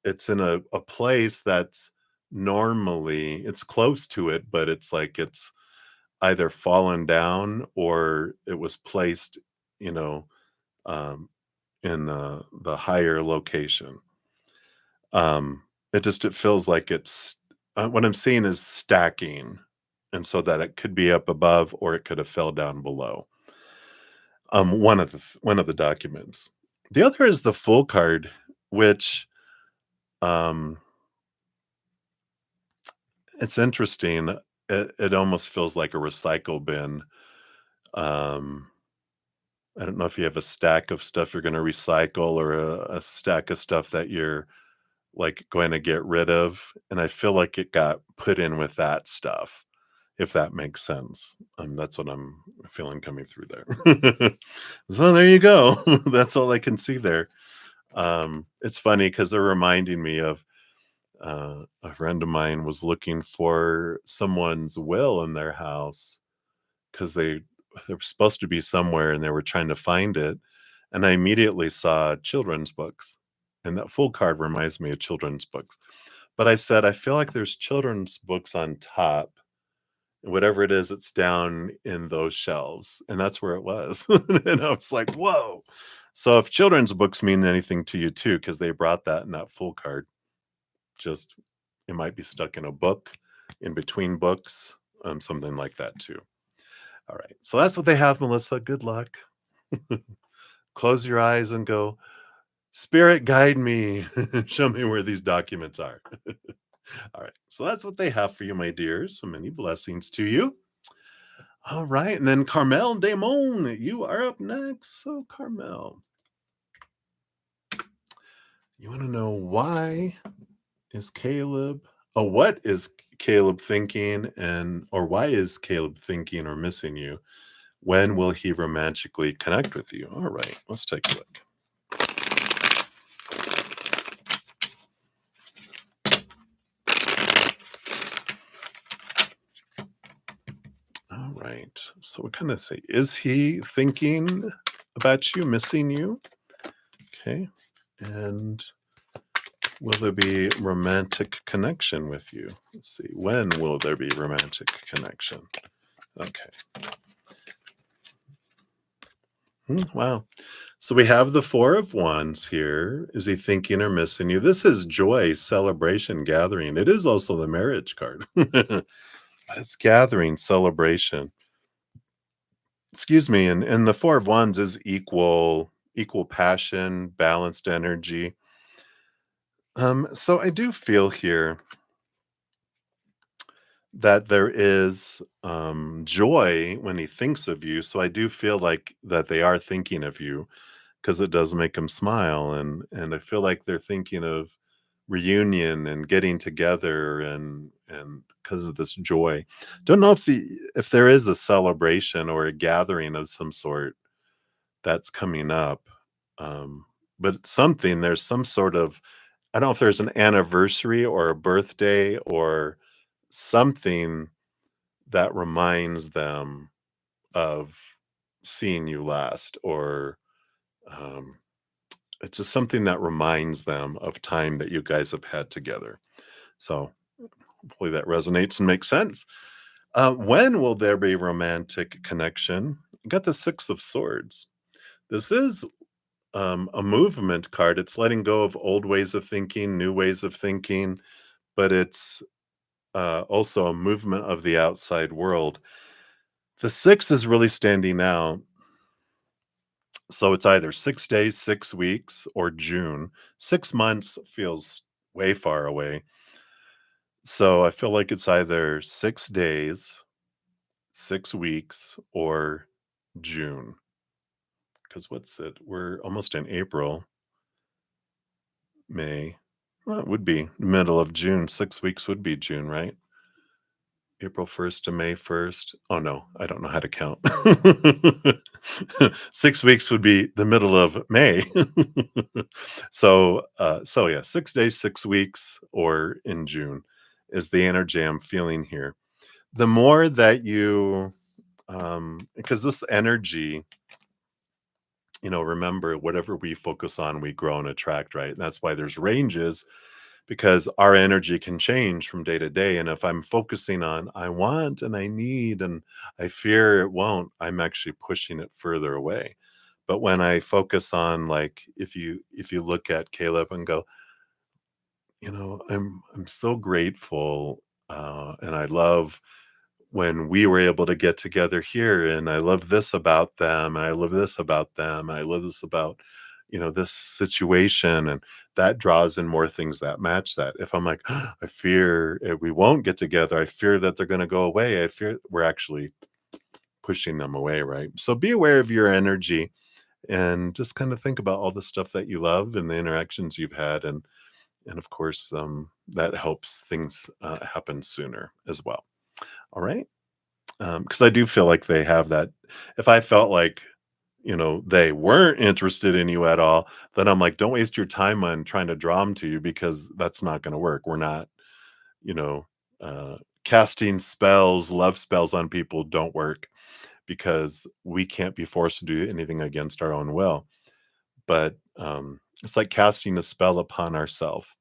in a place that's normally it's close to it, but it's like it's either fallen down or it was placed, you know, in the higher location. It feels like it's what I'm seeing is stacking, and so that it could be up above or it could have fell down below. One of the documents. The other is the Full card, which it's interesting. It almost feels like a recycle bin. I don't know if you have a stack of stuff you're going to recycle or a stack of stuff that you're like going to get rid of. And I feel like it got put in with that stuff, if that makes sense. That's what I'm feeling coming through there. So there you go. That's all I can see there. It's funny because they're reminding me of a friend of mine was looking for someone's will in their house because they were supposed to be somewhere and they were trying to find it. And I immediately saw children's books. And that Full card reminds me of children's books. But I said, I feel like there's children's books on top. Whatever it is, it's down in those shelves. And that's where it was. And I was like, whoa. So if children's books mean anything to you too, because they brought that in that Full card, just it might be stuck in a book, in between books, something like that too. All right. So that's what they have, Melisa. Good luck. Close your eyes and go, Spirit, guide me. Show me where these documents are. All right. So that's what they have for you, my dears. So many blessings to you. All right. And then carmeldeamon, you are up next. So, Carmel, you want to know what is Caleb thinking or why is Caleb thinking or missing you? When will he romantically connect with you? All right, let's take a look. All right, so we kind of say, is he thinking about you, missing you? Okay, and will there be romantic connection with you? Let's see, when will there be romantic connection? Okay. Wow. So we have the Four of Wands here. Is he thinking or missing you? This is joy, celebration, gathering. It is also the marriage card. But it's gathering, celebration. Excuse me. And the Four of Wands is equal passion, balanced energy. So I do feel here that there is joy when he thinks of you. So I do feel like that they are thinking of you because it does make them smile, and I feel like they're thinking of reunion and getting together, and because of this joy. Don't know if there is a celebration or a gathering of some sort that's coming up. Um, but something, there's some sort of, I don't know if there's an anniversary or a birthday or something that reminds them of seeing you last, or um, it's just something that reminds them of time that you guys have had together. So hopefully that resonates and makes sense. When will there be romantic connection? You got the Six of Swords. This is a movement card. It's letting go of old ways of thinking, new ways of thinking, but it's also a movement of the outside world. The six is really standing out. So it's either 6 days, 6 weeks, or June. 6 months feels way far away. So I feel like it's either 6 days, 6 weeks, or June. Because what's it? We're almost in April, May. Well, it would be middle of June. 6 weeks would be June, right? April 1st to May 1st. Oh, no, I don't know how to count. 6 weeks would be the middle of May. So yeah, 6 days, 6 weeks, or in June is the energy I'm feeling here. The more that you, because this energy, remember, whatever we focus on, we grow and attract, right? And that's why there's ranges, because our energy can change from day to day. And if I'm focusing on I want and I need and I fear it won't, I'm actually pushing it further away. But when I focus on, like, if you look at Caleb and go, I'm so grateful, and I love when we were able to get together here, and I love this about them, and I love this about them, and I love this about, this situation, and that draws in more things that match that. If I'm like, I fear we won't get together, I fear that they're going to go away, I fear, we're actually pushing them away, right? So be aware of your energy and just kind of think about all the stuff that you love and the interactions you've had, and of course, that helps things happen sooner as well. All right. Because I do feel like they have that. If I felt like, they weren't interested in you at all, then I'm like, don't waste your time on trying to draw them to you, because that's not going to work. We're not, you know, casting spells, love spells on people don't work, because we can't be forced to do anything against our own will. But it's like casting a spell upon ourselves.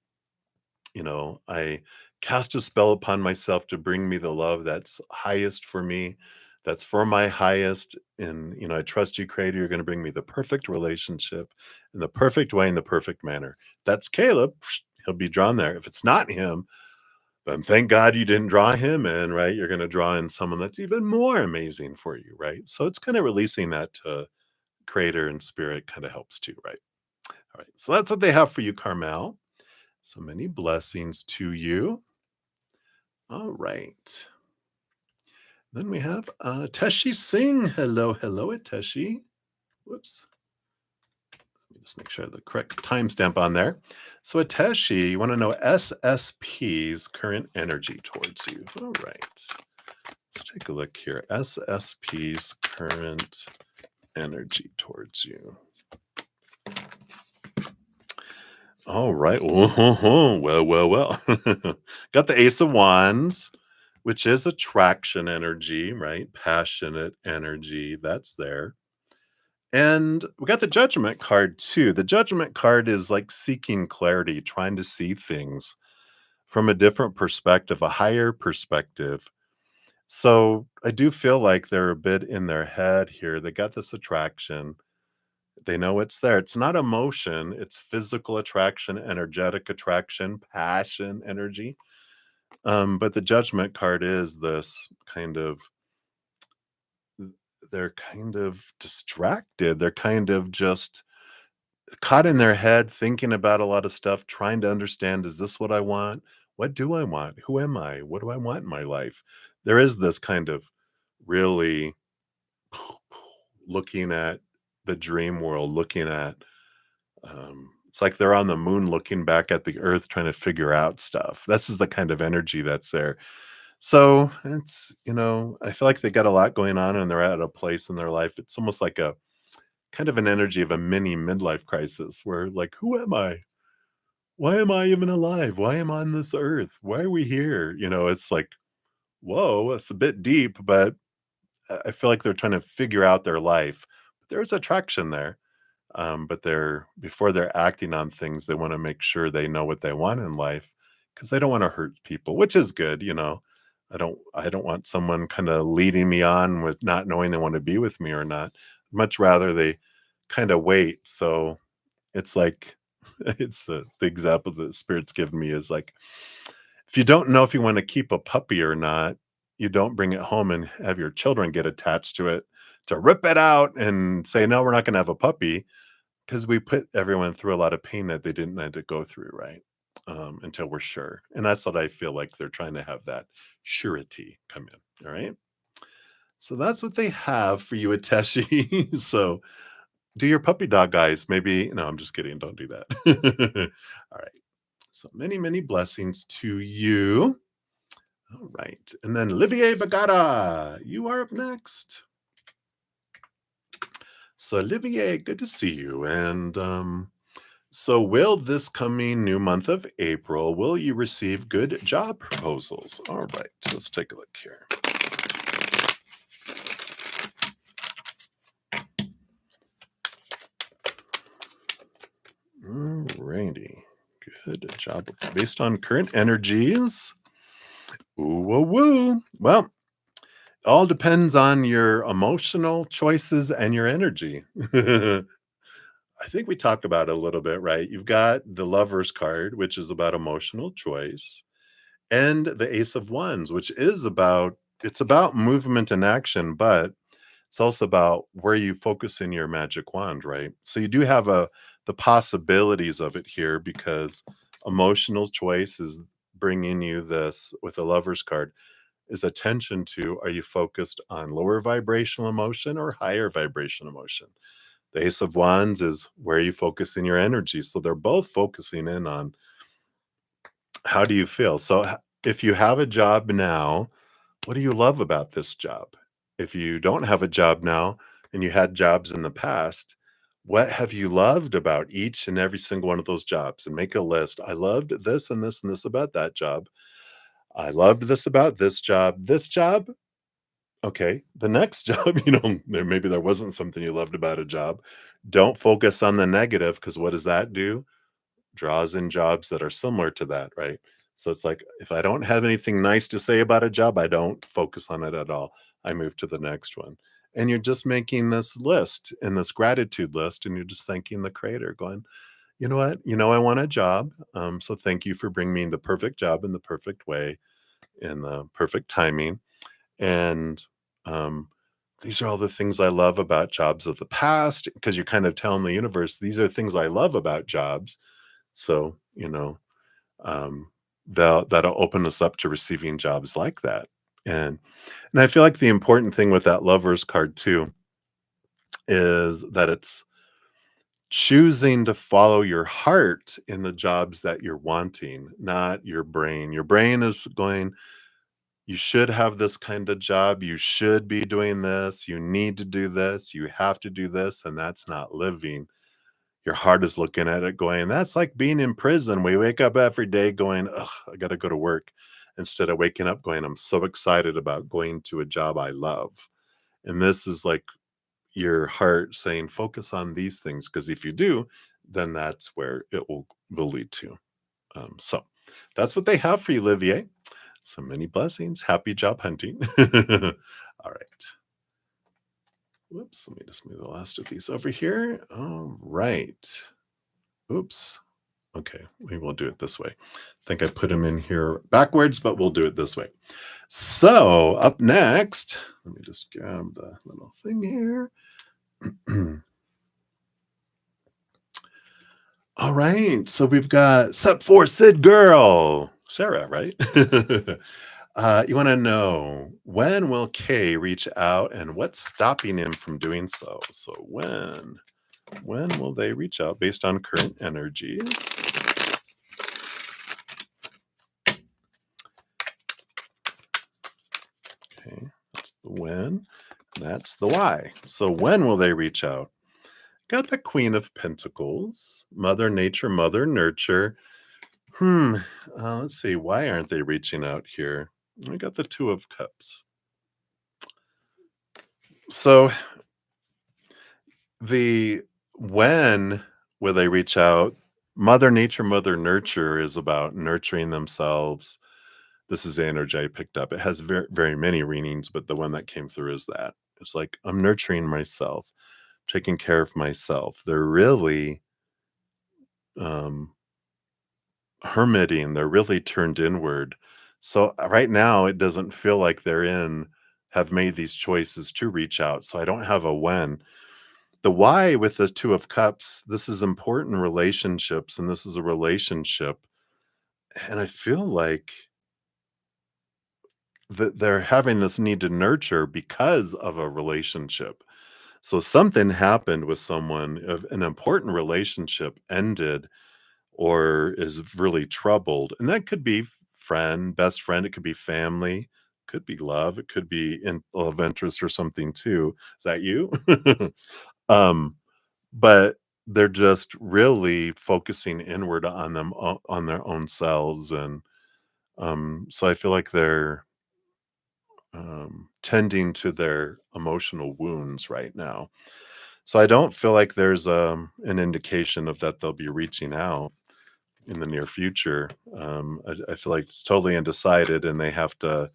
I cast a spell upon myself to bring me the love that's highest for me, that's for my highest. And, I trust you, Creator, you're going to bring me the perfect relationship in the perfect way, in the perfect manner. That's Caleb. He'll be drawn there. If it's not him, then thank God you didn't draw him in, right? You're going to draw in someone that's even more amazing for you, right? So it's kind of releasing that to Creator and Spirit kind of helps too, right? All right. So that's what they have for you, Carmel. So many blessings to you. All right. Then we have Ateshi Singh. Hello, hello, Ateshi. Whoops. Let me just make sure I have the correct timestamp on there. So, Ateshi, you want to know SSP's current energy towards you. All right. Let's take a look here. SSP's current energy towards you. All right. Well. Got the Ace of Wands, which is attraction energy, right? Passionate energy. That's there. And we got the Judgment card too. The Judgment card is like seeking clarity, trying to see things from a different perspective, a higher perspective. So I do feel like they're a bit in their head here. They got this attraction. They know it's there. It's not emotion, it's physical attraction, energetic attraction, passion, energy. But the judgment card is this kind of they're kind of distracted. They're kind of just caught in their head thinking about a lot of stuff, trying to understand, is this what I want? What do I want? Who am I? What do I want in my life? There is this kind of really looking at the dream world, looking at it's like they're on the moon looking back at the earth trying to figure out stuff. This is the kind of energy that's there. So it's, I feel like they got a lot going on and they're at a place in their life. It's almost like a kind of an energy of a mini midlife crisis where, like, who am I? Why am I even alive? Why am I on this earth? Why are we here? It's like, whoa, it's a bit deep, but I feel like they're trying to figure out their life. There's attraction there. But before they're acting on things, they want to make sure they know what they want in life because they don't want to hurt people, which is good. I don't want someone kind of leading me on with not knowing they want to be with me or not. Much rather they kind of wait. So it's like it's the examples that spirit's given me is like if you don't know if you want to keep a puppy or not, you don't bring it home and have your children get attached to it to rip it out and say, no, we're not going to have a puppy because we put everyone through a lot of pain that they didn't need to go through, right? Until we're sure. And that's what I feel like they're trying to have that surety come in. All right. So that's what they have for you, Ateshi. So do your puppy dog guys. Maybe, no, I'm just kidding. Don't do that. All right. So many, many blessings to you. All right. And then Olivier Vergara, you are up next. So Olivier, good to see you. And so will this coming new month of April, will you receive good job proposals? All right, let's take a look here. All righty. Good job. Based on current energies. Ooh, woo, woo. Well, all depends on your emotional choices and your energy. I think we talked about it a little bit, right? You've got the Lover's card, which is about emotional choice, and the Ace of Wands, which is about movement and action, but it's also about where you focus in your magic wand, right? So you do have the possibilities of it here because emotional choice is bringing you this with a Lover's card is attention to, are you focused on lower vibrational emotion or higher vibration emotion? The Ace of Wands is where you focus in your energy. So they're both focusing in on how do you feel. So if you have a job now, what do you love about this job? If you don't have a job now and you had jobs in the past, what have you loved about each and every single one of those jobs? And make a list. I loved this and this and this about that job. I loved this about this job. This job, okay. The next job, maybe there wasn't something you loved about a job. Don't focus on the negative because what does that do? Draws in jobs that are similar to that, right? So it's like if I don't have anything nice to say about a job, I don't focus on it at all. I move to the next one. And you're just making this list and this gratitude list, and you're just thanking the creator, going, you know what? I want a job. So thank you for bringing me the perfect job in the perfect way, in the perfect timing. And these are all the things I love about jobs of the past, because you're kind of telling the universe, these are things I love about jobs. So, um, that'll open us up to receiving jobs like that. And I feel like the important thing with that Lover's card too is that it's choosing to follow your heart in the jobs that you're wanting, not your brain. Your brain is going, you should have this kind of job, you should be doing this, you need to do this, you have to do this, and that's not living. Your heart is looking at it going, that's like being in prison. We wake up every day going, ugh, I got to go to work. Instead of waking up going, I'm so excited about going to a job I love. And this is like your heart saying, focus on these things. Because if you do, then that's where it will lead to. So that's what they have for you, Olivier. So many blessings. Happy job hunting. All right. Whoops, let me just move the last of these over here. All right. Oops. Okay, we will do it this way. I think I put them in here backwards, but we'll do it this way. So up next, let me just grab the little thing here. All right, so we've got Sup for Sid Girl, Sarah, right? You want to know, when will K reach out and what's stopping him from doing so? So when will they reach out based on current energies? Okay, that's the when. That's the why. So when will they reach out? Got the Queen of Pentacles, Mother Nature, Mother Nurture. Let's see. Why aren't they reaching out here? I got the Two of Cups. So the when will they reach out? Mother Nature, Mother Nurture is about nurturing themselves. This is the energy I picked up. It has very, very many readings, but the one that came through is that. It's like, I'm nurturing myself, taking care of myself. They're really hermiting. They're really turned inward. So right now, it doesn't feel like have made these choices to reach out. So I don't have a when. The why with the Two of Cups, this is important relationships, and this is a relationship. And I feel like that they're having this need to nurture because of a relationship. So something happened with someone, an important relationship ended or is really troubled. And that could be friend, best friend, it could be family, could be love, it could be in love interest or something too. Is that you? um, but they're just really focusing inward on on their own selves. And so I feel like they're tending to their emotional wounds right now. So I don't feel like there's an indication of that they'll be reaching out in the near future. I feel like it's totally undecided, and they have to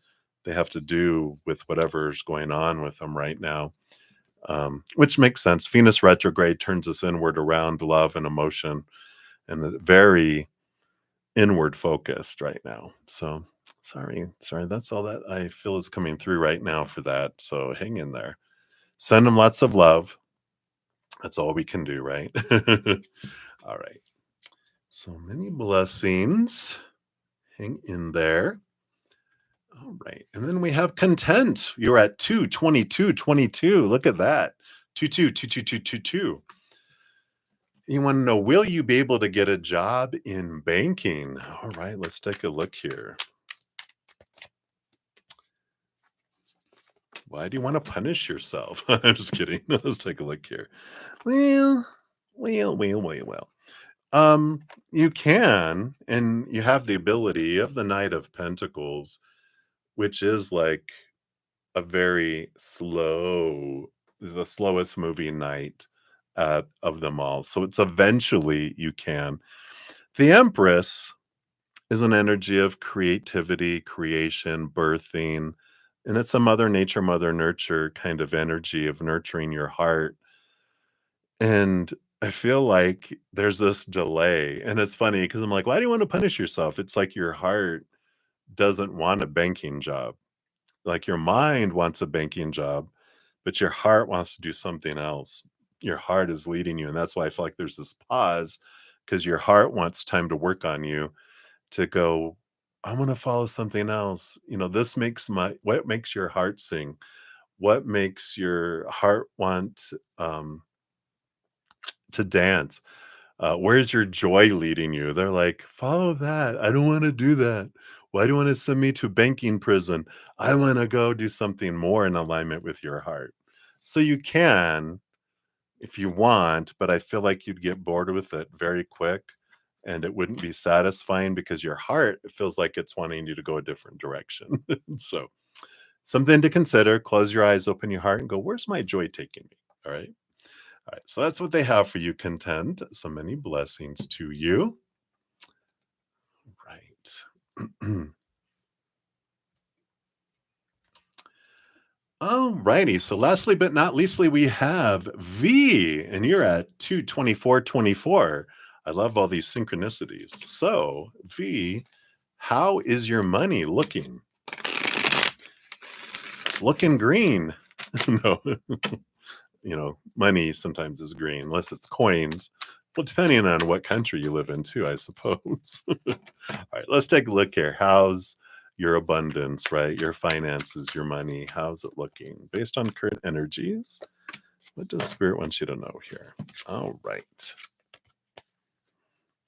do with whatever's going on with them right now, which makes sense. Venus retrograde turns us inward around love and emotion, and very inward focused right now. So sorry, that's all that I feel is coming through right now for that. So hang in there. Send them lots of love. That's all we can do, right? All right. So many blessings. Hang in there. All right. And then we have content. You're at 22222. Look at that. 222222. You want to know, will you be able to get a job in banking? All right, let's take a look here. Why do you want to punish yourself? I'm just kidding. Let's take a look here. Well. You can, and you have the ability of the Knight of Pentacles, which is like a very the slowest moving knight of them all. So it's eventually you can. The Empress is an energy of creativity, creation, birthing, and it's a Mother Nature, Mother Nurture kind of energy of nurturing your heart. And I feel like there's this delay, and it's funny because I'm like, why do you want to punish yourself? It's like your heart doesn't want a banking job. Like your mind wants a banking job, but your heart wants to do something else. Your heart is leading you. And that's why I feel like there's this pause, because your heart wants time to work on you to go, I want to follow something else. This makes what makes your heart sing? What makes your heart want to dance? Where's your joy leading you? They're like, follow that. I don't want to do that. Why do you want to send me to banking prison? I want to go do something more in alignment with your heart. So you can, if you want, but I feel like you'd get bored with it very quick, and it wouldn't be satisfying because your heart feels like it's wanting you to go a different direction. So something to consider. Close your eyes, open your heart, and go, where's my joy taking me? All right. All right, so that's what they have for you, content. So many blessings to you. Right. All righty. So lastly but not leastly, we have V, and you're at 22424. I love all these synchronicities. So, V, how is your money looking? It's looking green. No, money sometimes is green, unless it's coins. Well, depending on what country you live in, too, I suppose. All right, let's take a look here. How's your abundance, right? Your finances, your money, how's it looking? Based on current energies, what does Spirit want you to know here? All right.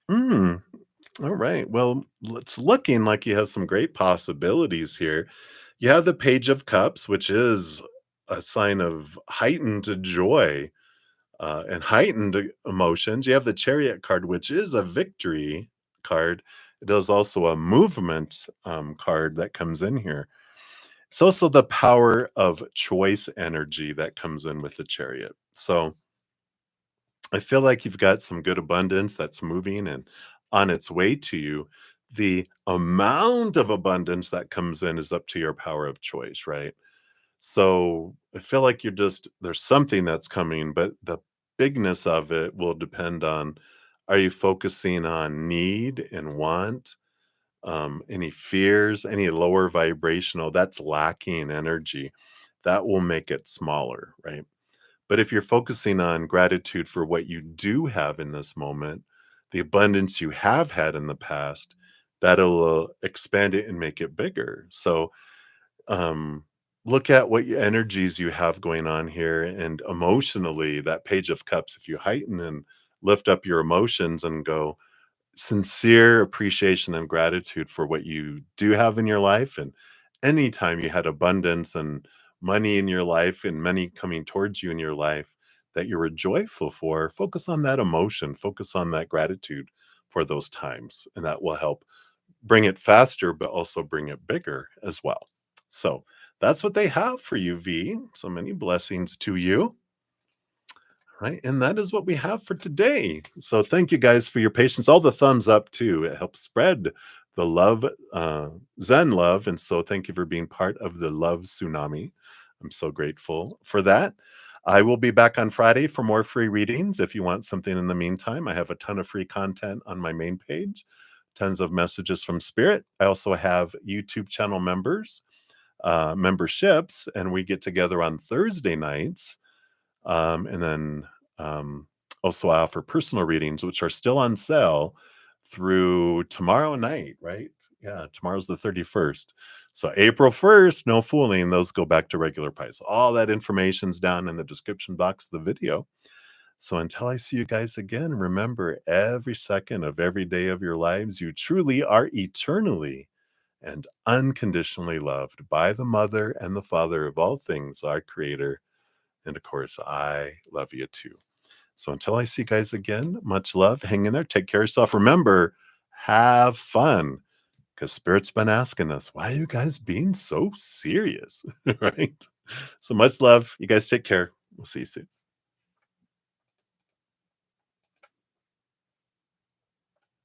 Hmm. All right. Well, it's looking like you have some great possibilities here. You have the Page of Cups, which is a sign of heightened joy and heightened emotions. You have the Chariot card, which is a victory card. It is also a movement card that comes in here. It's also the power of choice energy that comes in with the Chariot. So I feel like you've got some good abundance that's moving and on its way to you. The amount of abundance that comes in is up to your power of choice, right? So I feel like there's something that's coming, but the bigness of it will depend on, are you focusing on need and want, any fears, any lower vibrational that's lacking energy, that will make it smaller, right? But if you're focusing on gratitude for what you do have in this moment, the abundance you have had in the past, that'll expand it and make it bigger. So, um, look at what energies you have going on here. And emotionally, that Page of Cups, if you heighten and lift up your emotions and go, sincere appreciation and gratitude for what you do have in your life, and anytime you had abundance and money in your life and money coming towards you in your life that you were joyful for, focus on that emotion, focus on that gratitude for those times, and that will help bring it faster but also bring it bigger as well. So that's what they have for you, V. So many blessings to you. Right. And that is what we have for today. So thank you guys for your patience. All the thumbs up too. It helps spread the love, Zen love. And so thank you for being part of the love tsunami. I'm so grateful for that. I will be back on Friday for more free readings. If you want something in the meantime, I have a ton of free content on my main page, tons of messages from Spirit. I also have YouTube channel memberships, and we get together on Thursday nights, and then also I offer personal readings, which are still on sale through tomorrow night, right? Yeah, tomorrow's the 31st. So April 1st, no fooling, those go back to regular price. All that information's down in the description box of the video. So until I see you guys again, remember every second of every day of your lives, you truly are eternally and unconditionally loved by the Mother and the Father of all things, our Creator. And of course, I love you too. So until I see you guys again, much love. Hang in there. Take care of yourself. Remember, have fun. Because Spirit's been asking us, why are you guys being so serious? Right? So much love. You guys take care. We'll see you soon.